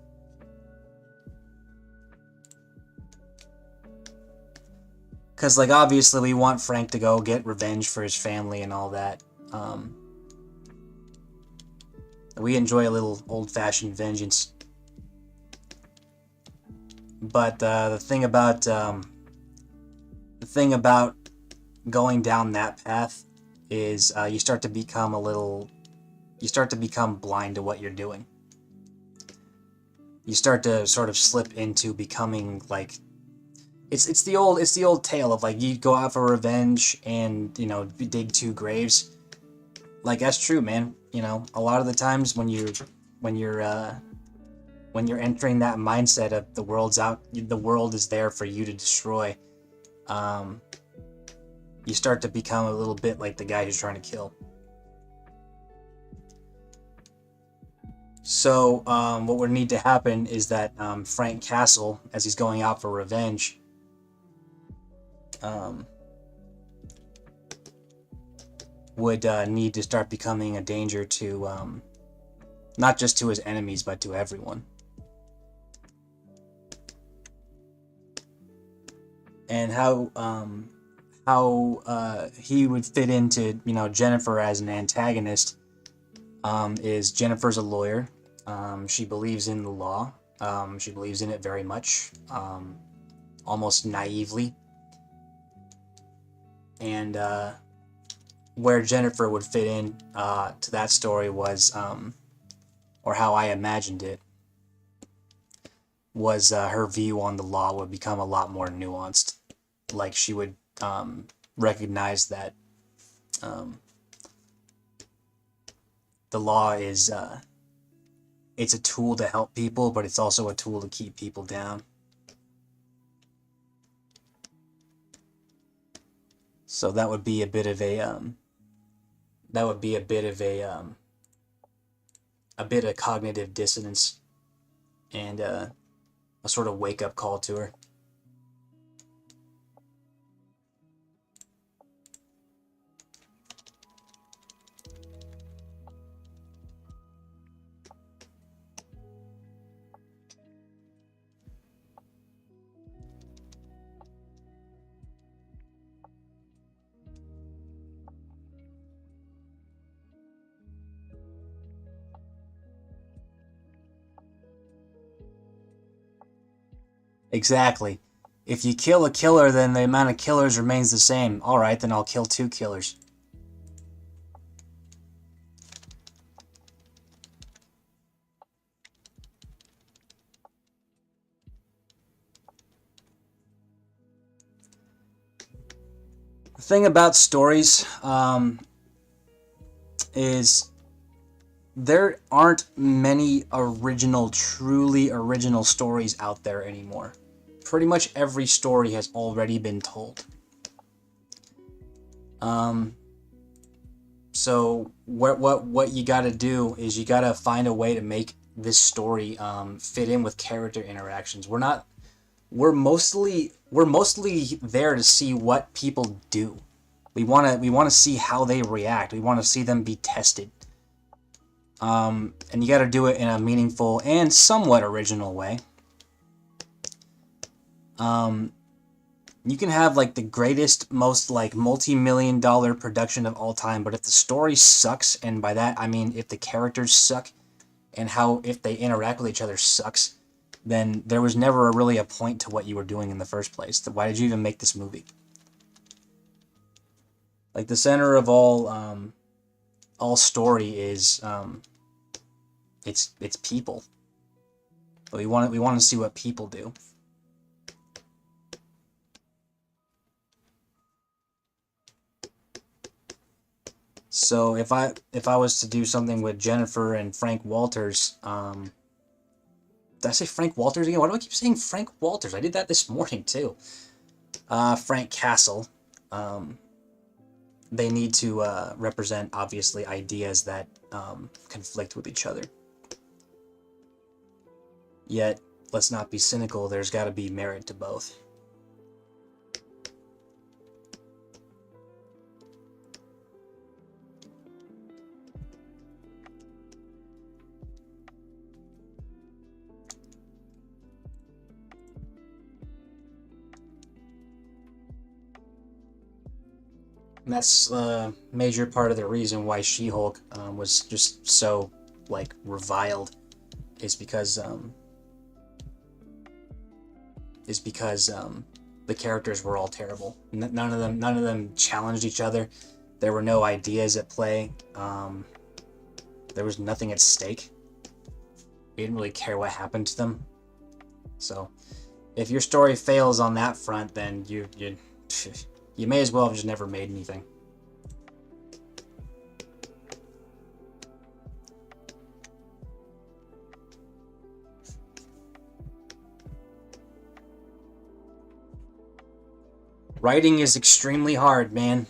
Because like obviously we want Frank to go get revenge for his family and all that. We enjoy a little old-fashioned vengeance. But the thing about going down that path is you start to become blind to what you're doing. You start to sort of slip into becoming like it's the old tale of like you go out for revenge and dig two graves. Like that's true, man. A lot of the times when you're entering that mindset of the world is there for you to destroy, you start to become a little bit like the guy who's trying to kill. So what would need to happen is that Frank Castle, as he's going out for revenge, would need to start becoming a danger to not just to his enemies, but to everyone. And how he would fit into, you know, Jennifer as an antagonist is Jennifer's a lawyer. She believes in the law. She believes in it very much, almost naively. And where Jennifer would fit in to that story was, or how I imagined it, was her view on the law would become a lot more nuanced. Like, she would recognize that the law is it's a tool to help people, but it's also a tool to keep people down. So that would be a bit of a cognitive dissonance, and a sort of wake up call to her. Exactly. If you kill a killer, then the amount of killers remains the same. Alright, then I'll kill 2 killers. The thing about stories is there aren't many truly original stories out there anymore. Pretty much every story has already been told. So what you gotta do is you gotta find a way to make this story fit in with character interactions. We're mostly there to see what people do. We wanna see how they react. We wanna see them be tested. And you gotta do it in a meaningful and somewhat original way. You can have like the greatest, most like multi-million-dollar production of all time, but if the story sucks, and by that I mean if the characters suck, and if they interact with each other sucks, then there was never really a point to what you were doing in the first place. Why did you even make this movie? Like, the center of all story is it's people. We want to see what people do. So if I was to do something with Jennifer and Frank Walters, did I say Frank Walters again? Why do I keep saying Frank Walters? I did that this morning too. Frank Castle. They need to represent, obviously, ideas that conflict with each other. Yet, let's not be cynical, there's got to be merit to both. And that's a major part of the reason why She-Hulk was just so, like, reviled, is because the characters were all terrible. None of them challenged each other. There were no ideas at play. There was nothing at stake. We didn't really care what happened to them. So, if your story fails on that front, then you may as well have just never made anything. Writing is extremely hard, man.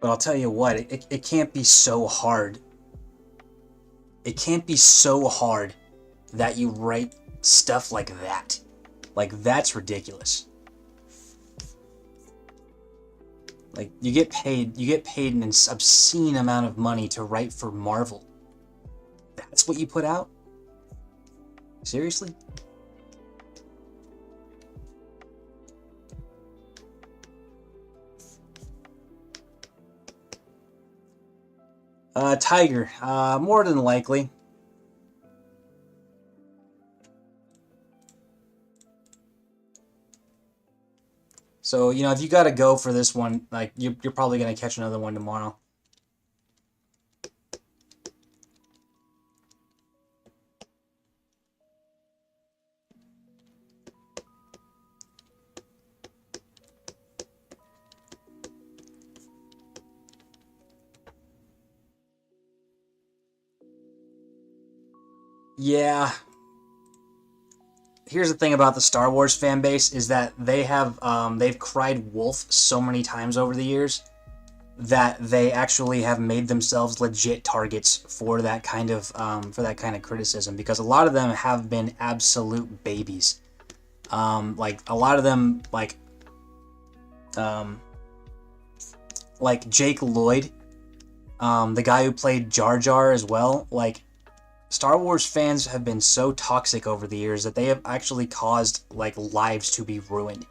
But I'll tell you what, it can't be so hard. It can't be so hard that you write stuff like that. Like, that's ridiculous. Like, you get paid an obscene amount of money to write for Marvel. That's what you put out? Seriously? Tiger, more than likely. So, you know, if you gotta go for this one, like, you're probably gonna catch another one tomorrow. Yeah. Here's the thing about the Star Wars fan base is that they've cried wolf so many times over the years that they actually have made themselves legit targets for that kind of criticism, because a lot of them have been absolute babies. Like a lot of them, like Jake Lloyd, the guy who played Jar Jar as well. Like, Star Wars fans have been so toxic over the years that they have actually caused, like, lives to be ruined.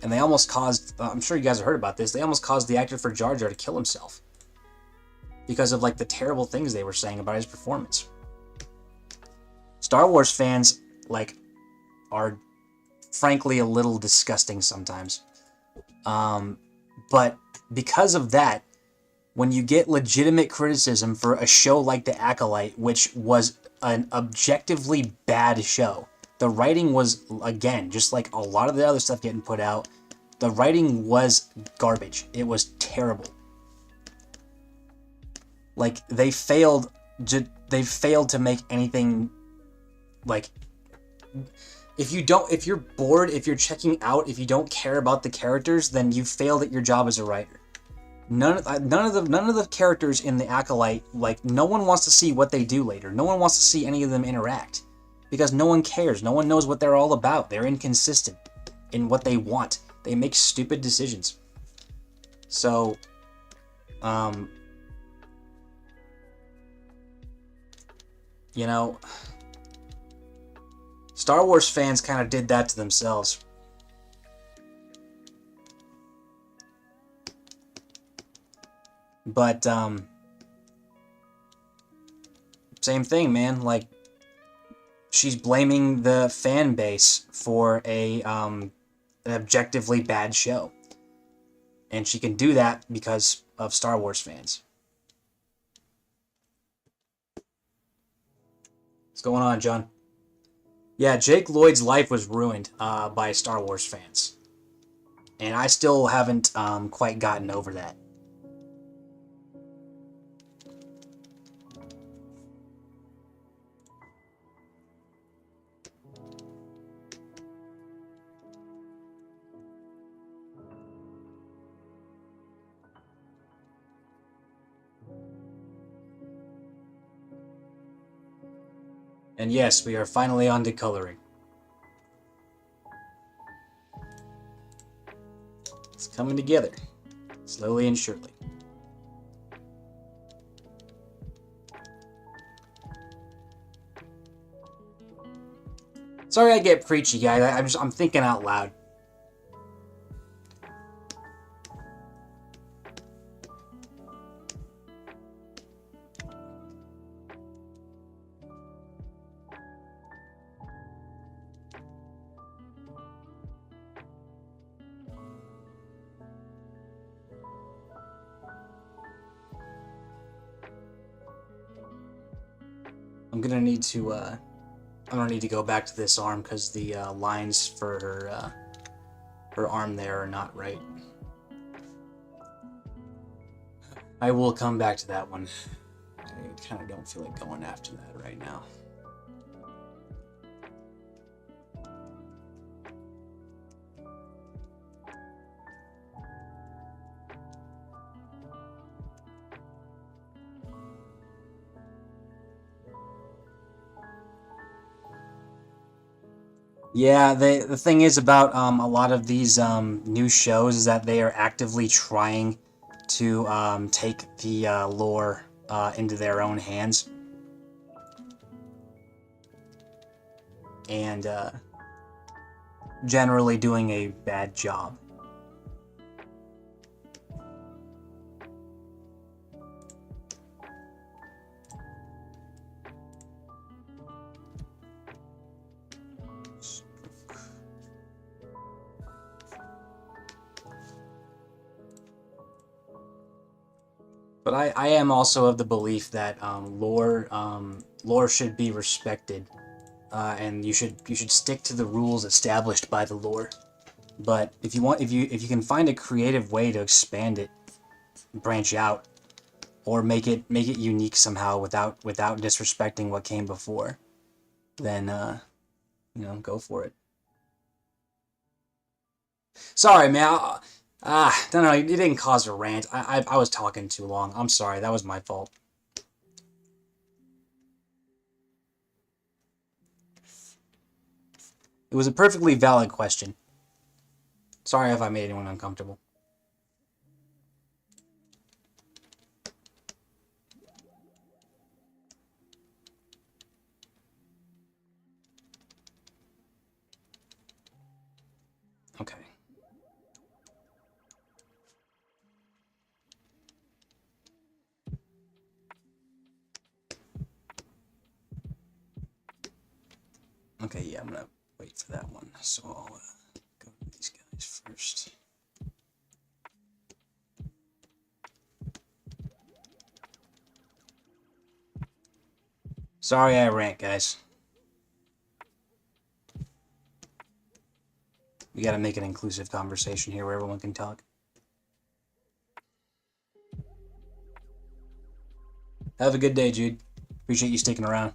And they almost caused, I'm sure you guys have heard about this, they almost caused the actor for Jar Jar to kill himself because of, like, the terrible things they were saying about his performance. Star Wars fans, like, are frankly a little disgusting sometimes. But because of that, when you get legitimate criticism for a show like The Acolyte, which was an objectively bad show, the writing was, again, just like a lot of the other stuff getting put out, the writing was garbage. It was terrible. Like, they failed to make anything, like, if you're bored, if you're checking out, if you don't care about the characters, then you failed at your job as a writer. None of the characters in The Acolyte, like, no one wants to see what they do later. No one wants to see any of them interact, because no one cares. No one knows what they're all about. They're inconsistent in what they want. They make stupid decisions. So, you know, Star Wars fans kind of did that to themselves. But, same thing, man. Like, she's blaming the fan base for an objectively bad show. And she can do that because of Star Wars fans. What's going on, John? Yeah, Jake Lloyd's life was ruined by Star Wars fans. And I still haven't quite gotten over that. And yes, we are finally on to coloring. It's coming together, slowly and surely. Sorry I get preachy, guys. I'm thinking out loud. I'm gonna need to go back to this arm because the lines for her arm there are not right. I will come back to that one. I kind of don't feel like going after that right now. Yeah, the thing is about a lot of these new shows is that they are actively trying to take the lore into their own hands. And generally doing a bad job. But I am also of the belief that lore should be respected, and you should stick to the rules established by the lore. But if you can find a creative way to expand it, branch out, or make it unique somehow without disrespecting what came before, then go for it. Sorry, man. Don't know. It didn't cause a rant. I was talking too long. I'm sorry. That was my fault. It was a perfectly valid question. Sorry if I made anyone uncomfortable. Okay. Okay, yeah, I'm gonna wait for that one. So I'll go to these guys first. Sorry I rant, guys. We gotta make an inclusive conversation here where everyone can talk. Have a good day, Jude. Appreciate you sticking around.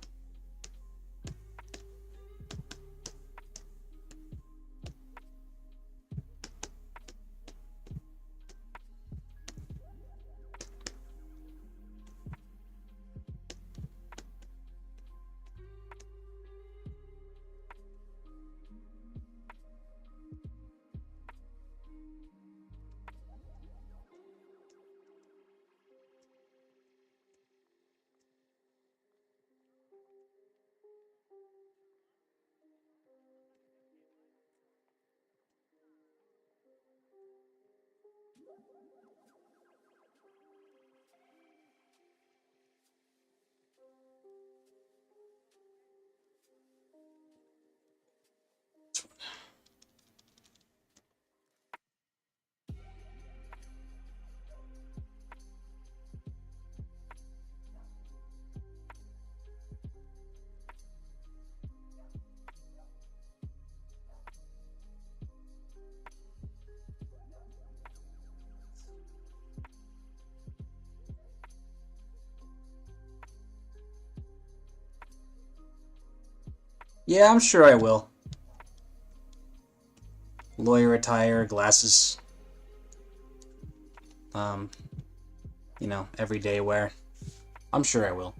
Yeah, I'm sure I will. Lawyer attire, glasses. Everyday wear. I'm sure I will.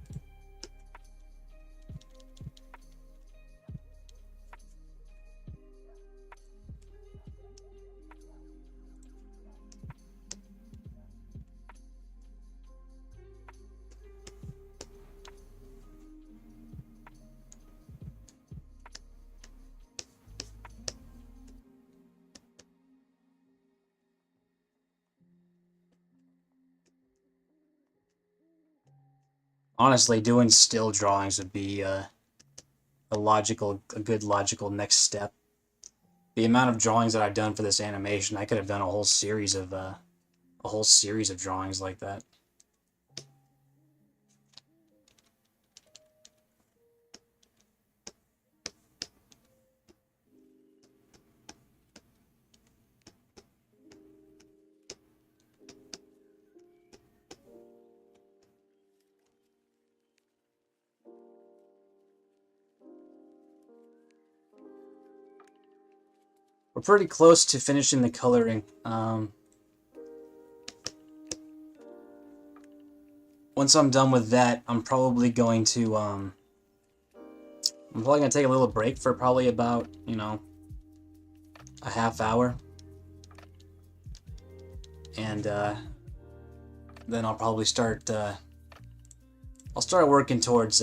Honestly, doing still drawings would be a good logical next step. The amount of drawings that I've done for this animation, I could have done a whole series of drawings like that. we're pretty close to finishing the coloring. Once I'm done with that, I'm probably going to take a little break for probably about, you know, a half hour. And then I'll probably start I'll start working towards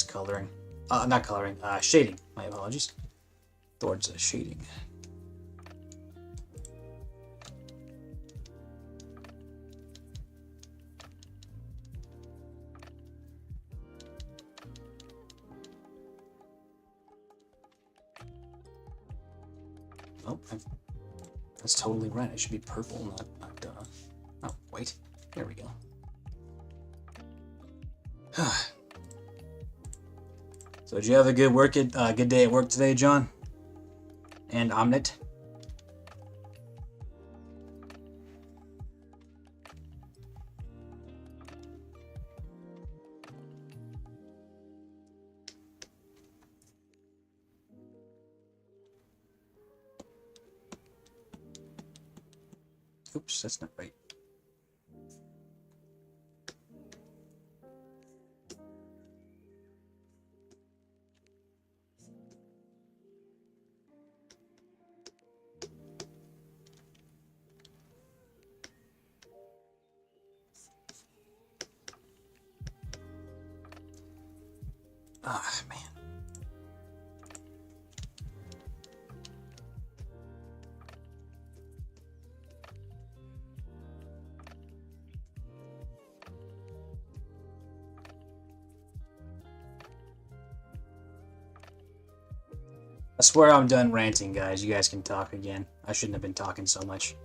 coloring. Not coloring, shading. My apologies. Towards shading. Oh, that's totally right. It should be purple, not oh, white. There we go. So did you have a good day at work today, John? And Omnit? Oops, that's not right. Ah, man. I swear I'm done ranting, guys. You guys can talk again. I shouldn't have been talking so much.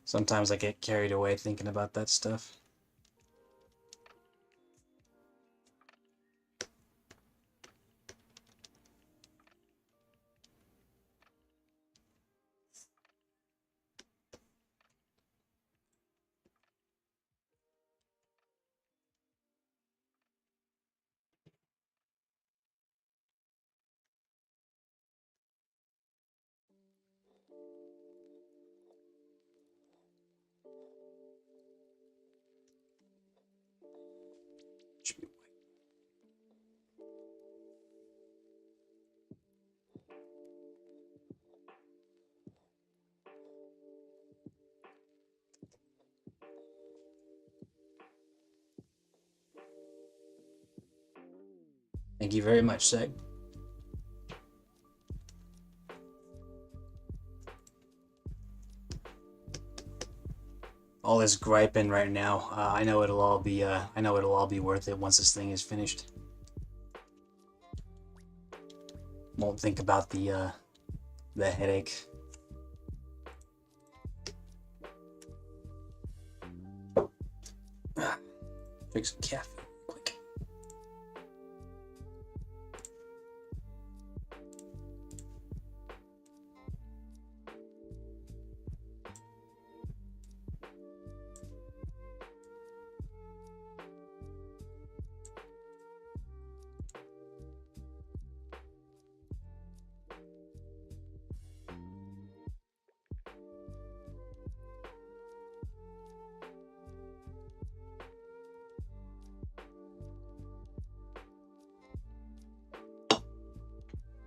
Sometimes I get carried away thinking about that stuff. Should be white. Thank you very much, Seg. All this griping right now. I know it'll all be worth it once this thing is finished. Won't think about the headache. Drink some caffeine quick.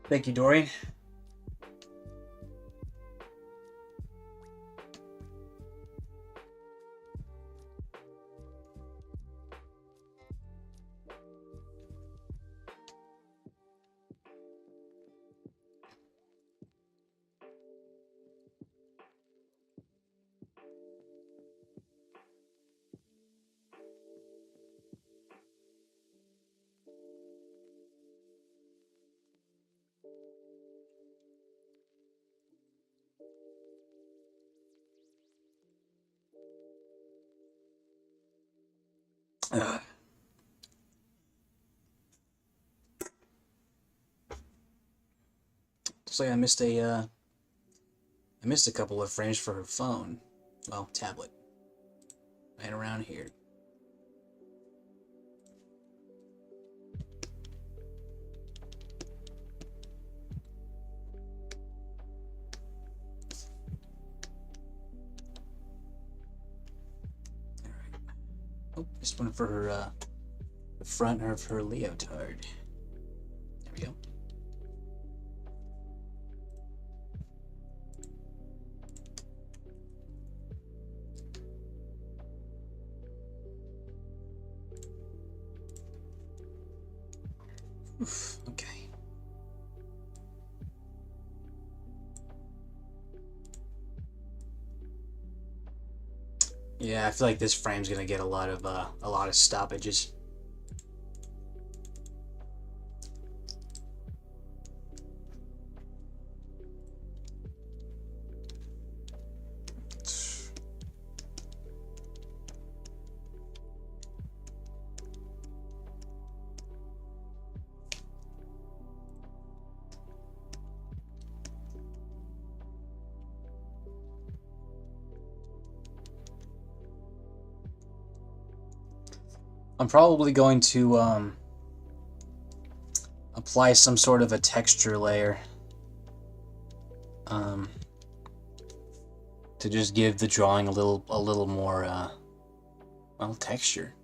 Thank you, Dorian. Looks like I missed a couple of frames for her phone. Well, tablet. Right around here. Oh, this one for her, the front of her leotard. There we go. Oof, okay. Yeah, I feel like this frame's gonna get a lot of stoppages. I'm probably going to apply some sort of a texture layer to just give the drawing a little more well, texture.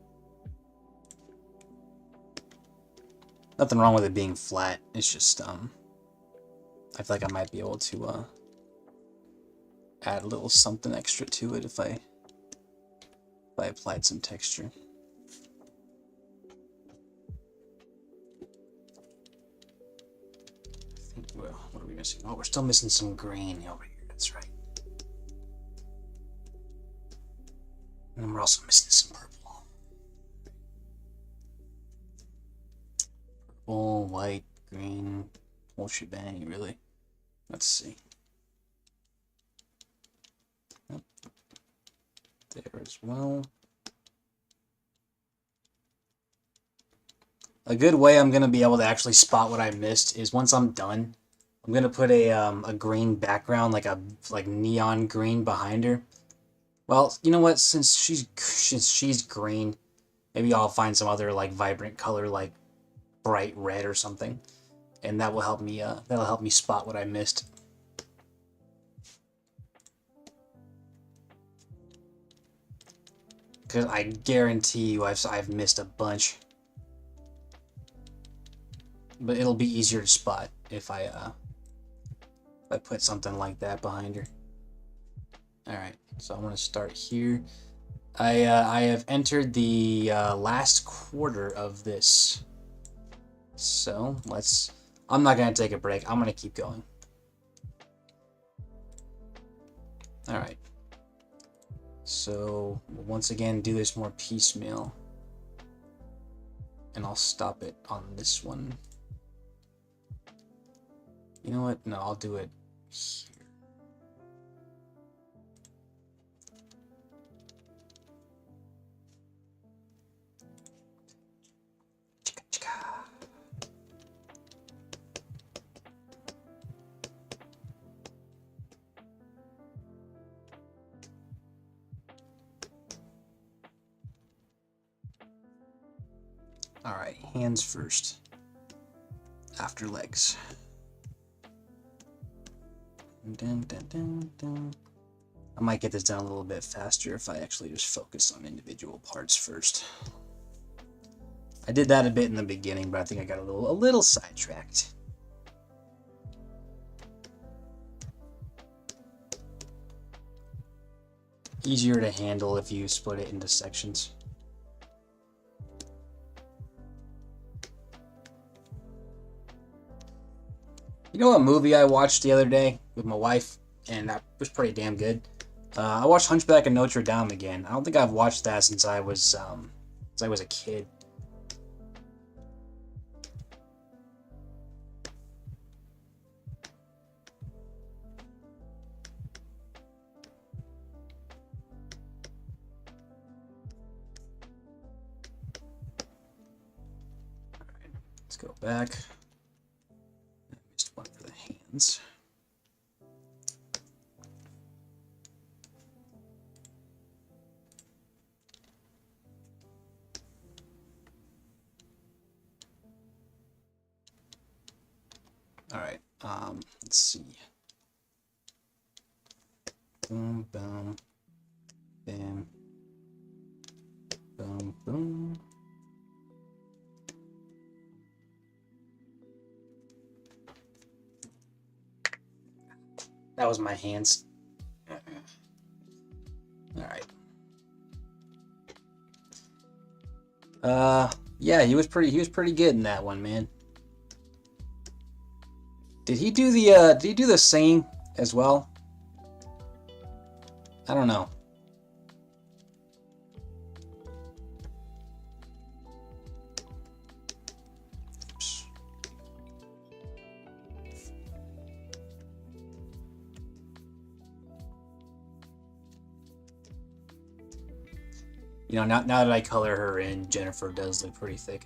Nothing wrong with it being flat. It's just I feel like I might be able to add a little something extra to it if I applied some texture. Well, what are we missing? Oh, we're still missing some green over here. That's right. And we're also missing some purple. Purple, white, green, whole shebang, really. Let's see. Yep. There as well. A good way I'm gonna be able to actually spot what I missed is once I'm done, I'm gonna put a green background, like neon green behind her. Well, you know what? Since she's green, maybe I'll find some other like vibrant color, like bright red or something, and that'll help me spot what I missed. Because I guarantee you, I've missed a bunch. But it'll be easier to spot if I put something like that behind her. Alright, so I'm going to start here. I have entered the last quarter of this. So, I'm not going to take a break. I'm going to keep going. Alright. So, once again, do this more piecemeal. And I'll stop it on this one. You know what? No, I'll do it here. Chicka, chicka. All right, hands first. After legs. Dun, dun, dun, dun. I might get this done a little bit faster if I actually just focus on individual parts first. I did that a bit in the beginning, but I think I got a little sidetracked. Easier to handle if you split it into sections. You know what movie I watched the other day with my wife, and that was pretty damn good? I watched Hunchback of Notre Dame again. I don't think I've watched that since I was a kid. Alright, let's go back. I missed one for the hands. Alright, let's see. Boom, boom, bam, boom, That was my hands. Alright. Yeah, he was pretty good in that one, man. Did he do the same as well? I don't know. Oops. You know, now that I color her in, Jennifer does look pretty thick.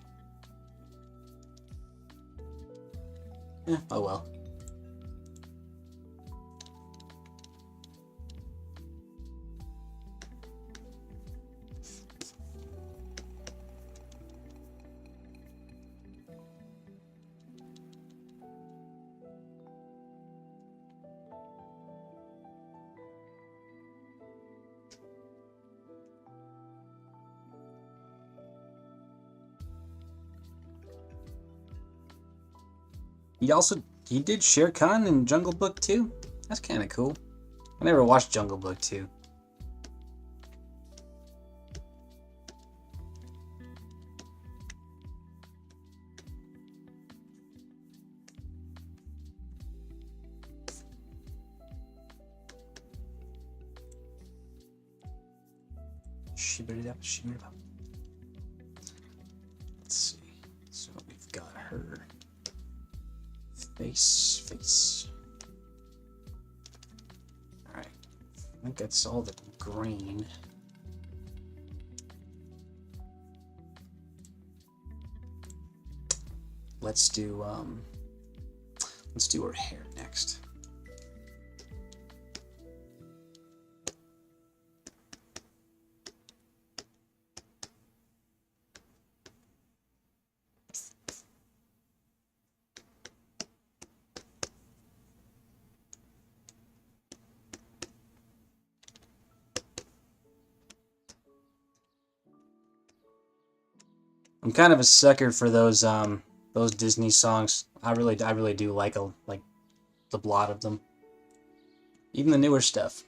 Oh well. He did Shere Khan in Jungle Book 2? That's kind of cool. I never watched Jungle Book 2. Let's see. So we've got her face. Alright. I think that's all the green. Let's do her hair next. I'm kind of a sucker for those Disney songs. I really do like the lot of them. Even the newer stuff.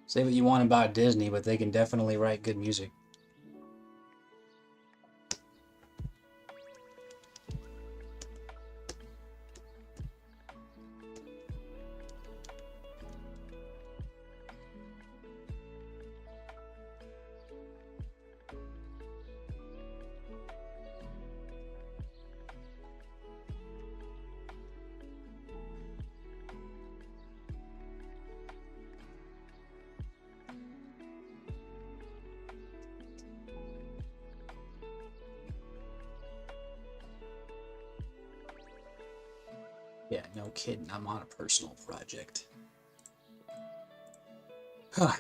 Say what you want about Disney, but they can definitely write good music. Yeah, no kidding. I'm on a personal project. Huh.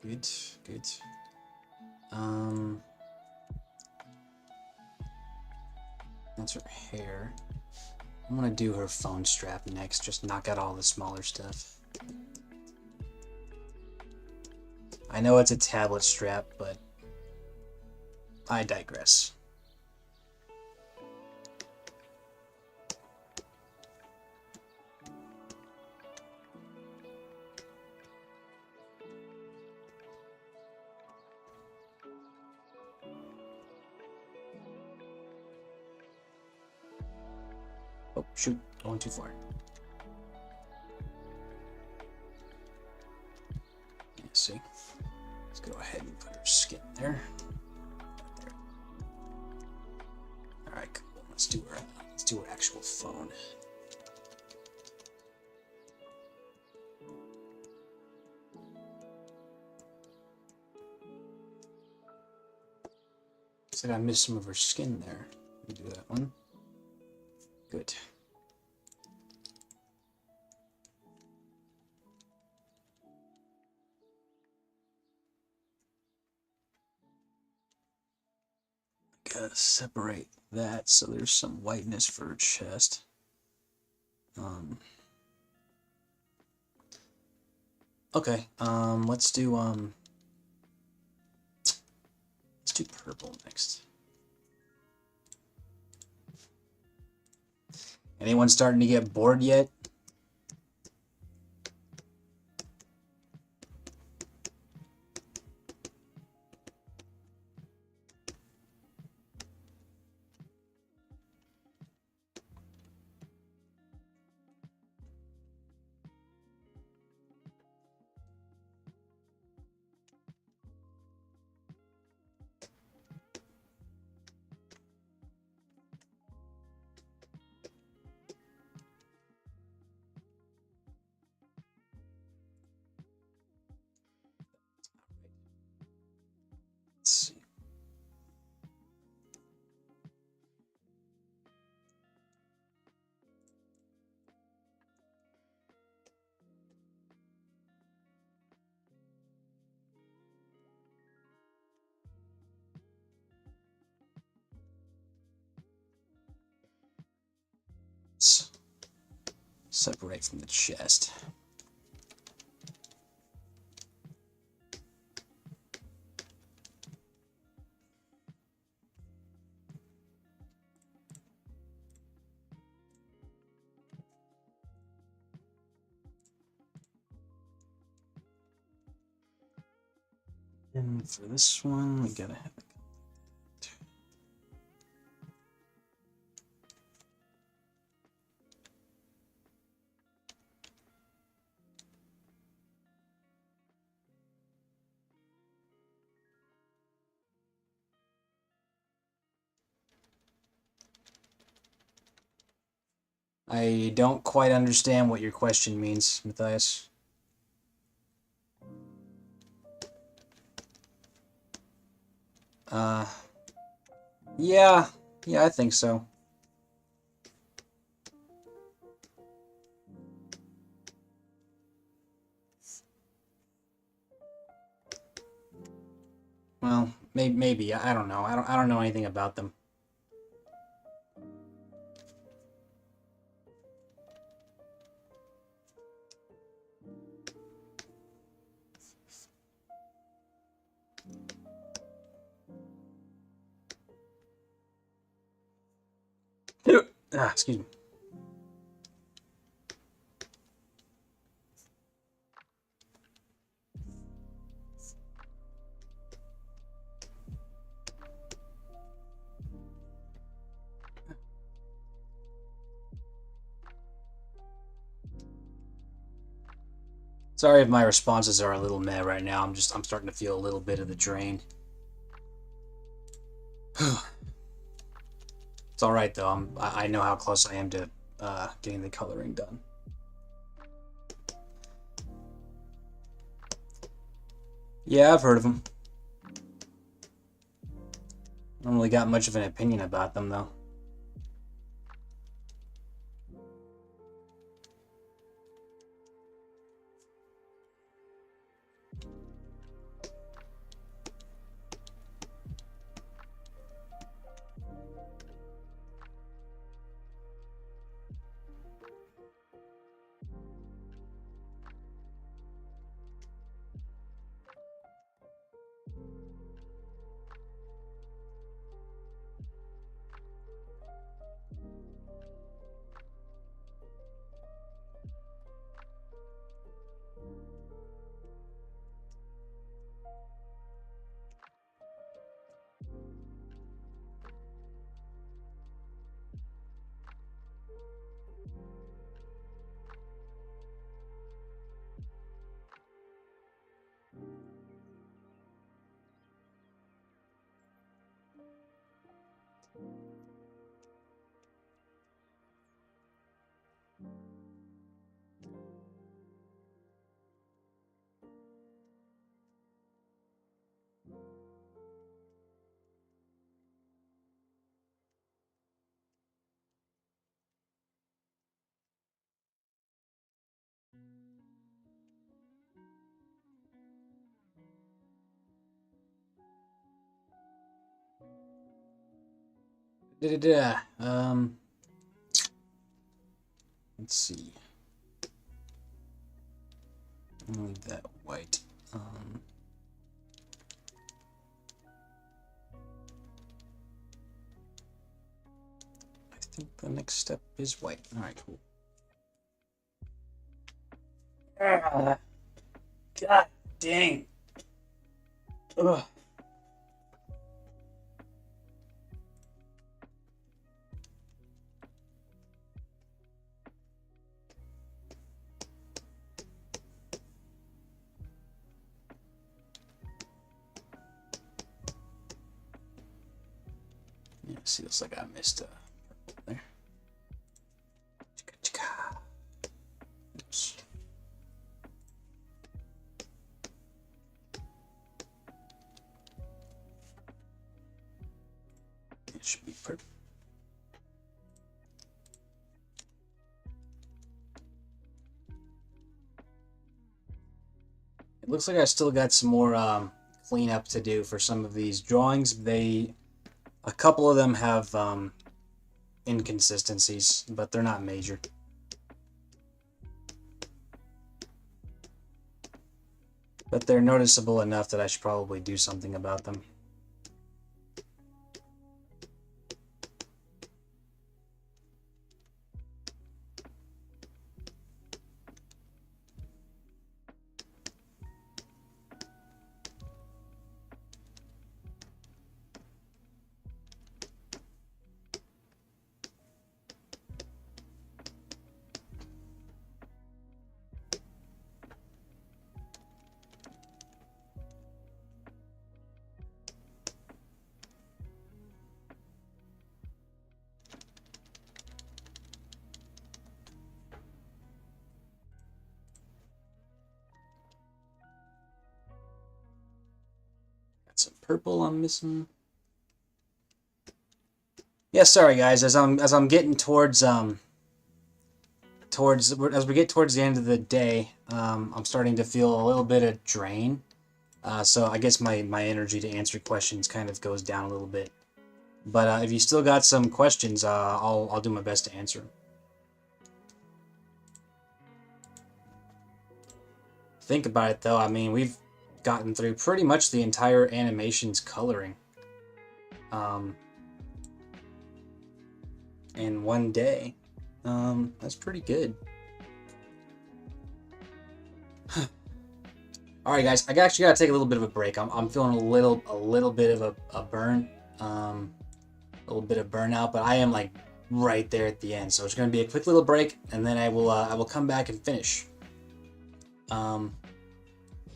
Good. That's her hair. I'm gonna do her phone strap next. Just knock out all the smaller stuff. I know it's a tablet strap, but I digress. Oh, shoot. Going too far. Let's see. Let's go ahead and put her skin there. There. Alright, cool. Let's do her actual phone. Looks like I missed some of her skin there. Let me do that one. Good. Gotta separate that so there's some whiteness for her chest. Okay, let's do purple next. Anyone starting to get bored yet? Let's see. Separate from the chest. And for this one, we gotta have it. I don't quite understand what your question means, Matthias. Yeah, I think so. Well, maybe. I don't know. I don't know anything about them. Excuse me. Sorry if my responses are a little meh right now. I'm starting to feel a little bit of the drain. It's all right though. I know how close I am to getting the coloring done. Yeah, I've heard of them. I don't really got much of an opinion about them though. Let's see. I'll leave that white. I think the next step is white. Alright, cool. God dang. Ugh. Yeah, see, looks like I missed there. Oops. It should be perfect. It looks like I still got some more cleanup to do for some of these drawings. A couple of them have inconsistencies, but they're not major. But they're noticeable enough that I should probably do something about them. Some purple I'm missing. Yeah, sorry guys. As I'm getting towards as we get towards the end of the day, I'm starting to feel a little bit of drain. So I guess my energy to answer questions kind of goes down a little bit. But if you still got some questions, I'll do my best to answer them. Think about it though. I mean, we've gotten through pretty much the entire animation's coloring in one day. That's pretty good. All right, guys, I actually gotta take a little bit of a break. I'm feeling a little bit of a burn, a little bit of burnout, but I am like right there at the end. So it's gonna be a quick little break, and then I will come back and finish.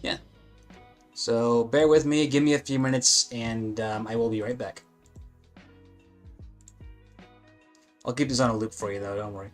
Yeah. So bear with me, give me a few minutes, and I will be right back. I'll keep this on a loop for you though, don't worry.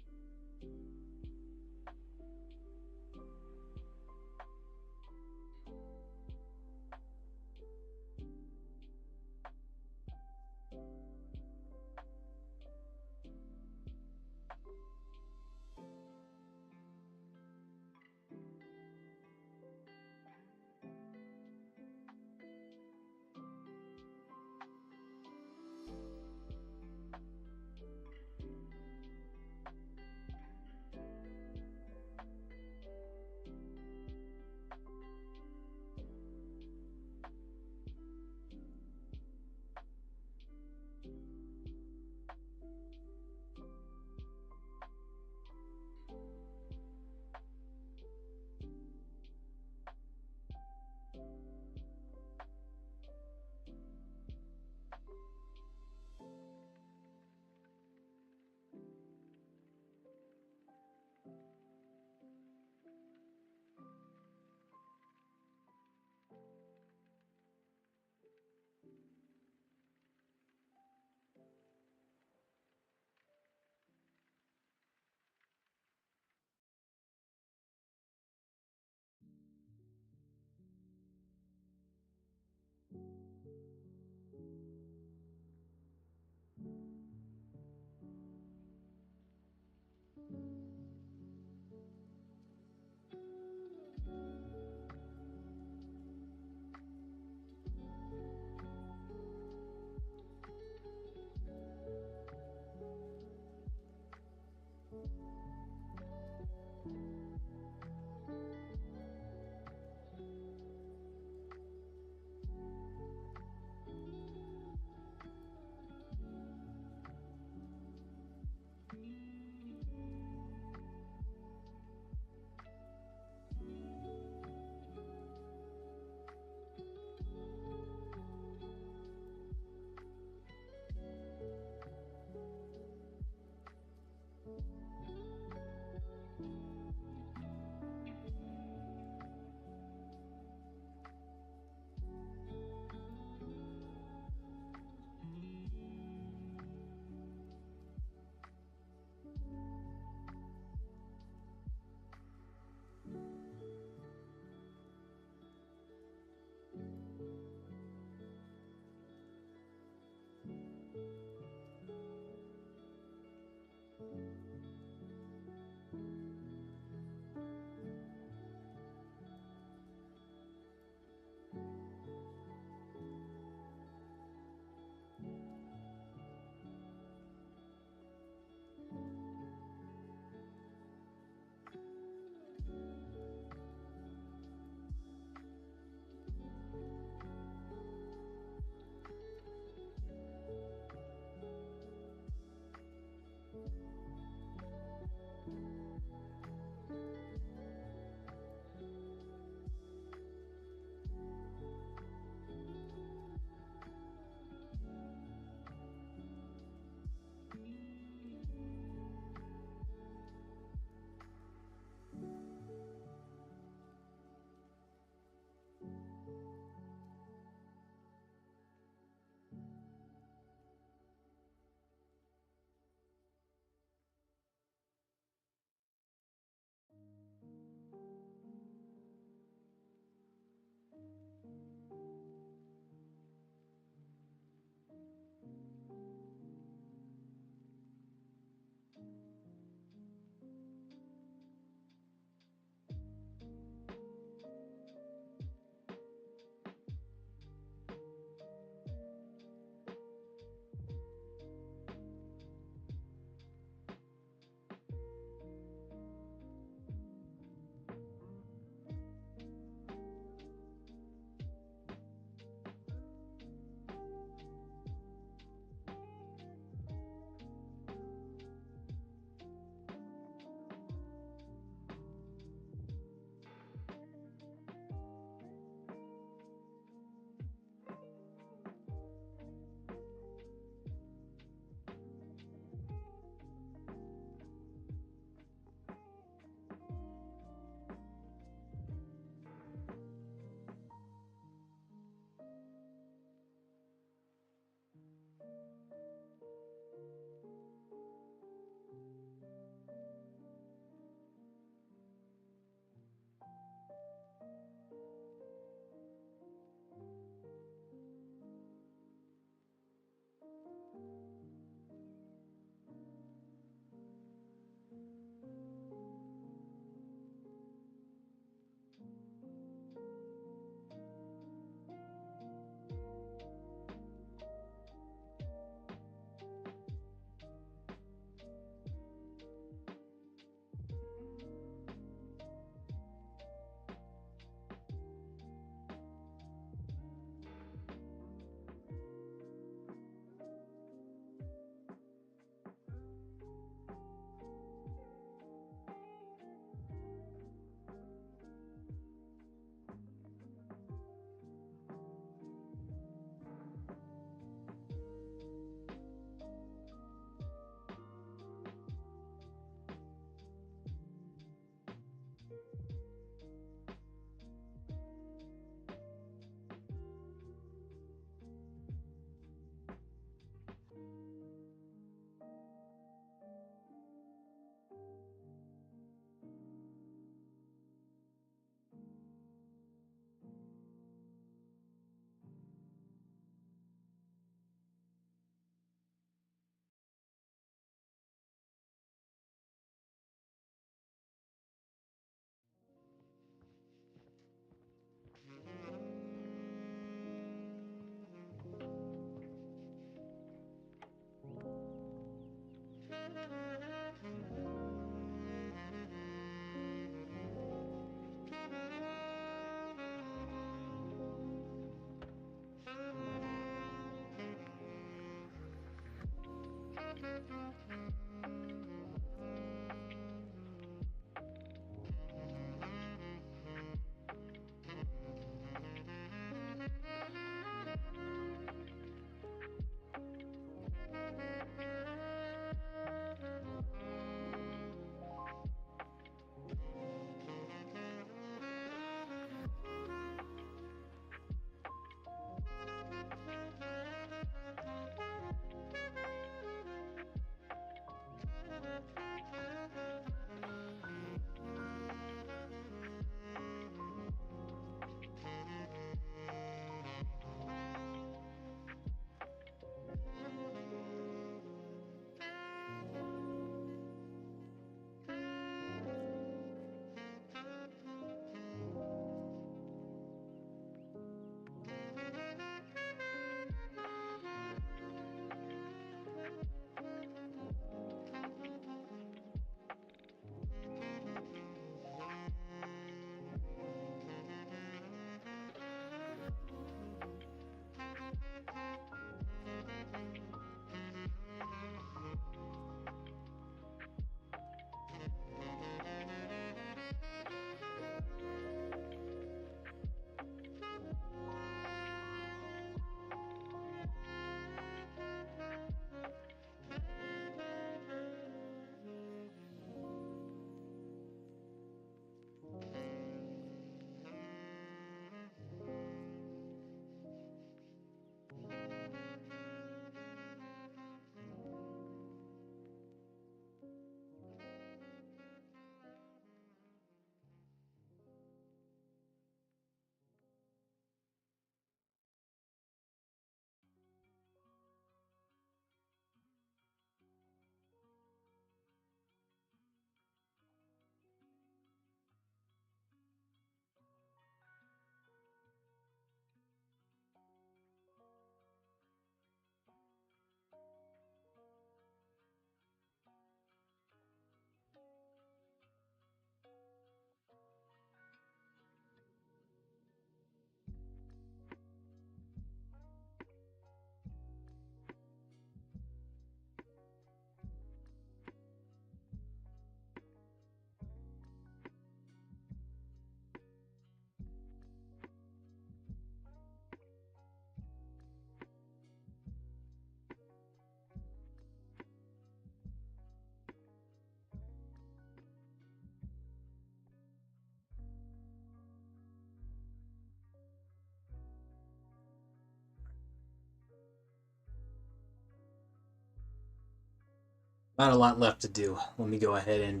Not a lot left to do. Let me go ahead and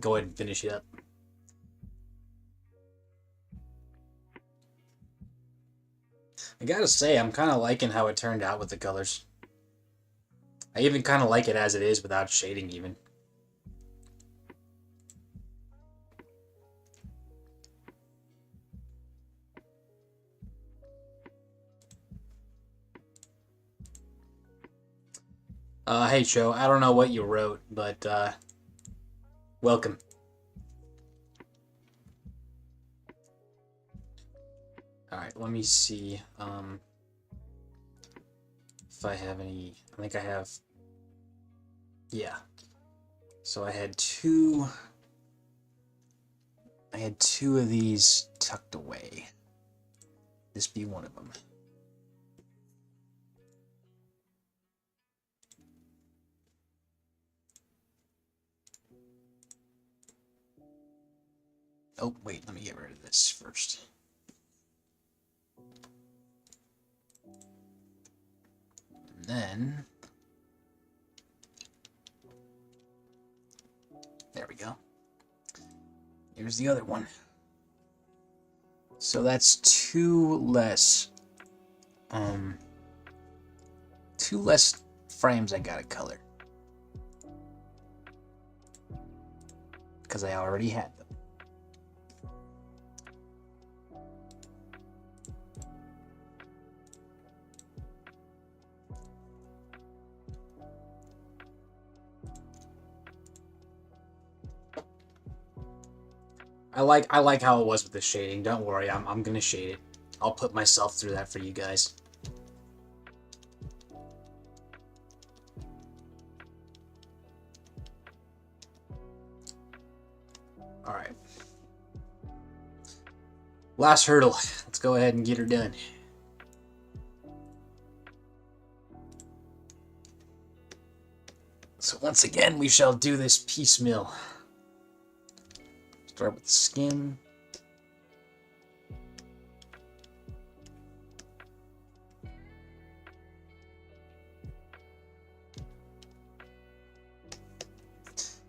go ahead and finish it up. I gotta say, I'm kind of liking how it turned out with the colors. I even kind of like it as it is without shading even. Hey, Joe, I don't know what you wrote, but welcome. Alright, let me see if I have any. I think I have. Yeah. So I had two of these tucked away. This be one of them. Oh, wait, let me get rid of this first. And then, there we go. Here's the other one. So that's two less frames I gotta color. Because I already had them. I like how it was with the shading. Don't worry, I'm gonna shade it. I'll put myself through that for you guys. Alright. Last hurdle. Let's go ahead and get her done. So once again, we shall do this piecemeal. Start with the skin.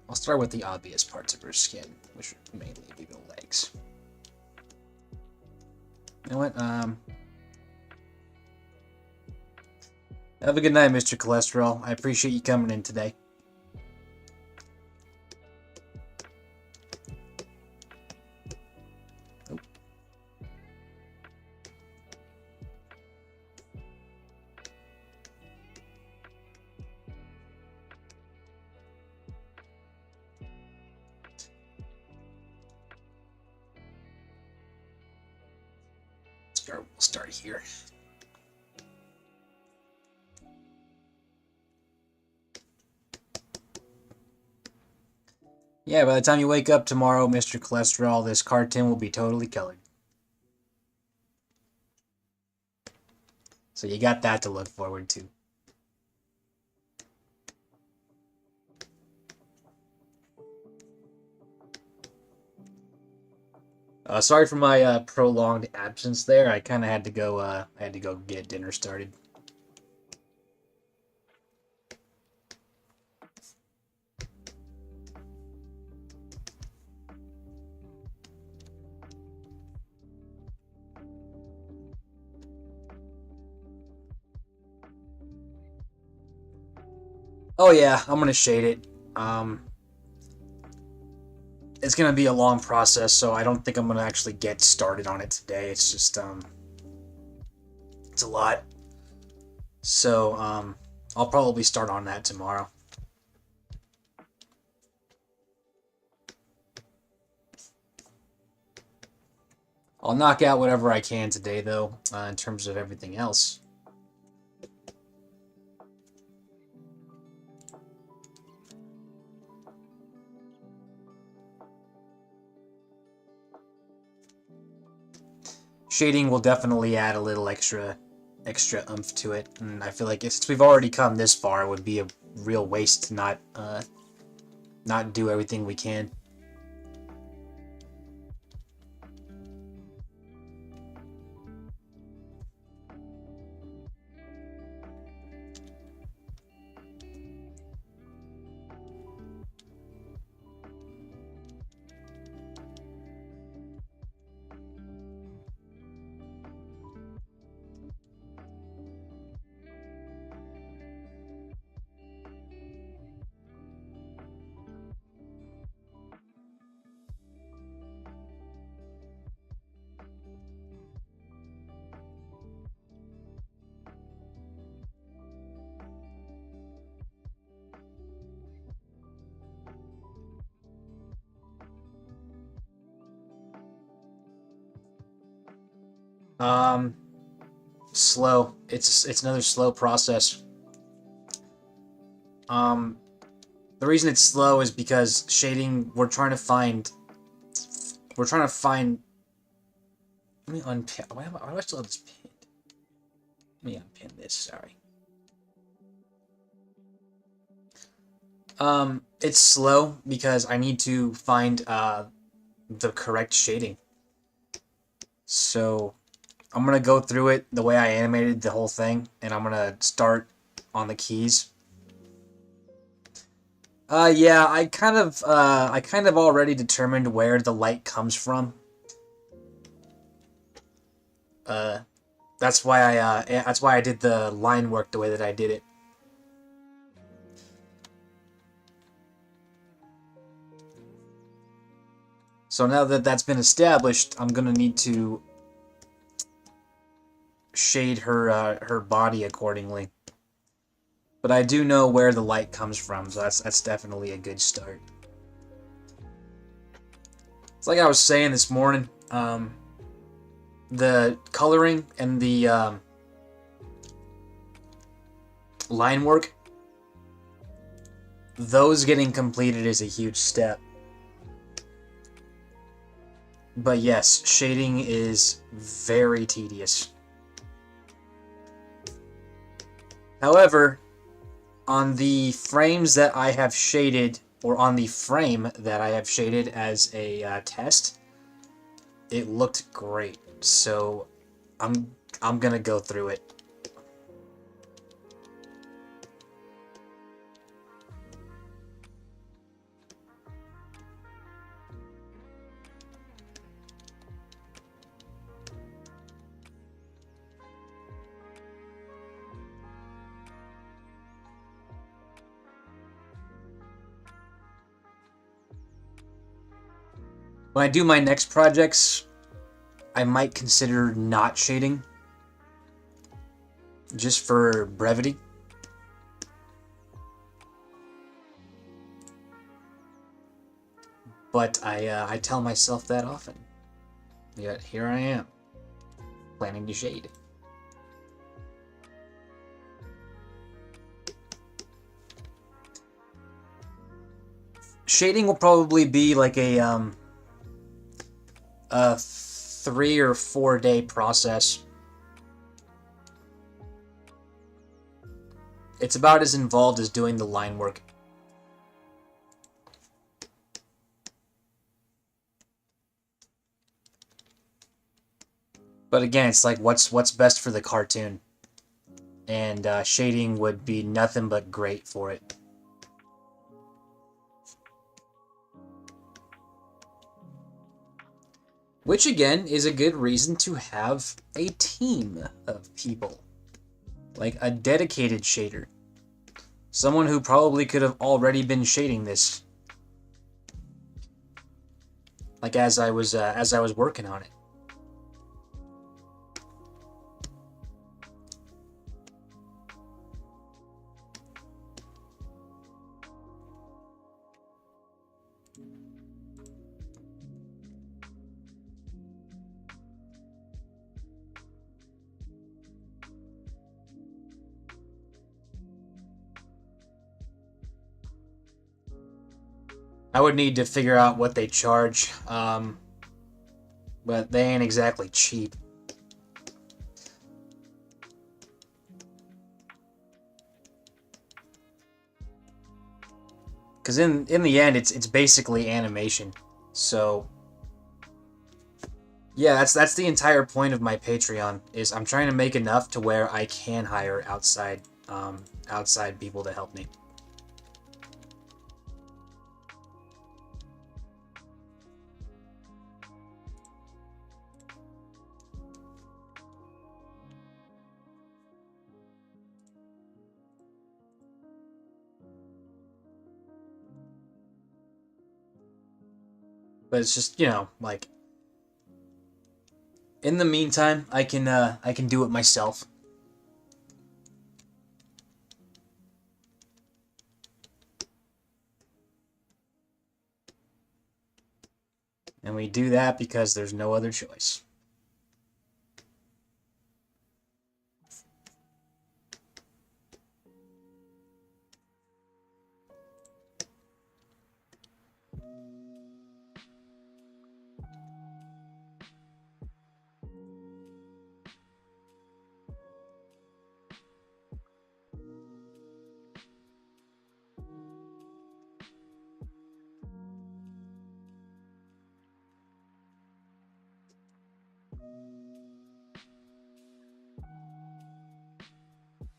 I'll start with the obvious parts of her skin, which would mainly be the legs. You know what? Have a good night, Mr. Cholesterol. I appreciate you coming in today. Oh. We'll start here. Yeah, by the time you wake up tomorrow, Mr. Cholesterol, this cartoon will be totally colored. So you got that to look forward to. Sorry for my prolonged absence there. I kind of had to go get dinner started. Oh yeah, I'm gonna shade it. It's gonna be a long process, so I don't think I'm gonna actually get started on it today. It's just it's a lot. So I'll probably start on that tomorrow. I'll knock out whatever I can today, though, in terms of everything else. Shading will definitely add a little extra oomph to it, and I feel like since we've already come this far, it would be a real waste to not do everything we can. Slow. It's another slow process. The reason it's slow is because shading, we're trying to find. Let me unpin. Why do I still have this pinned? Let me unpin this. Sorry. It's slow because I need to find the correct shading. So I'm gonna go through it the way I animated the whole thing, and I'm gonna start on the keys. Yeah, I kind of already determined where the light comes from. That's why I did the line work the way that I did it. So now that that's been established, I'm gonna need to shade her body accordingly. But I do know where the light comes from, so that's definitely a good start. It's like I was saying this morning, the coloring and the line work, those getting completed is a huge step. But yes, shading is very tedious. However, on the frames that I have shaded, or on the frame that I have shaded as a test, it looked great. So I'm gonna go through it. When I do my next projects, I might consider not shading, just for brevity. But I tell myself that often. Yet here I am, planning to shade. Shading will probably be like a 3 or 4 day process. It's about as involved as doing the line work. But again, it's like what's best for the cartoon, and shading would be nothing but great for it. Which again is a good reason to have a team of people, like a dedicated shader, someone who probably could have already been shading this, like as I was working on it. I would need to figure out what they charge, but they ain't exactly cheap. Because in the end, it's basically animation. So yeah, that's the entire point of my Patreon, is I'm trying to make enough to where I can hire outside people to help me. But it's just, you know, like, in the meantime, I can do it myself. And we do that because there's no other choice.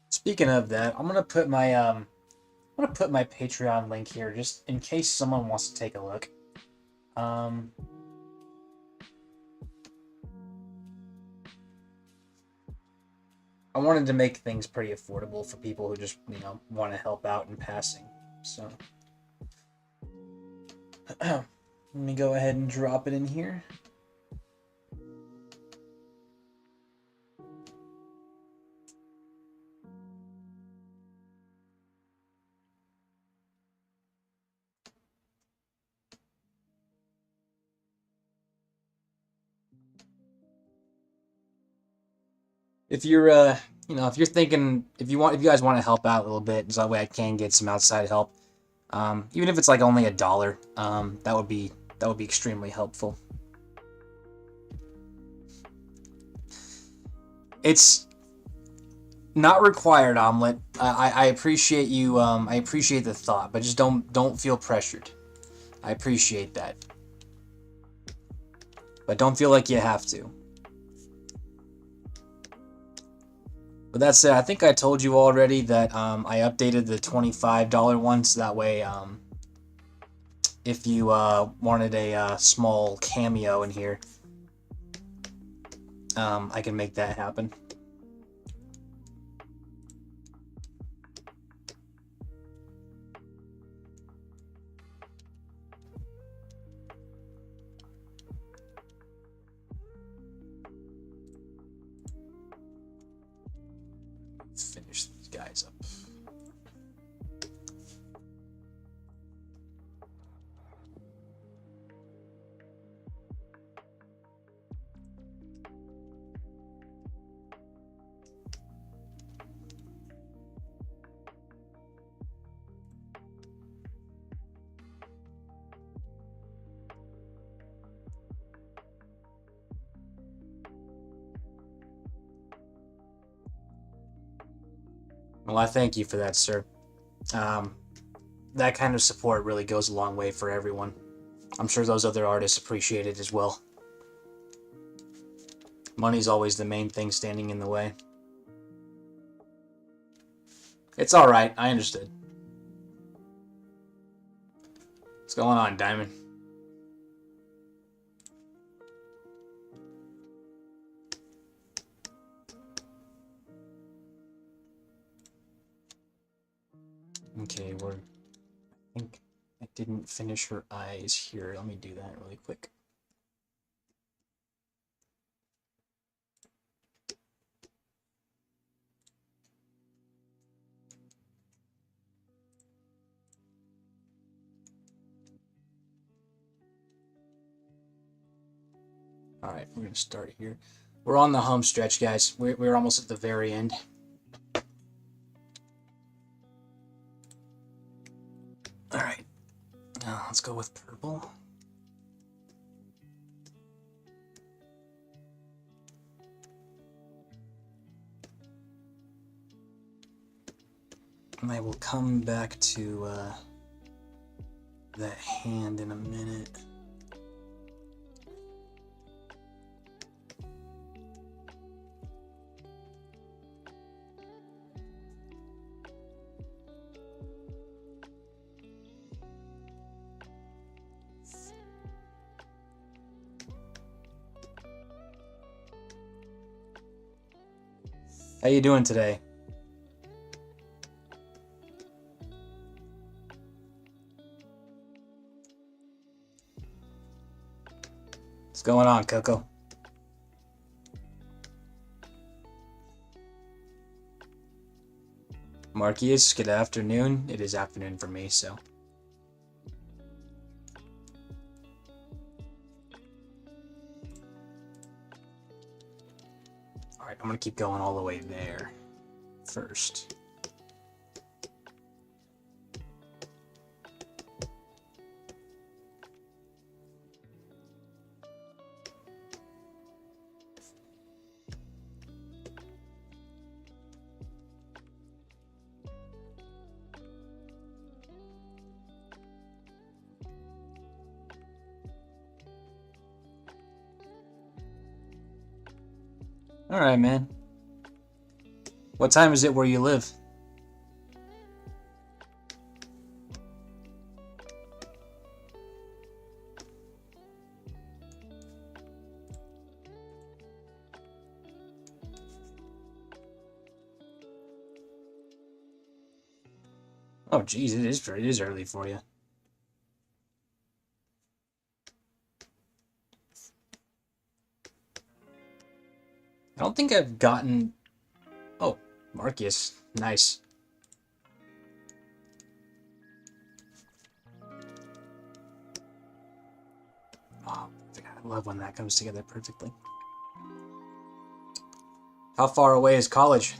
Speaking of that, I'm gonna put my Patreon link here just in case someone wants to take a look. I wanted to make things pretty affordable for people who just, you know, want to help out in passing. So let me go ahead and drop it in here. if you're you know, if you're thinking, if you guys want to help out a little bit, so that way I can get some outside help, even if it's like only $1, that would be extremely helpful. It's not required, Omelet. I appreciate you. I appreciate the thought, but just don't feel pressured. I appreciate that, but don't feel like you have to. But that said, I think I told you already that I updated the $25 one, so that way if you wanted a small cameo in here, I can make that happen. Finish these guys up. Well, I thank you for that, sir. That kind of support really goes a long way for everyone. I'm sure those other artists appreciate it as well. Money's always the main thing standing in the way. It's alright, I understood. What's going on, Diamond? Okay, I think I didn't finish her eyes here. Let me do that really quick. Alright, we're going to start here. We're on the home stretch, guys. We're almost at the very end. Alright, now let's go with purple. And I will come back to that hand in a minute. How you doing today? What's going on, Coco? Marcus, good afternoon. It is afternoon for me, so. Alright, I'm gonna keep going all the way there first. Alright, man. What time is it where you live? Oh, geez, it is early for you. I don't think I've gotten... Oh, Marcus. Nice. Oh, I love when that comes together perfectly. How far away is college?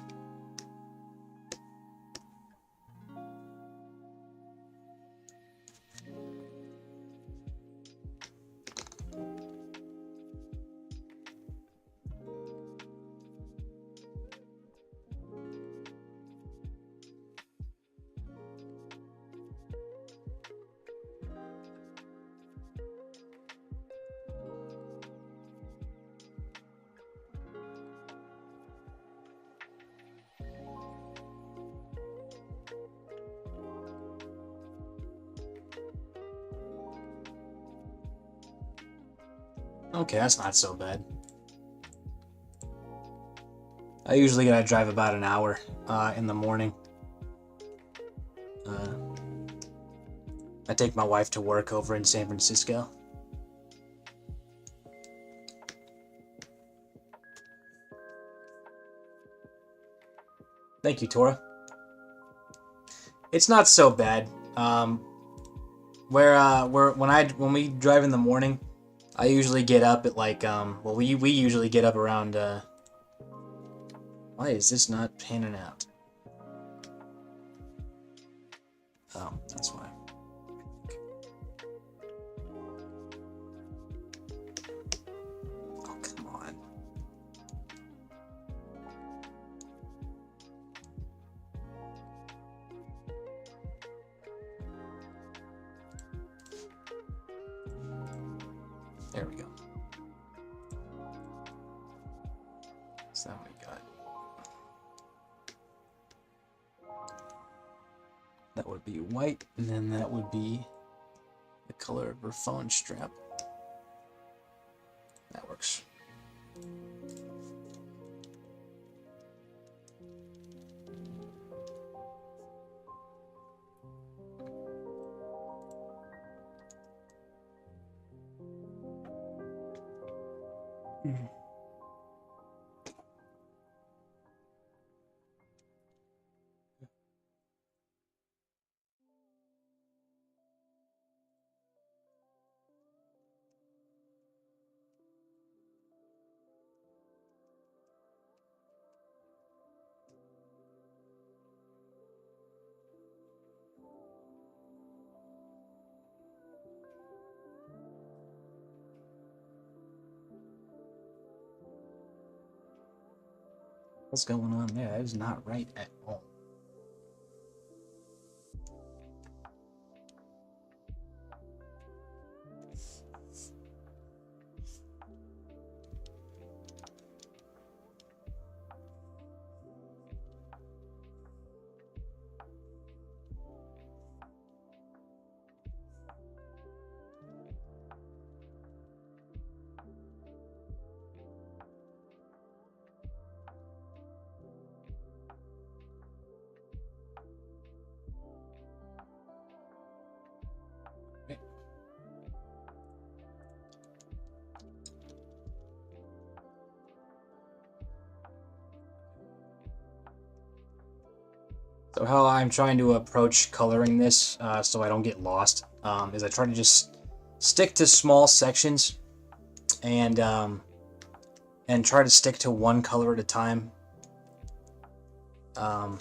Okay, that's not so bad. I usually gotta drive about an hour in the morning. I take my wife to work over in San Francisco. Thank you, Tora. It's not so bad. When we drive in the morning, I usually get up at like we usually get up around why is this not panning out? Oh, that's why. Oh, come on. There we go. So then we got that would be white, and then that would be the color of her phone strap. That works. What's going on there? That is not right at all. So how I'm trying to approach coloring this so I don't get lost is I try to just stick to small sections and try to stick to one color at a time. And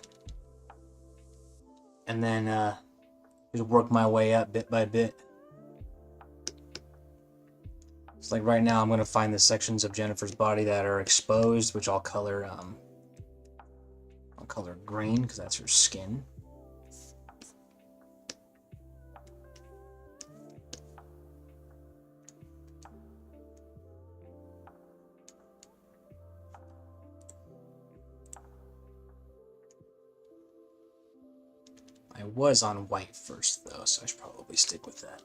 then just work my way up bit by bit. It's like right now I'm going to find the sections of Jennifer's body that are exposed, which I'll color green because that's her skin. I was on white first though, so I should probably stick with that.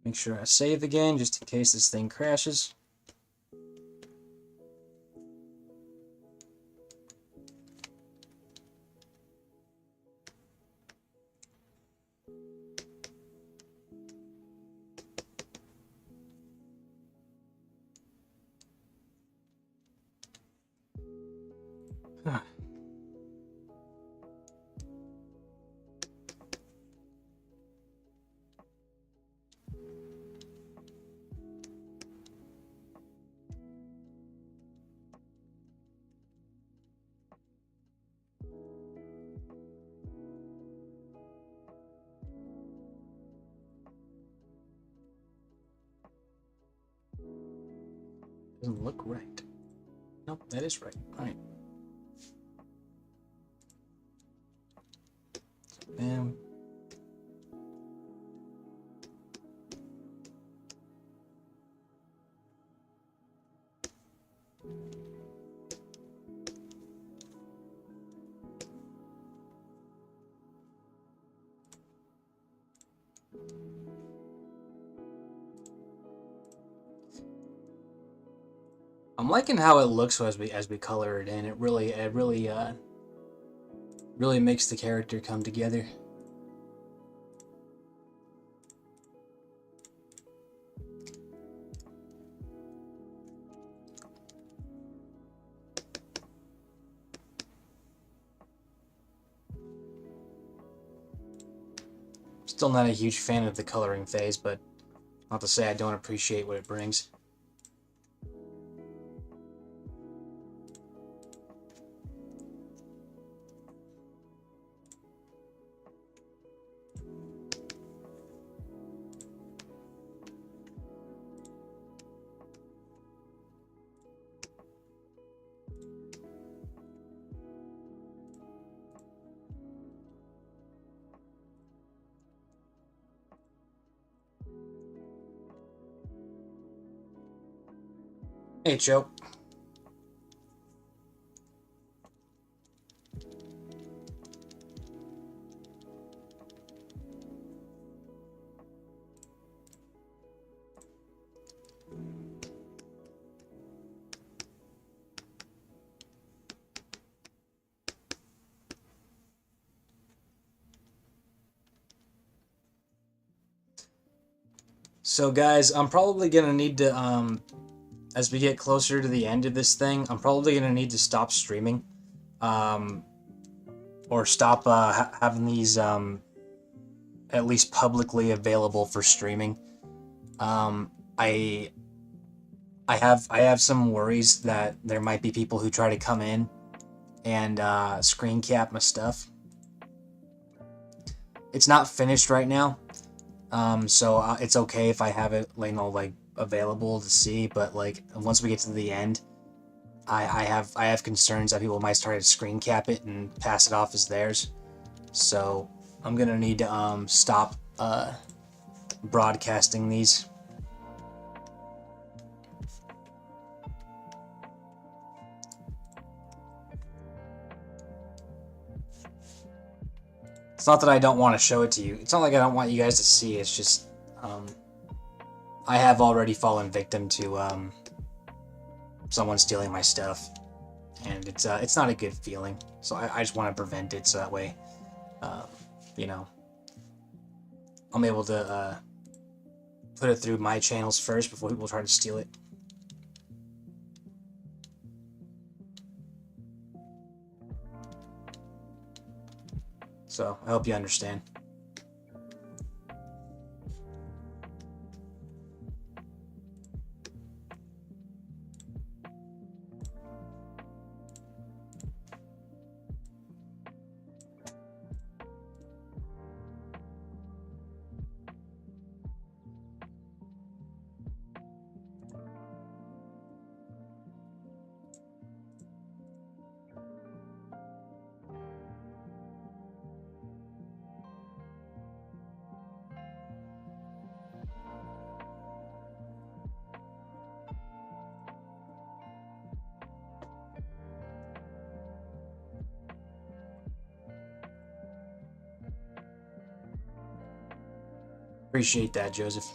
Make sure I save again, just in case this thing crashes. Doesn't look right. Nope, that is right. Alright. So, bam. I'm liking how it looks as we color it in. It really really makes the character come together. Still not a huge fan of the coloring phase, but not to say I don't appreciate what it brings. Hey, Joe. So guys, I'm probably gonna need to as we get closer to the end of this thing, I'm probably gonna need to stop streaming, or stop having these at least publicly available for streaming. Um, I I have some worries that there might be people who try to come in and screen cap my stuff. It's not finished right now, so it's okay if I have it, you know, like available to see. But like once we get to the end, I have concerns that people might start to screen cap it and pass it off as theirs. So I'm gonna need to stop broadcasting these. It's not that I don't want to show it to you. It's not like I don't want you guys to see. It's just I have already fallen victim to someone stealing my stuff, and it's not a good feeling. So I just want to prevent it, so that way, you know, I'm able to put it through my channels first before people try to steal it. So I hope you understand. Appreciate that, Joseph.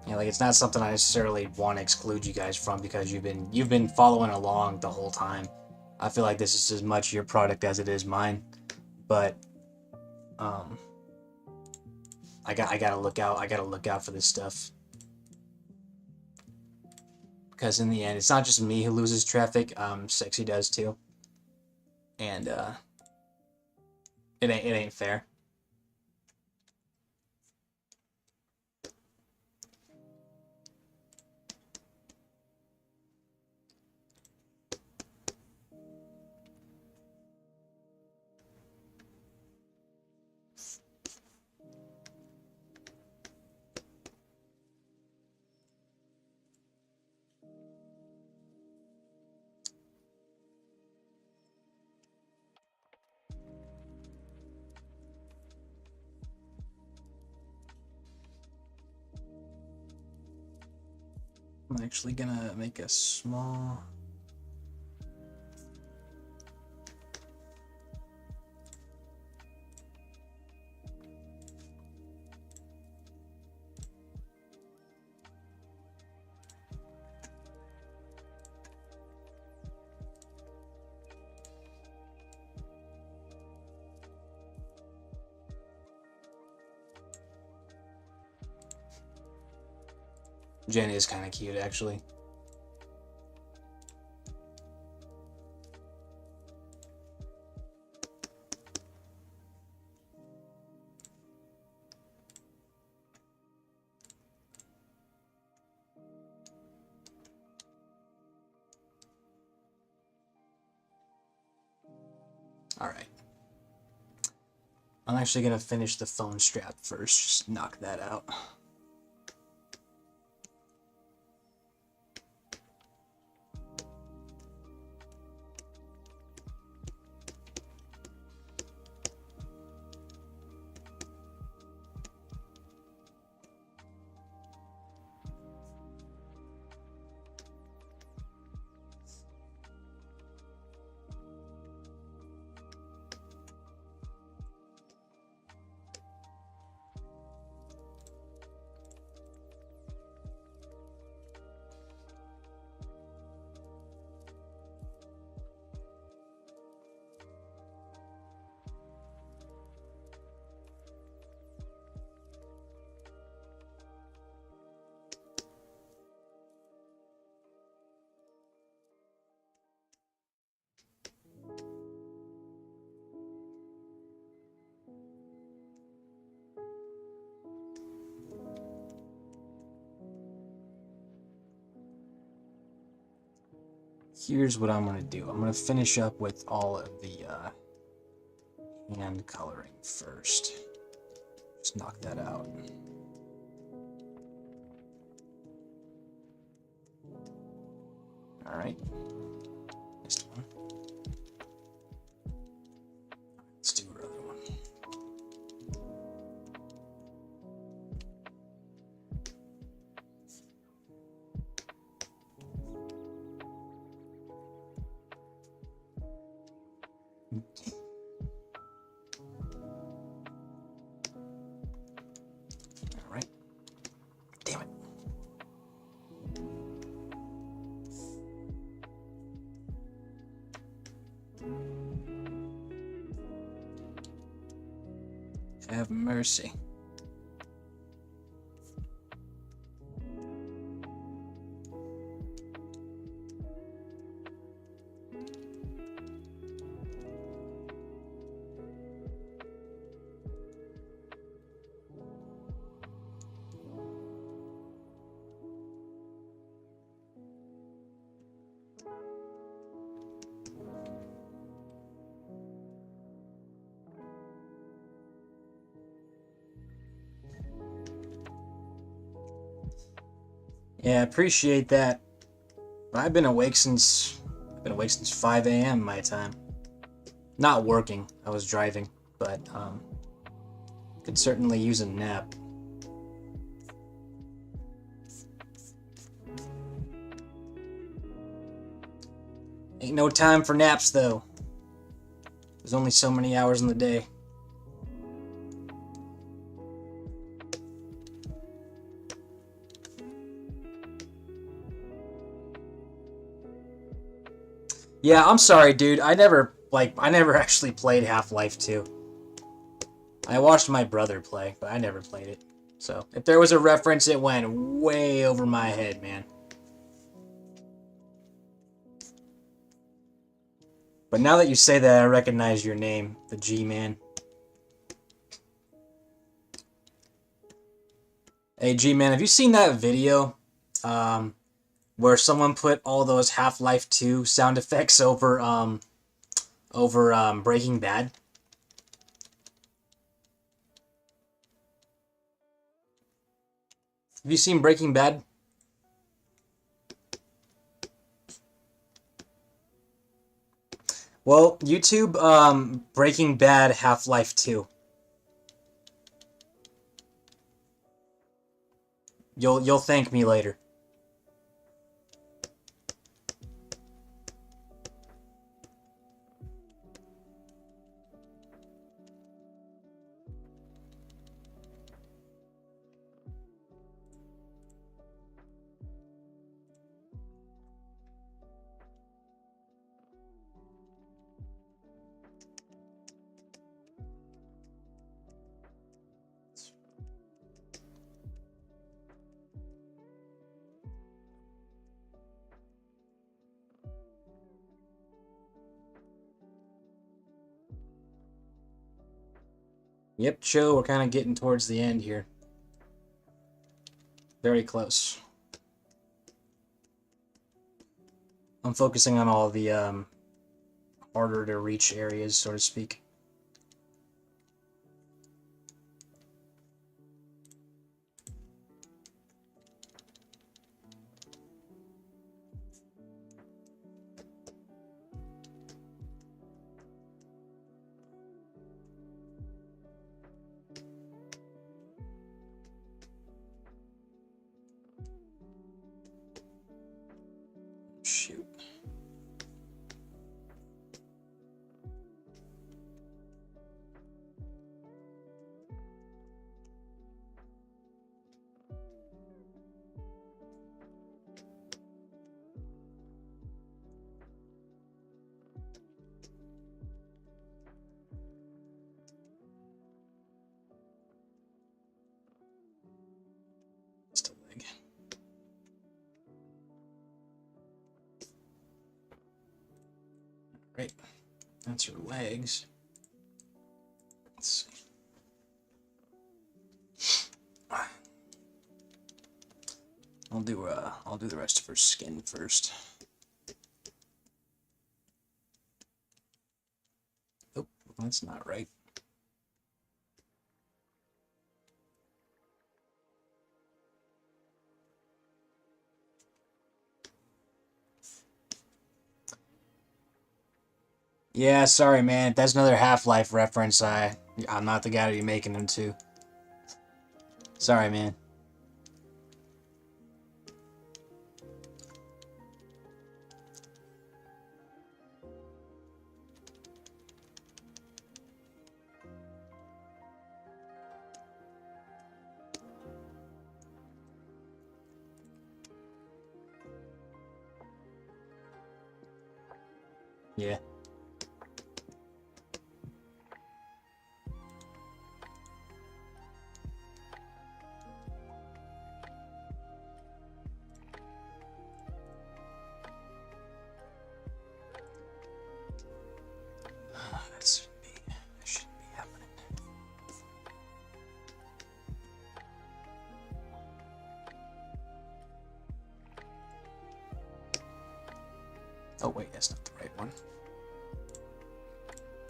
Yeah, like it's not something I necessarily want to exclude you guys from, because you've been following along the whole time. I feel like this is as much your product as it is mine, but I gotta look out. I gotta look out for this stuff, because in the end, it's not just me who loses traffic. Sexy does too, and it ain't fair. I'm actually gonna make a small... Jenny is kind of cute, actually. Alright. I'm actually going to finish the phone strap first, just knock that out. Here's what I'm going to do. I'm going to finish up with all of the hand coloring first. Just knock that out. Alright. Missed one. Let's do another one. Alright. Damn it. Have mercy. Yeah, I appreciate that. But I've been awake since 5 a.m. my time. Not working. I was driving, but could certainly use a nap. Ain't no time for naps though. There's only so many hours in the day. Yeah, I'm sorry, dude. I never actually played Half-Life 2. I watched my brother play, but I never played it. So, if there was a reference, it went way over my head, man. But now that you say that, I recognize your name, the G-Man. Hey, G-Man, have you seen that video? Where someone put all those Half-Life 2 sound effects over Breaking Bad. Have you seen Breaking Bad? Well, YouTube Breaking Bad Half-Life 2. You'll thank me later. Yep, Joe, we're kind of getting towards the end here. Very close. I'm focusing on all the harder to reach areas, so to speak. Shoot. Just a leg. Right. That's her legs. Let's see. I'll do the rest of her skin first. Oh, that's not right. Yeah, sorry, man. That's another Half-Life reference. I'm not the guy to be making them to. Sorry, man. Yeah. That shouldn't be happening. Oh wait, that's not the right one.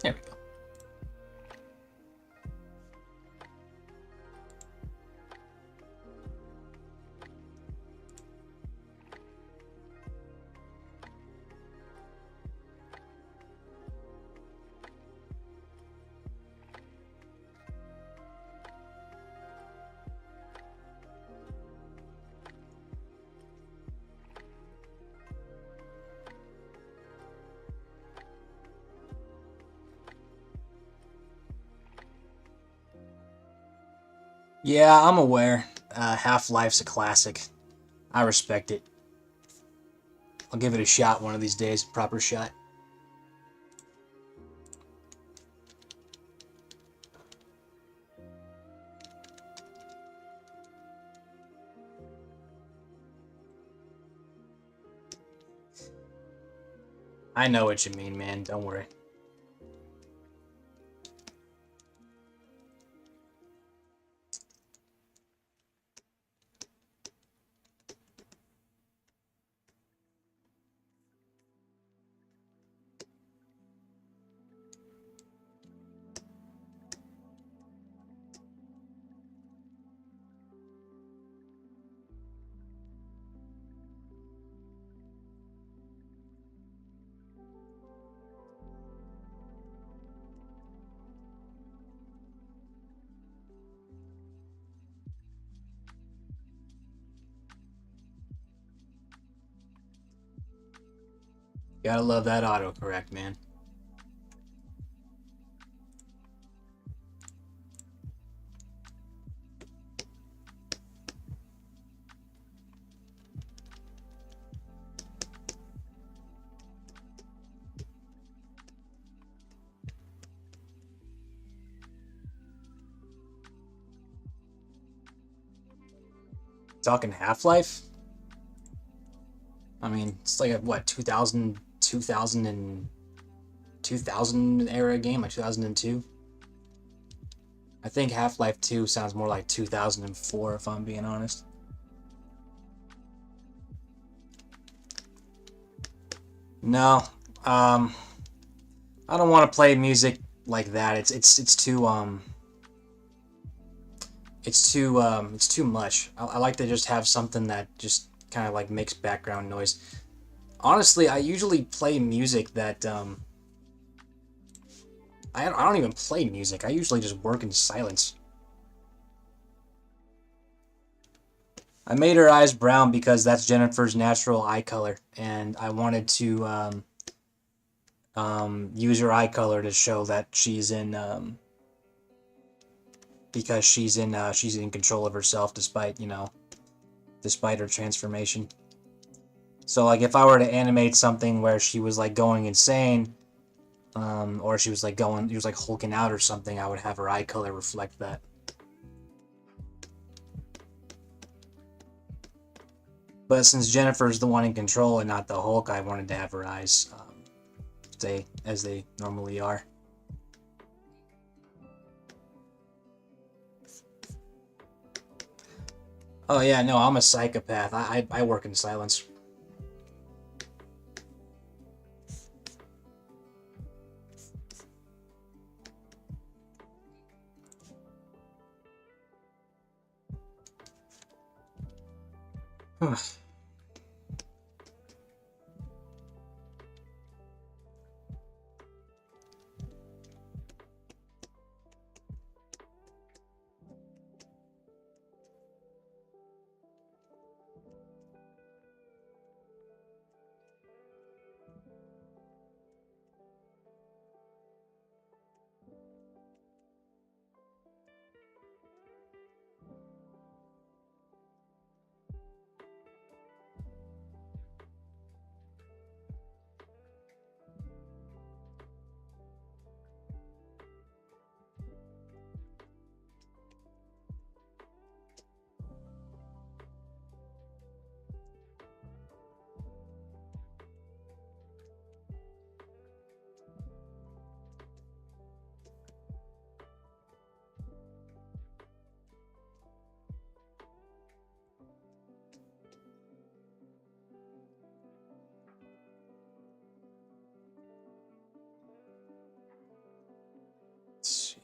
There we go. Yeah, I'm aware. Half-Life's a classic. I respect it. I'll give it a shot one of these days. Proper shot. I know what you mean, man. Don't worry. Gotta love that autocorrect, man. Talking Half-Life? I mean, it's like a, what, 2000 era game, like 2002? I think Half-Life 2 sounds more like 2004, if I'm being honest. No, I don't want to play music like that. It's too much. I like to just have something that just kind of like makes background noise. Honestly, I usually play music that I don't even play music. I usually just work in silence. I made her eyes brown because that's Jennifer's natural eye color, and I wanted to use her eye color to show that she's in because she's in control of herself despite despite her transformation. So like if I were to animate something where she was like going insane, or she was like hulking out or something, I would have her eye color reflect that. But since Jennifer's the one in control and not the Hulk, I wanted to have her eyes stay as they normally are. Oh yeah, no, I'm a psychopath. I work in silence. Let's see.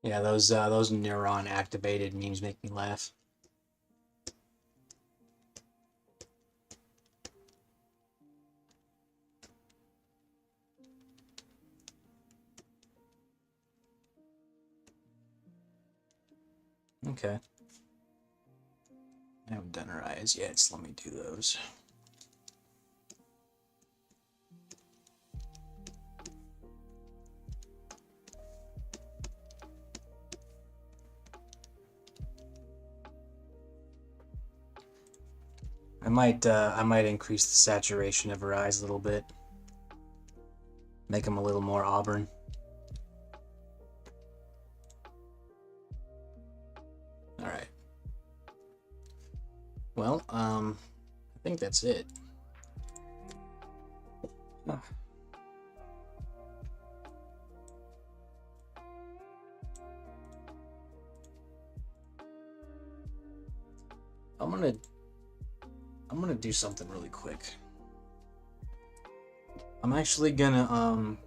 Yeah, those neuron activated memes make me laugh. Okay. I haven't done her eyes yet, so let me do those. I might increase the saturation of her eyes a little bit. Make them a little more auburn. Alright. Well, I think that's it. Oh. I'm gonna do something really quick. I'm actually gonna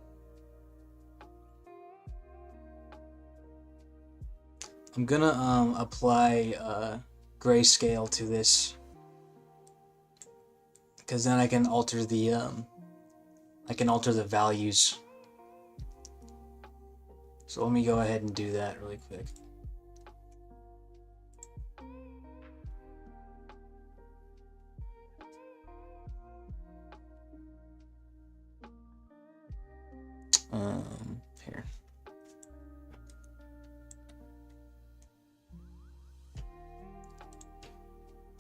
apply grayscale to this, because then I can alter the values. So let me go ahead and do that really quick. Here.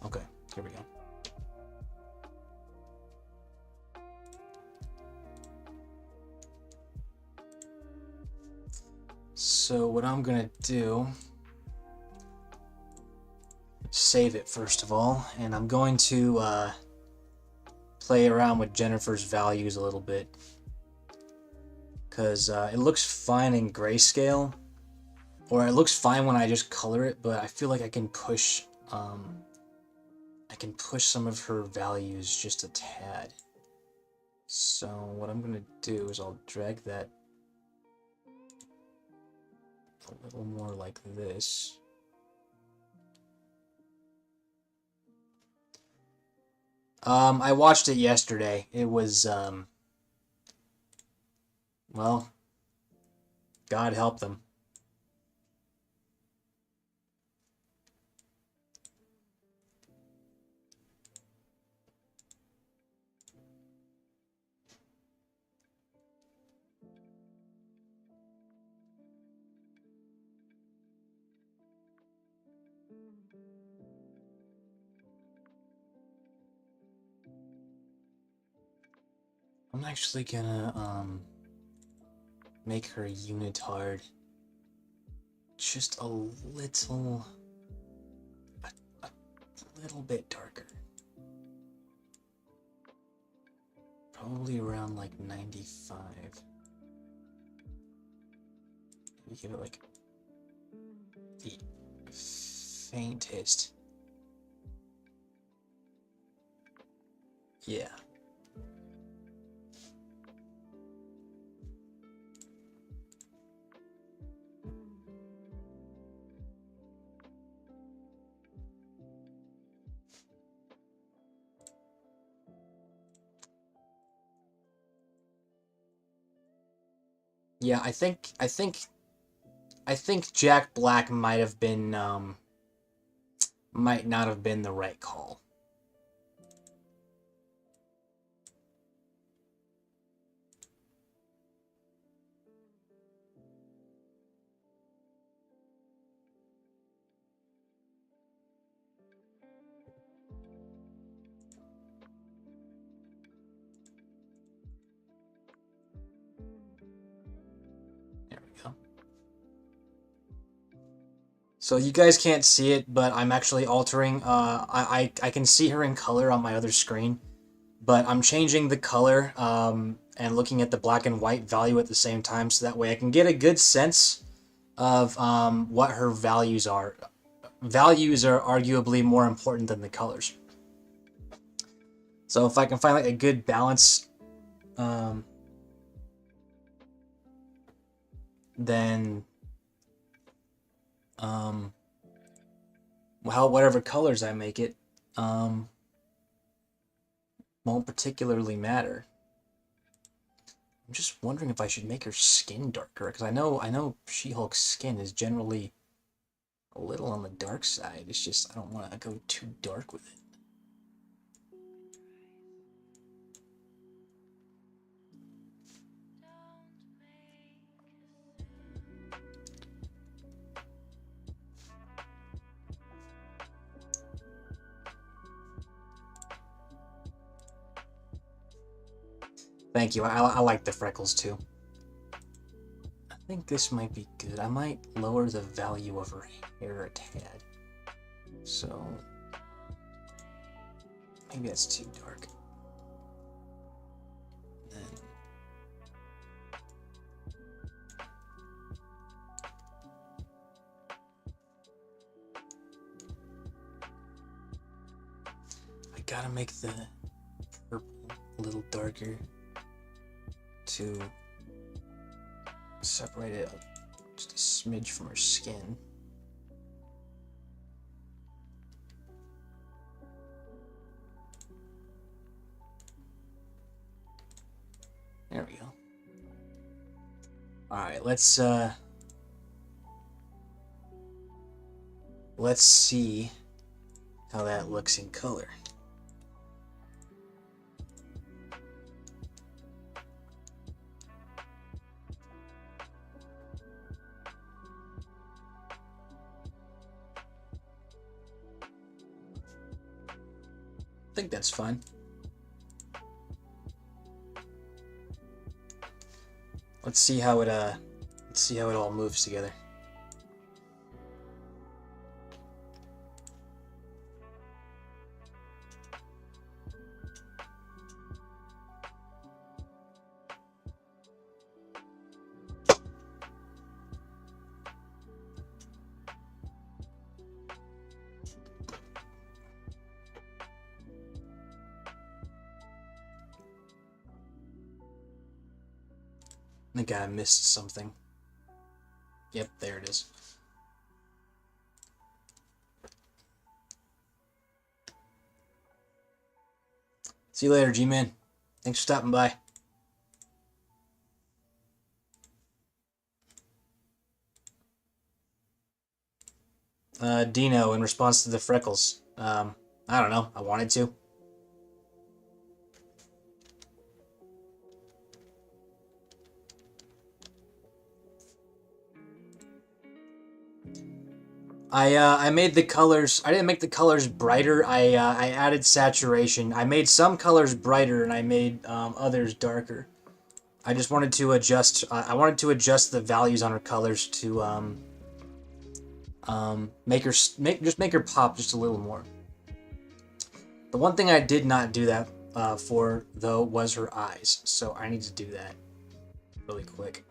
Okay, here we go. So what I'm gonna do, save it first of all, and I'm going to play around with Jennifer's values a little bit. Because it looks fine in grayscale. Or it looks fine when I just color it, but I feel like I can push some of her values just a tad. So what I'm gonna do is I'll drag that a little more like this. I watched it yesterday. It was, well, God help them. I'm actually gonna, make her unitard just a little bit darker. Probably around like 95. Maybe give it like the faintest. Yeah. Yeah, I think Jack Black might have been might not have been the right call. There we go. So you guys can't see it, but I'm actually altering. I can see her in color on my other screen, but I'm changing the color and looking at the black and white value at the same time, so that way I can get a good sense of what her values are. Values are arguably more important than the colors. So if I can find like a good balance, then well, whatever colors I make it won't particularly matter. I'm just wondering if I should make her skin darker, because I know She-Hulk's skin is generally a little on the dark side. It's just I don't want to go too dark with it. Thank you. I like the freckles too. I think this might be good. I might lower the value of her hair a tad. So maybe that's too dark. Then I gotta make the purple a little darker to separate it just a smidge from her skin. There we go. Alright, let's see how that looks in color. I think that's fine. Let's see how it all moves together. think I missed something. Yep, there it is. See you later, G-Man. Thanks for stopping by. Dino, in response to the freckles. I don't know. I wanted to. I made the colors. I didn't make the colors brighter. I added saturation. I made some colors brighter and I made others darker. I just wanted to adjust. I wanted to adjust the values on her colors to make her pop just a little more. The one thing I did not do that for though was her eyes. So I need to do that really quick.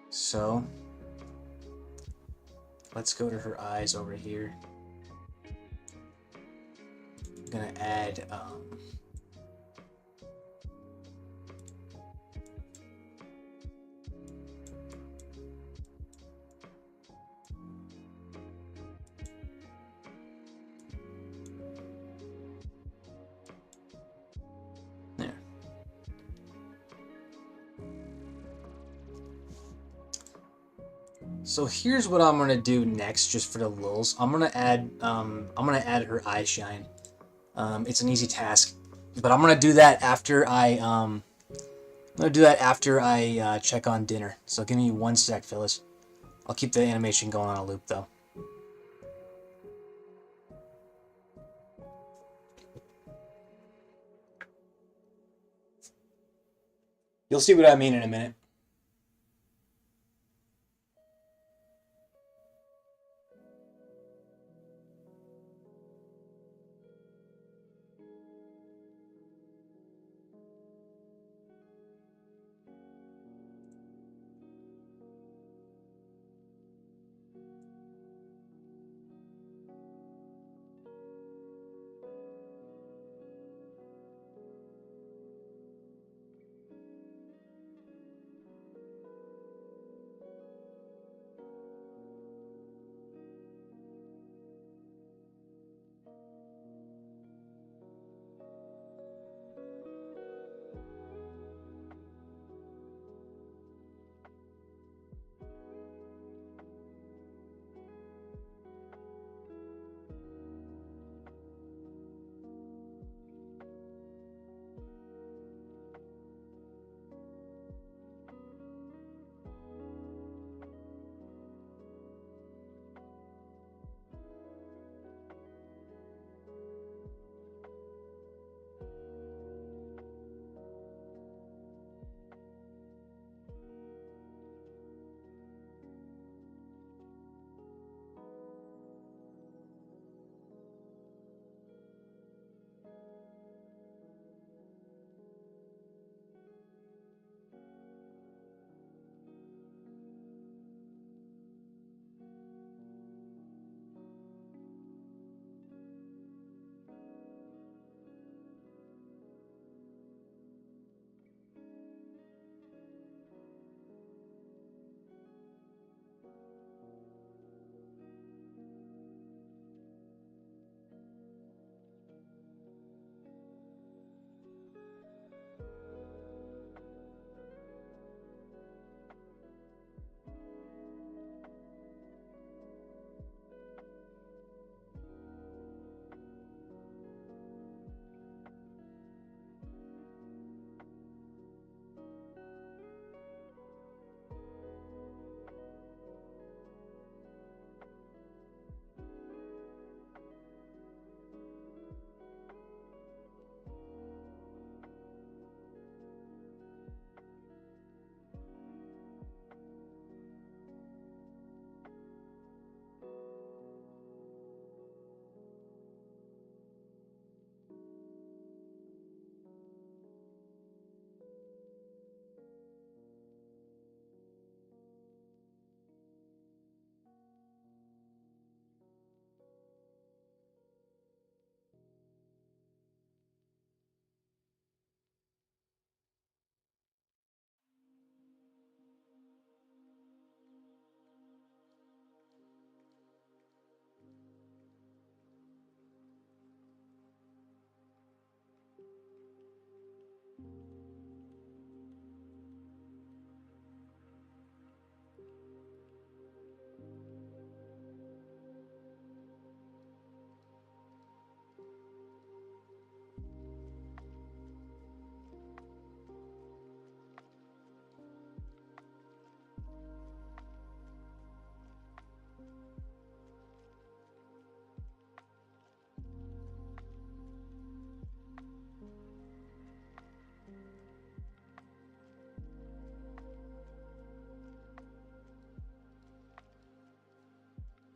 So, let's go to her eyes over here. I'm gonna add, there. So here's what I'm gonna do next, just for the lulz. I'm gonna add her eye shine. It's an easy task, but I'm gonna do that after I check on dinner. So give me 1 sec, fellas. I'll keep the animation going on a loop though. You'll see what I mean in a minute.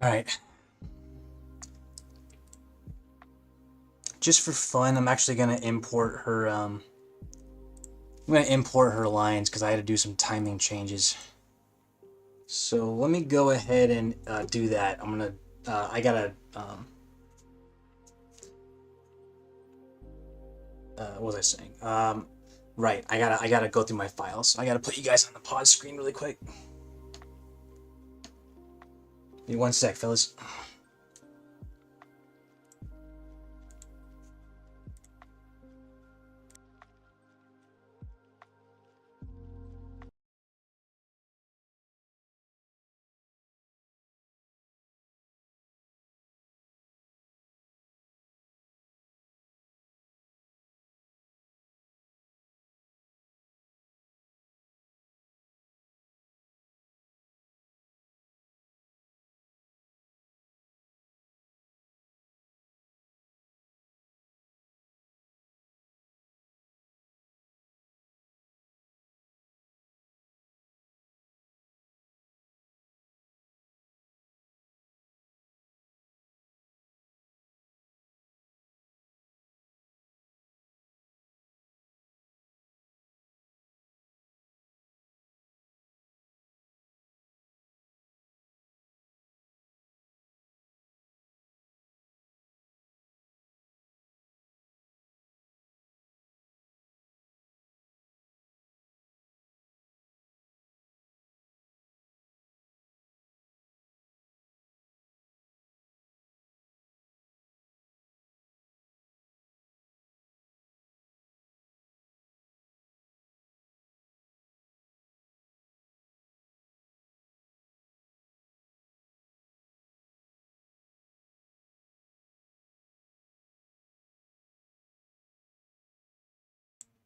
All right. Just for fun, I'm actually gonna import her. I'm gonna import her lines because I had to do some timing changes. So let me go ahead and do that. I'm gonna. I gotta. What was I saying? Right. I gotta go through my files. I gotta put you guys on the pause screen really quick. Give me 1 sec, fellas.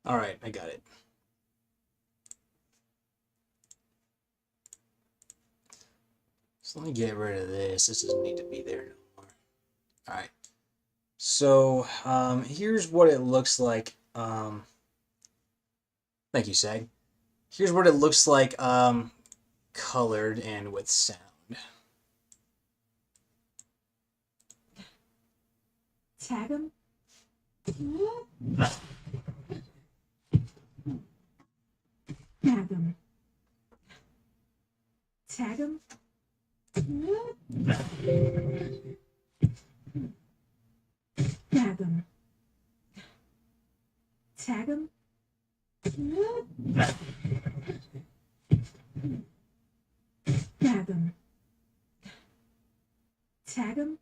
All right, I got it. So let me get rid of this. This doesn't need to be there no more. All right. So here's what it looks like. Thank you, Sag. Here's what it looks like colored and with sound. Tag him. Tag him. Tag him. Tag him. Tag him. Tag him. Tag him.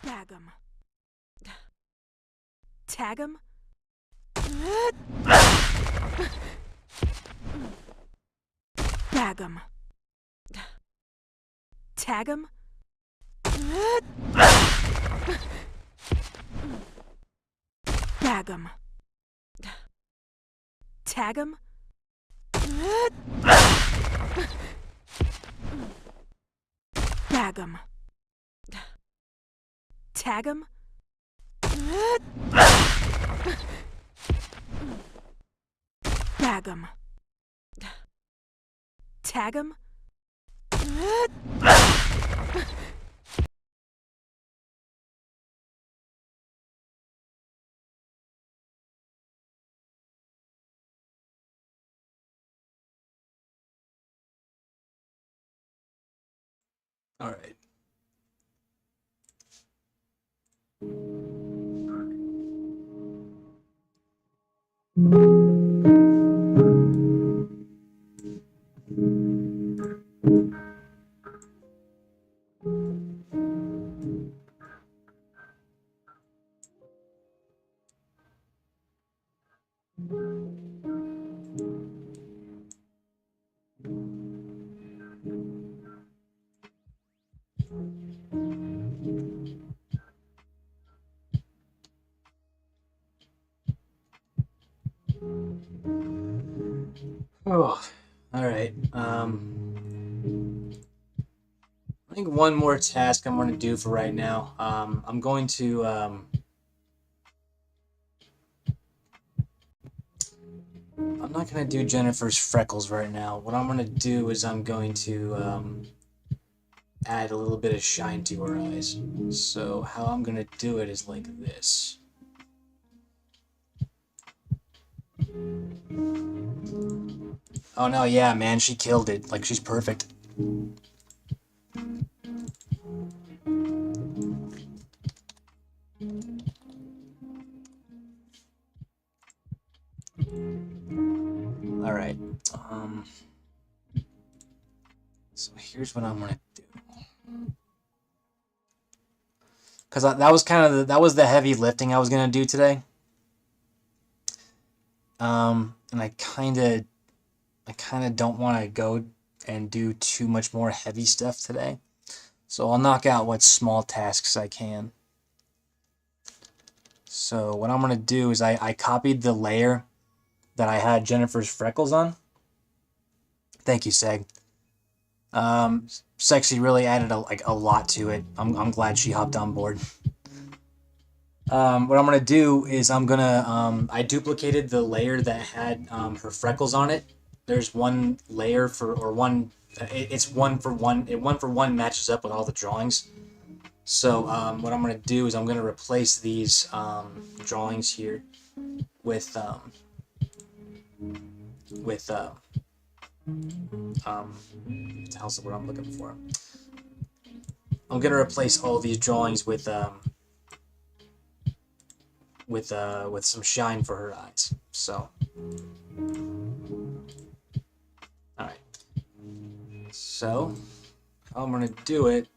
Tag him. Tag him. Tag him. Tag him. Tag him. Tag him. Tag him. Tag him. Tag him. Tag him. All right. Oh, all right. I think one more task I'm going to do for right now. I'm going to I'm not going to do Jennifer's freckles right now. What I'm going to do is I'm going to add a little bit of shine to her eyes. So how I'm going to do it is like this. Oh no, yeah, man, she killed it. Like, she's perfect. Alright. So here's what I'm gonna do. Cause that was kind of that was the heavy lifting I was gonna do today. And I kind of don't want to go and do too much more heavy stuff today. So I'll knock out what small tasks I can. So what I'm gonna do is I copied the layer that I had Jennifer's freckles on. Thank you, Seg. Sexy really added a lot to it. I'm glad she hopped on board. What I'm gonna do is I duplicated the layer that had her freckles on it. There's one layer it's one for one. It one for one matches up with all the drawings. So what I'm gonna do is I'm gonna replace these drawings here with how's the word I'm looking for? I'm gonna replace all these drawings with some shine for her eyes. So, all right. So, how I'm gonna do it?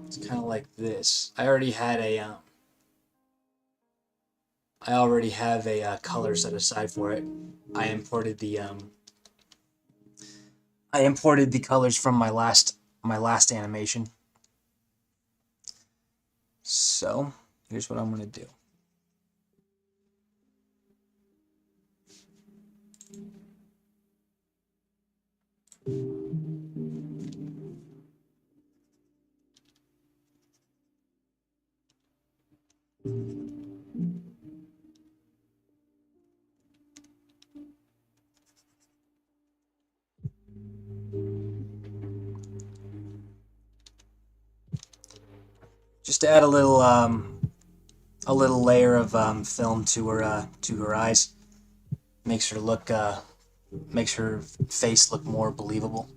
It's kind of like this. I already have a color set aside for it. I imported the colors from my last animation. So, here's what I'm gonna do. Just to add a little layer of film to her eyes. Makes her face look more believable.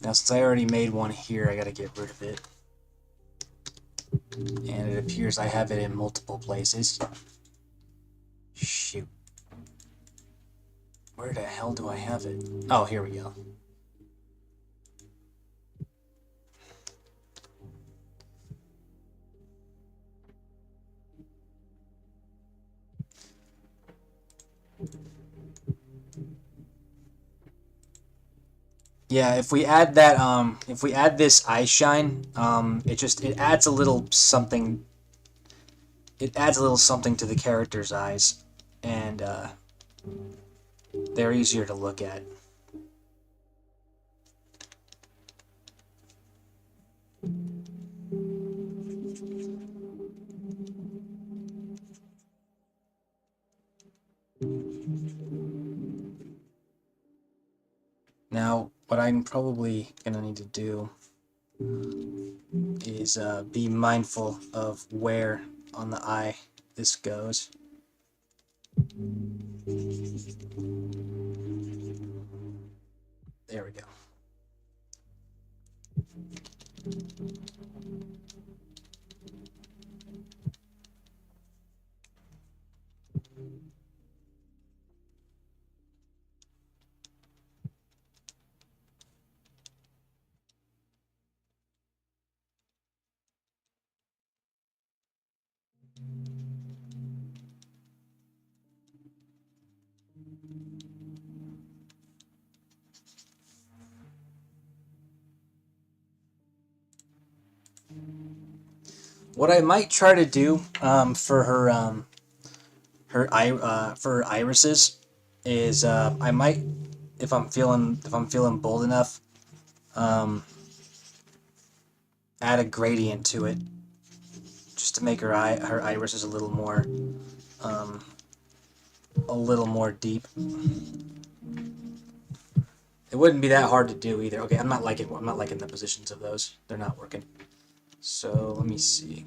Now, since I already made one here, I gotta get rid of it. And it appears I have it in multiple places. Shoot. Where the hell do I have it? Oh, here we go. Yeah, if we add this eye shine, it adds a little something. It adds a little something to the character's eyes, and they're easier to look at. Now, what I'm probably gonna need to do is be mindful of where on the eye this goes. There we go. What I might try to do for her irises is I might, if I'm feeling bold enough, add a gradient to it, just to make her irises a little more deep. It wouldn't be that hard to do either. Okay, I'm not liking the positions of those. They're not working. So let me see.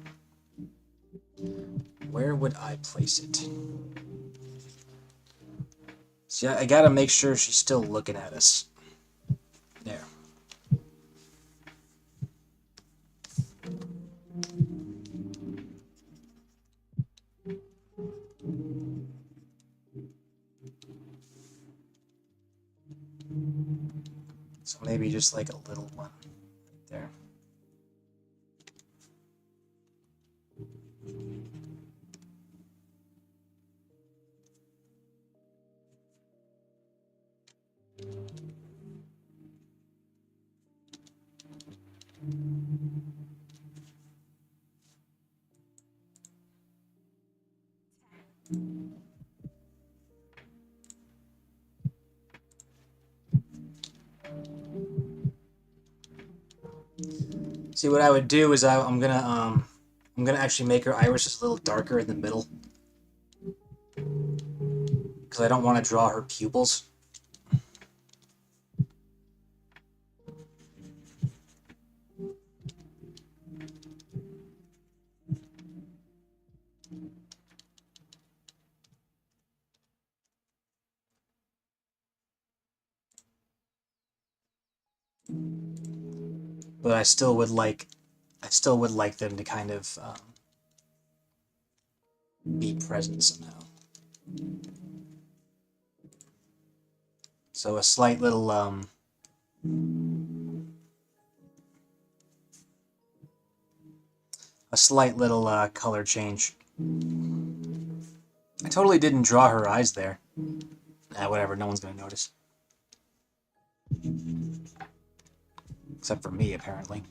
Where would I place it? See, I gotta make sure she's still looking at us. There. So maybe just like a little one right there. See, what I would do is I'm gonna actually make her irises a little darker in the middle, because I don't want to draw her pupils. But I still would like them to kind of be present somehow. So a slight little color change. I totally didn't draw her eyes there. Whatever, no one's gonna notice. Except for me, apparently.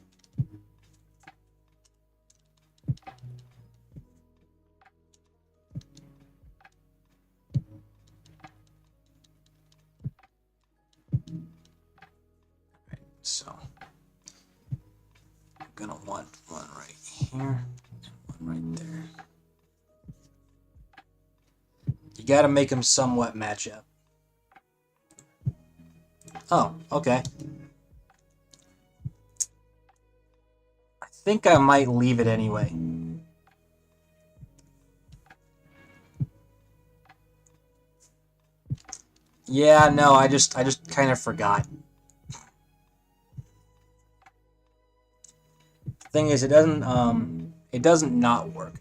So, I'm gonna want one right here, and one right there. You gotta make them somewhat match up. Oh, okay. I think I might leave it anyway. Yeah, no, I just kind of forgot. Thing is, it doesn't not work.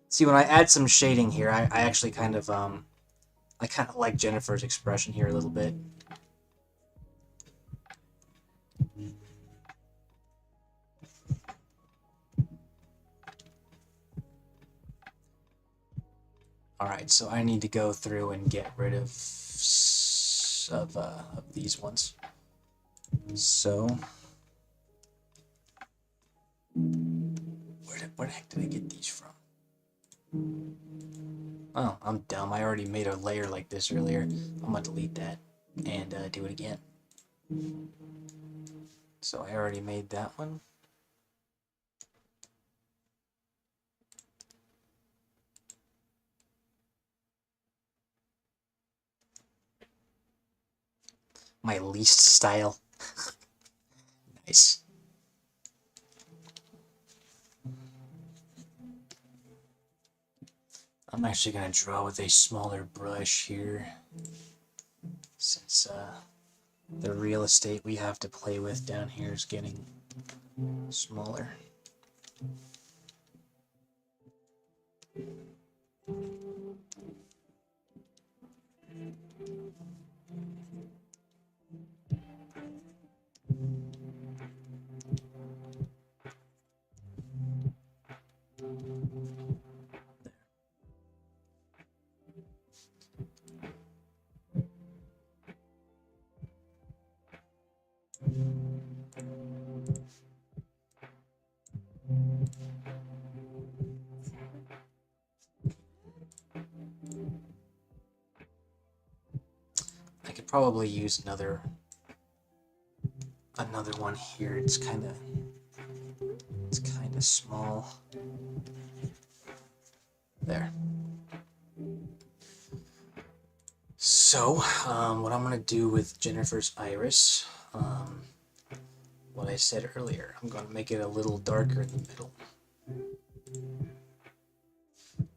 See, when I add some shading here, I actually kind of like Jennifer's expression here a little bit. Alright, so I need to go through and get rid of these ones. So, where the heck did I get these from? Oh, I'm dumb. I already made a layer like this earlier. I'm gonna delete that and do it again. So I already made that one. My least style. Nice. I'm actually going to draw with a smaller brush here, since the real estate we have to play with down here is getting smaller. probably use another one here. It's kind of small. There. So, what I'm going to do with Jennifer's iris, what I said earlier, I'm going to make it a little darker in the middle.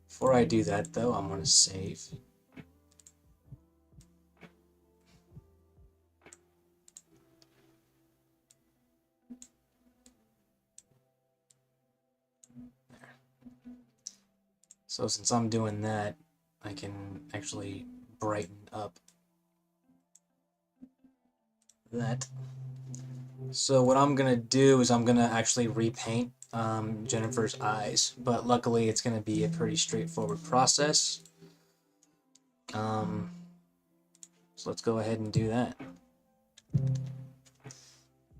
Before I do that, though, I'm going to save. There. So since I'm doing that, I can actually brighten up that. So what I'm gonna do is I'm gonna actually repaint Jennifer's eyes, but luckily it's gonna be a pretty straightforward process. So let's go ahead and do that.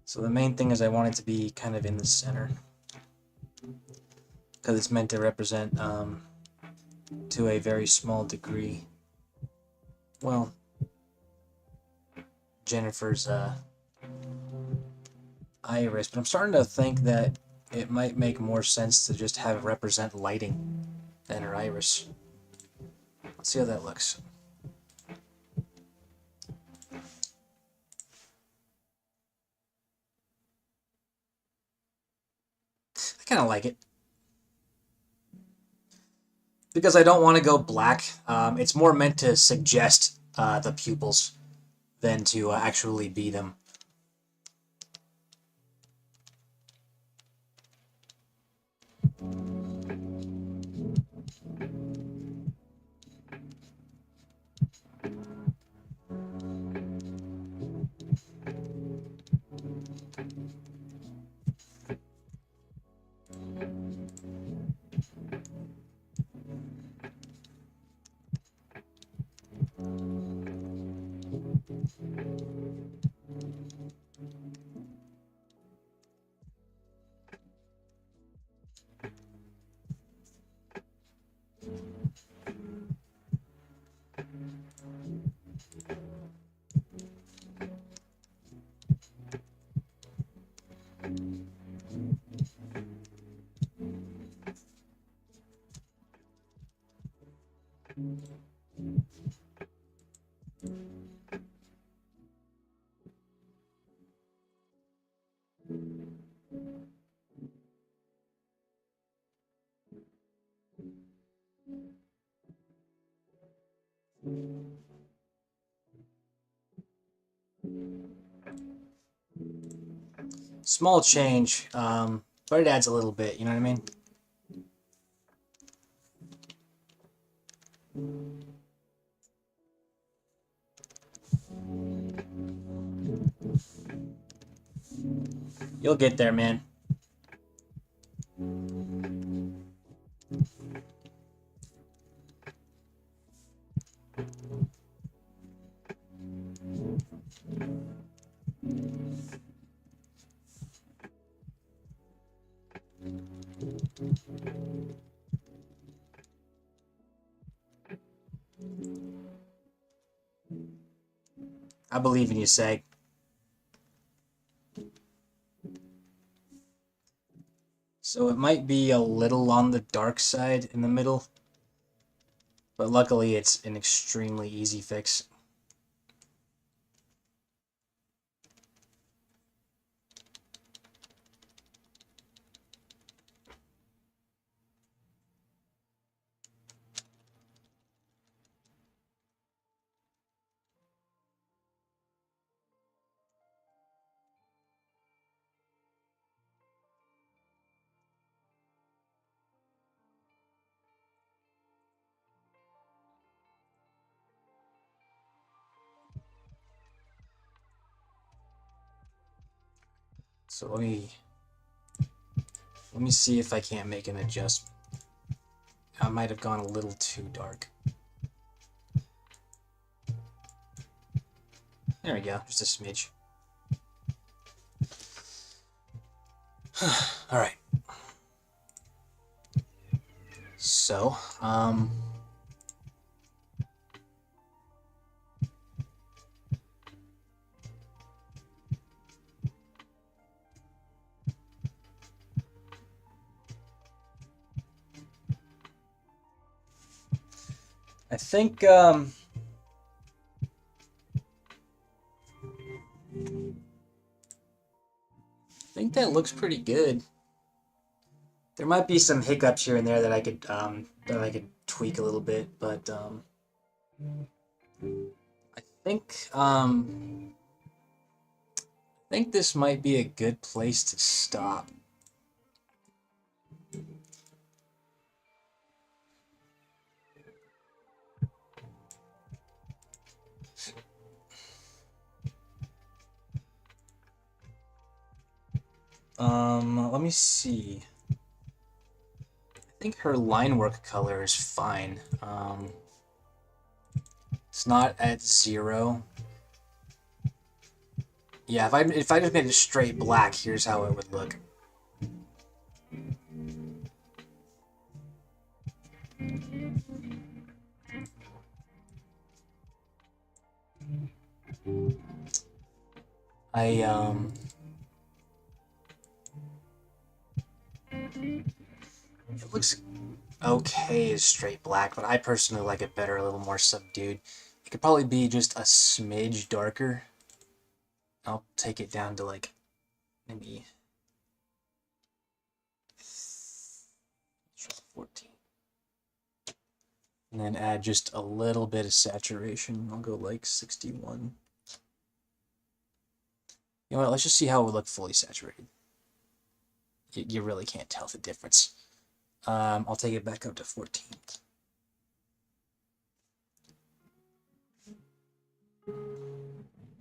So the main thing is I want it to be kind of in the center, because it's meant to represent to a very small degree, well, Jennifer's iris, but I'm starting to think that it might make more sense to just have it represent lighting than her iris. Let's see how that looks. I kind of like it. Because I don't want to go black. It's more meant to suggest the pupils than to actually be them. Small change, but it adds a little bit, you know what I mean? You'll get there, man. I believe in you, Sag. So it might be a little on the dark side in the middle, but luckily it's an extremely easy fix. So let me see if I can't make an adjustment. I might have gone a little too dark. There we go, just a smidge. Alright. So, I think that looks pretty good. There might be some hiccups here and there that I could tweak a little bit, but I think this might be a good place to stop. Let me see. I think her line work color is fine. It's not at 0. Yeah, if I just made it straight black, here's how it would look. It looks okay as straight black, but I personally like it better, a little more subdued. It could probably be just a smidge darker. I'll take it down to like maybe 14. And then add just a little bit of saturation. I'll go like 61. You know what, let's just see how it would look fully saturated. You really can't tell the difference. I'll take it back up to 14.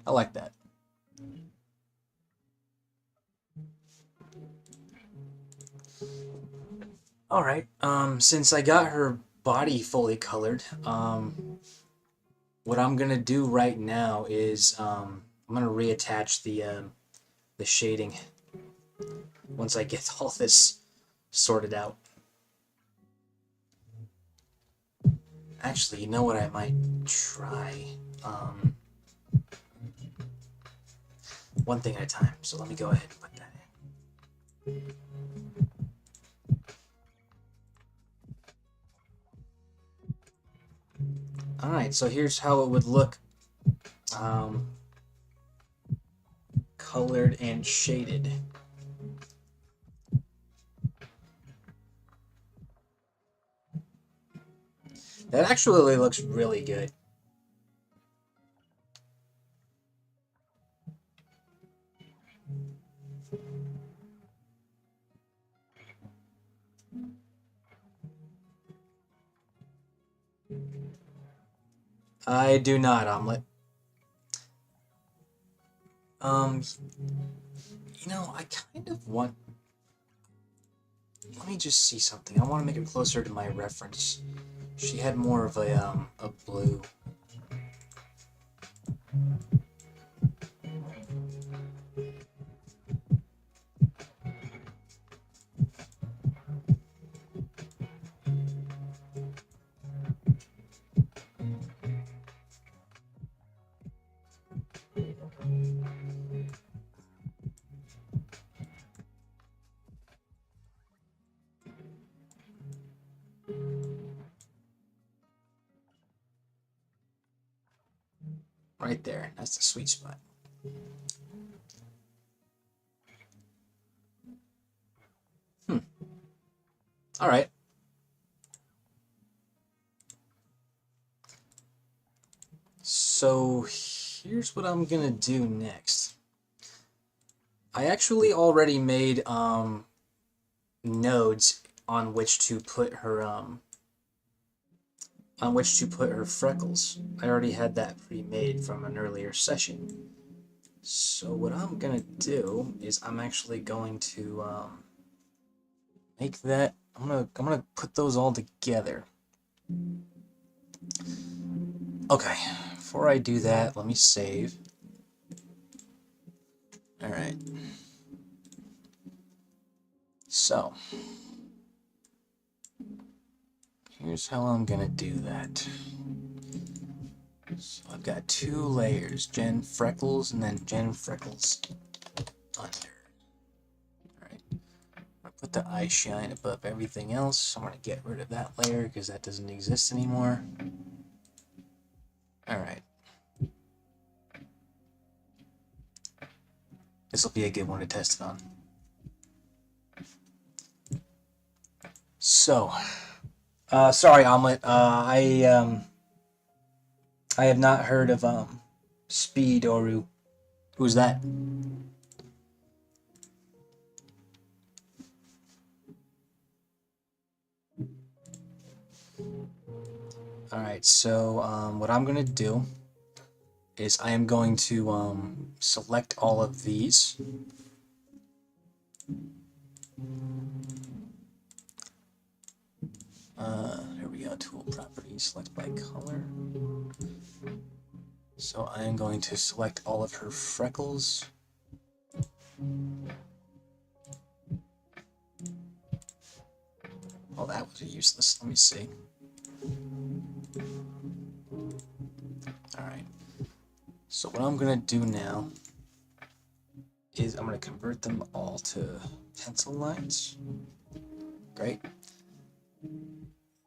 I like that. Alright, since I got her body fully colored, what I'm gonna do right now is I'm gonna reattach the shading once I get all this sorted out. Actually, you know what I might try? One thing at a time, so let me go ahead and put that in. Alright, so here's how it would look colored and shaded. That actually looks really good. I do not, Omelet. You know, I kind of want... Let me just see something. I want to make it closer to my reference. She had more of a blue. Right there. That's the sweet spot. Alright. So here's what I'm gonna do next. I actually already made nodes on which to put her freckles. I already had that pre-made from an earlier session. So what I'm gonna do is I'm actually going to make that. I'm gonna put those all together. Okay, before I do that, let me save. Alright. So, here's how I'm gonna do that. So I've got 2 layers, Gen Freckles and then Gen Freckles under. Alright. I'm gonna put the eye shine above everything else. I'm gonna get rid of that layer because that doesn't exist anymore. Alright. This will be a good one to test it on. So, sorry, Omelet. I have not heard of Speed Oru. Who's that? Alright, so what I'm gonna do is I am going to select all of these. Here we go, tool properties, select by color. So I am going to select all of her freckles. Oh, that was useless. Let me see. Alright. So what I'm going to do now is I'm going to convert them all to pencil lines. Great.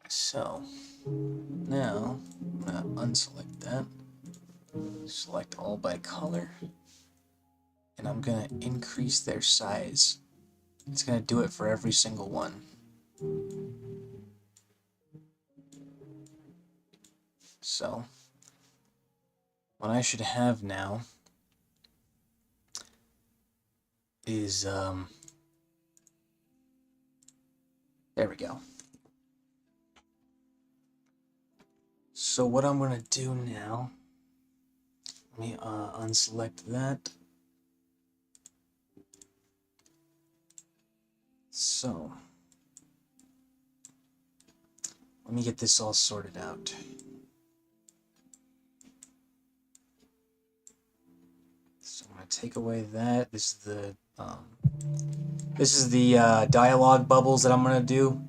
So now I'm going to unselect that. Select all by color. And I'm going to increase their size. It's going to do it for every single one. So what I should have now is there we go. So what I'm gonna do now, let me unselect that. So let me get this all sorted out. So I'm gonna take away that. This is the dialogue bubbles that I'm gonna do,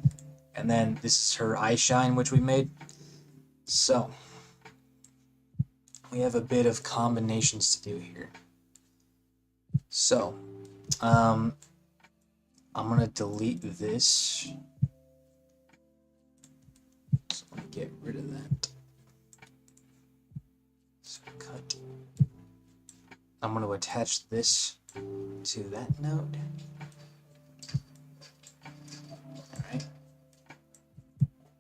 and then this is her eye shine, which we made. So we have a bit of combinations to do here. So I'm gonna delete this. So let me get rid of that. So cut. I'm going to attach this to that node. Alright.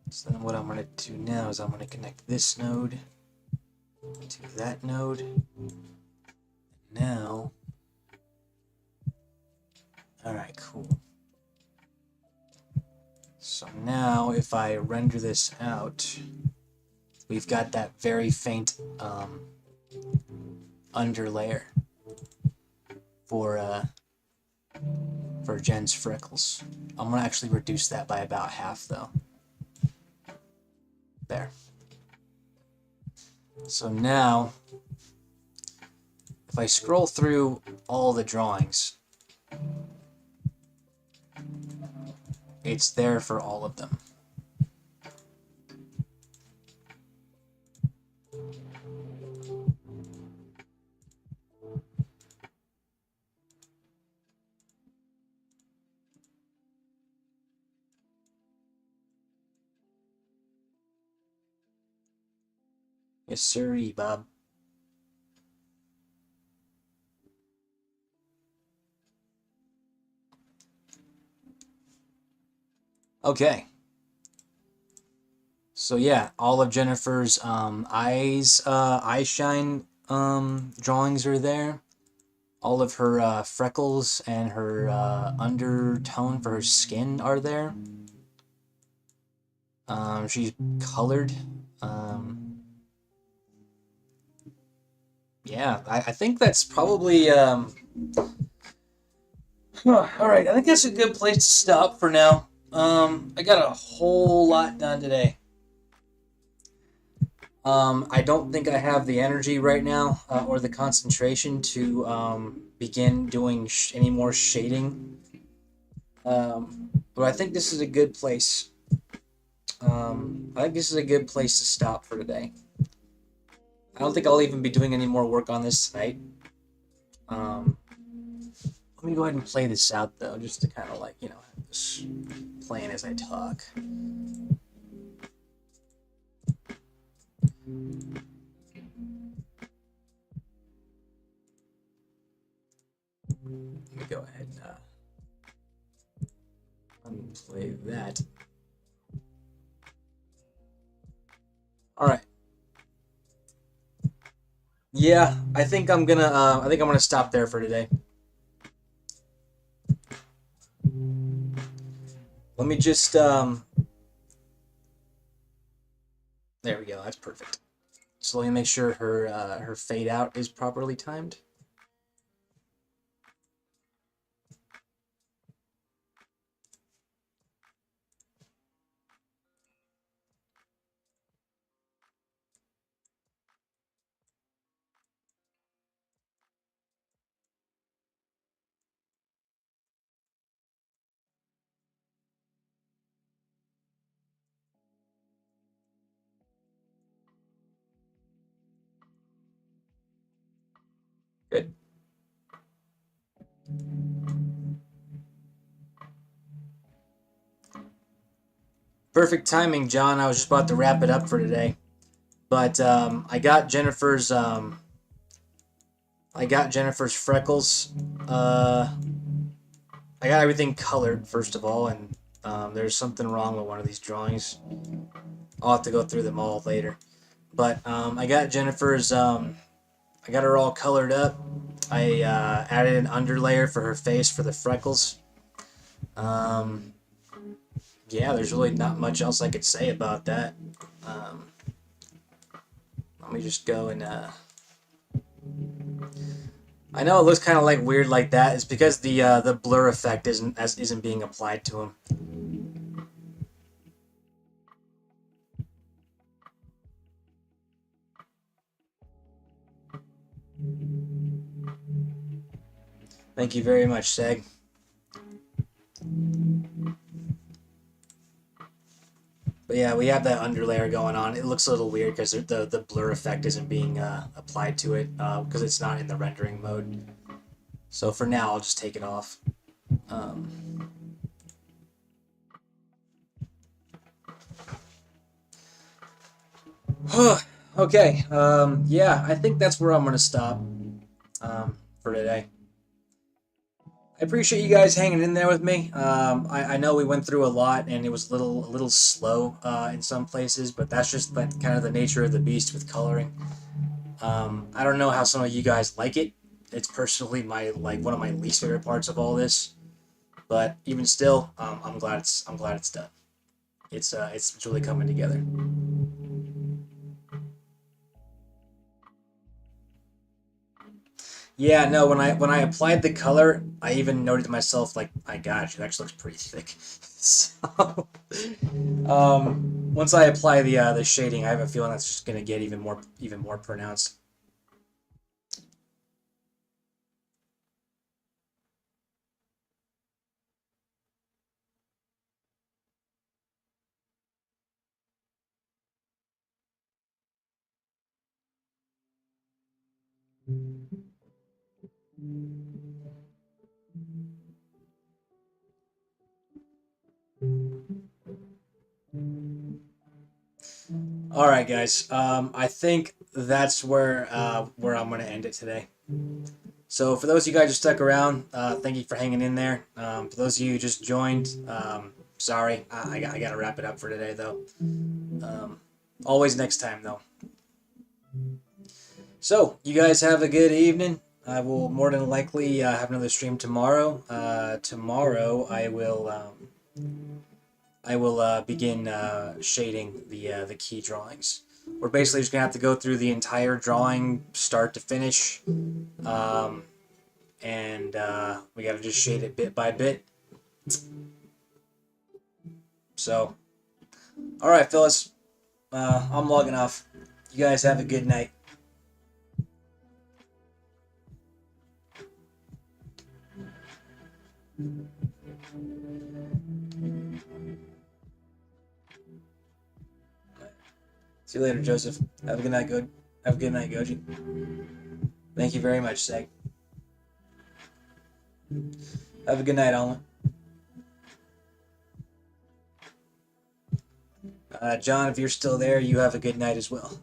So then what I'm going to do now is I'm going to connect this node to that node. Now, alright, cool. So now if I render this out, we've got that very faint underlayer for Jen's freckles. I'm gonna actually reduce that by about half though. There. So now, if I scroll through all the drawings, it's there for all of them. Yes, sirree, Bob. Okay. So yeah, all of Jennifer's eye shine drawings are there. All of her freckles and her undertone for her skin are there. She's colored. Yeah, I think that's probably alright, I think that's a good place to stop for now. I got a whole lot done today. I don't think I have the energy right now, or the concentration to begin doing any more shading. But I think this is a good place. I think this is a good place to stop for today. I don't think I'll even be doing any more work on this tonight. Let me go ahead and play this out though, just to kind of like, you know, have this playing as I talk. ahead and unplay that. All right. Yeah, I think I'm gonna stop there for today. Let me just there we go. That's perfect. So let me make sure her fade out is properly timed. Good. Perfect timing, John. I was just about to wrap it up for today, but I got Jennifer's freckles. I got everything colored first of all, and there's something wrong with one of these drawings. I'll have to go through them all later. But I got Jennifer's. I got her all colored up. I added an underlayer for her face for the freckles. Yeah, there's really not much else I could say about that. Let me just go and. I know it looks kind of like weird like that. It's because the blur effect isn't being applied to him. Thank you very much, Seg. But yeah, we have that underlayer going on. It looks a little weird because the blur effect isn't being applied to it because it's not in the rendering mode. So for now, I'll just take it off. Okay. Yeah, I think that's where I'm gonna stop for today. I appreciate you guys hanging in there with me. I know we went through a lot and it was a little slow in some places, but that's just like kind of the nature of the beast with coloring. I don't know how some of you guys like it. It's personally one of my least favorite parts of all this, but even still, I'm glad it's done. It's really coming together. Yeah, no, when I applied the color, I even noted to myself, like, my gosh, it actually looks pretty thick. So, once I apply the shading, I have a feeling that's just gonna get even more pronounced. All right, guys. I think that's where I'm gonna end it today. So for those of you guys who stuck around, thank you for hanging in there. For those of you who just joined, sorry, I gotta wrap it up for today though. Always next time though. So you guys have a good evening. I will more than likely have another stream tomorrow. Tomorrow I will begin shading the key drawings. We're basically just gonna have to go through the entire drawing, start to finish, and we gotta just shade it bit by bit. So, all right, fellas, I'm logging off. You guys have a good night. See you later, Joseph. Have a good night, Have a good night, Goji. Thank you very much, Seg. Have a good night, Alma. John, if you're still there, you have a good night as well.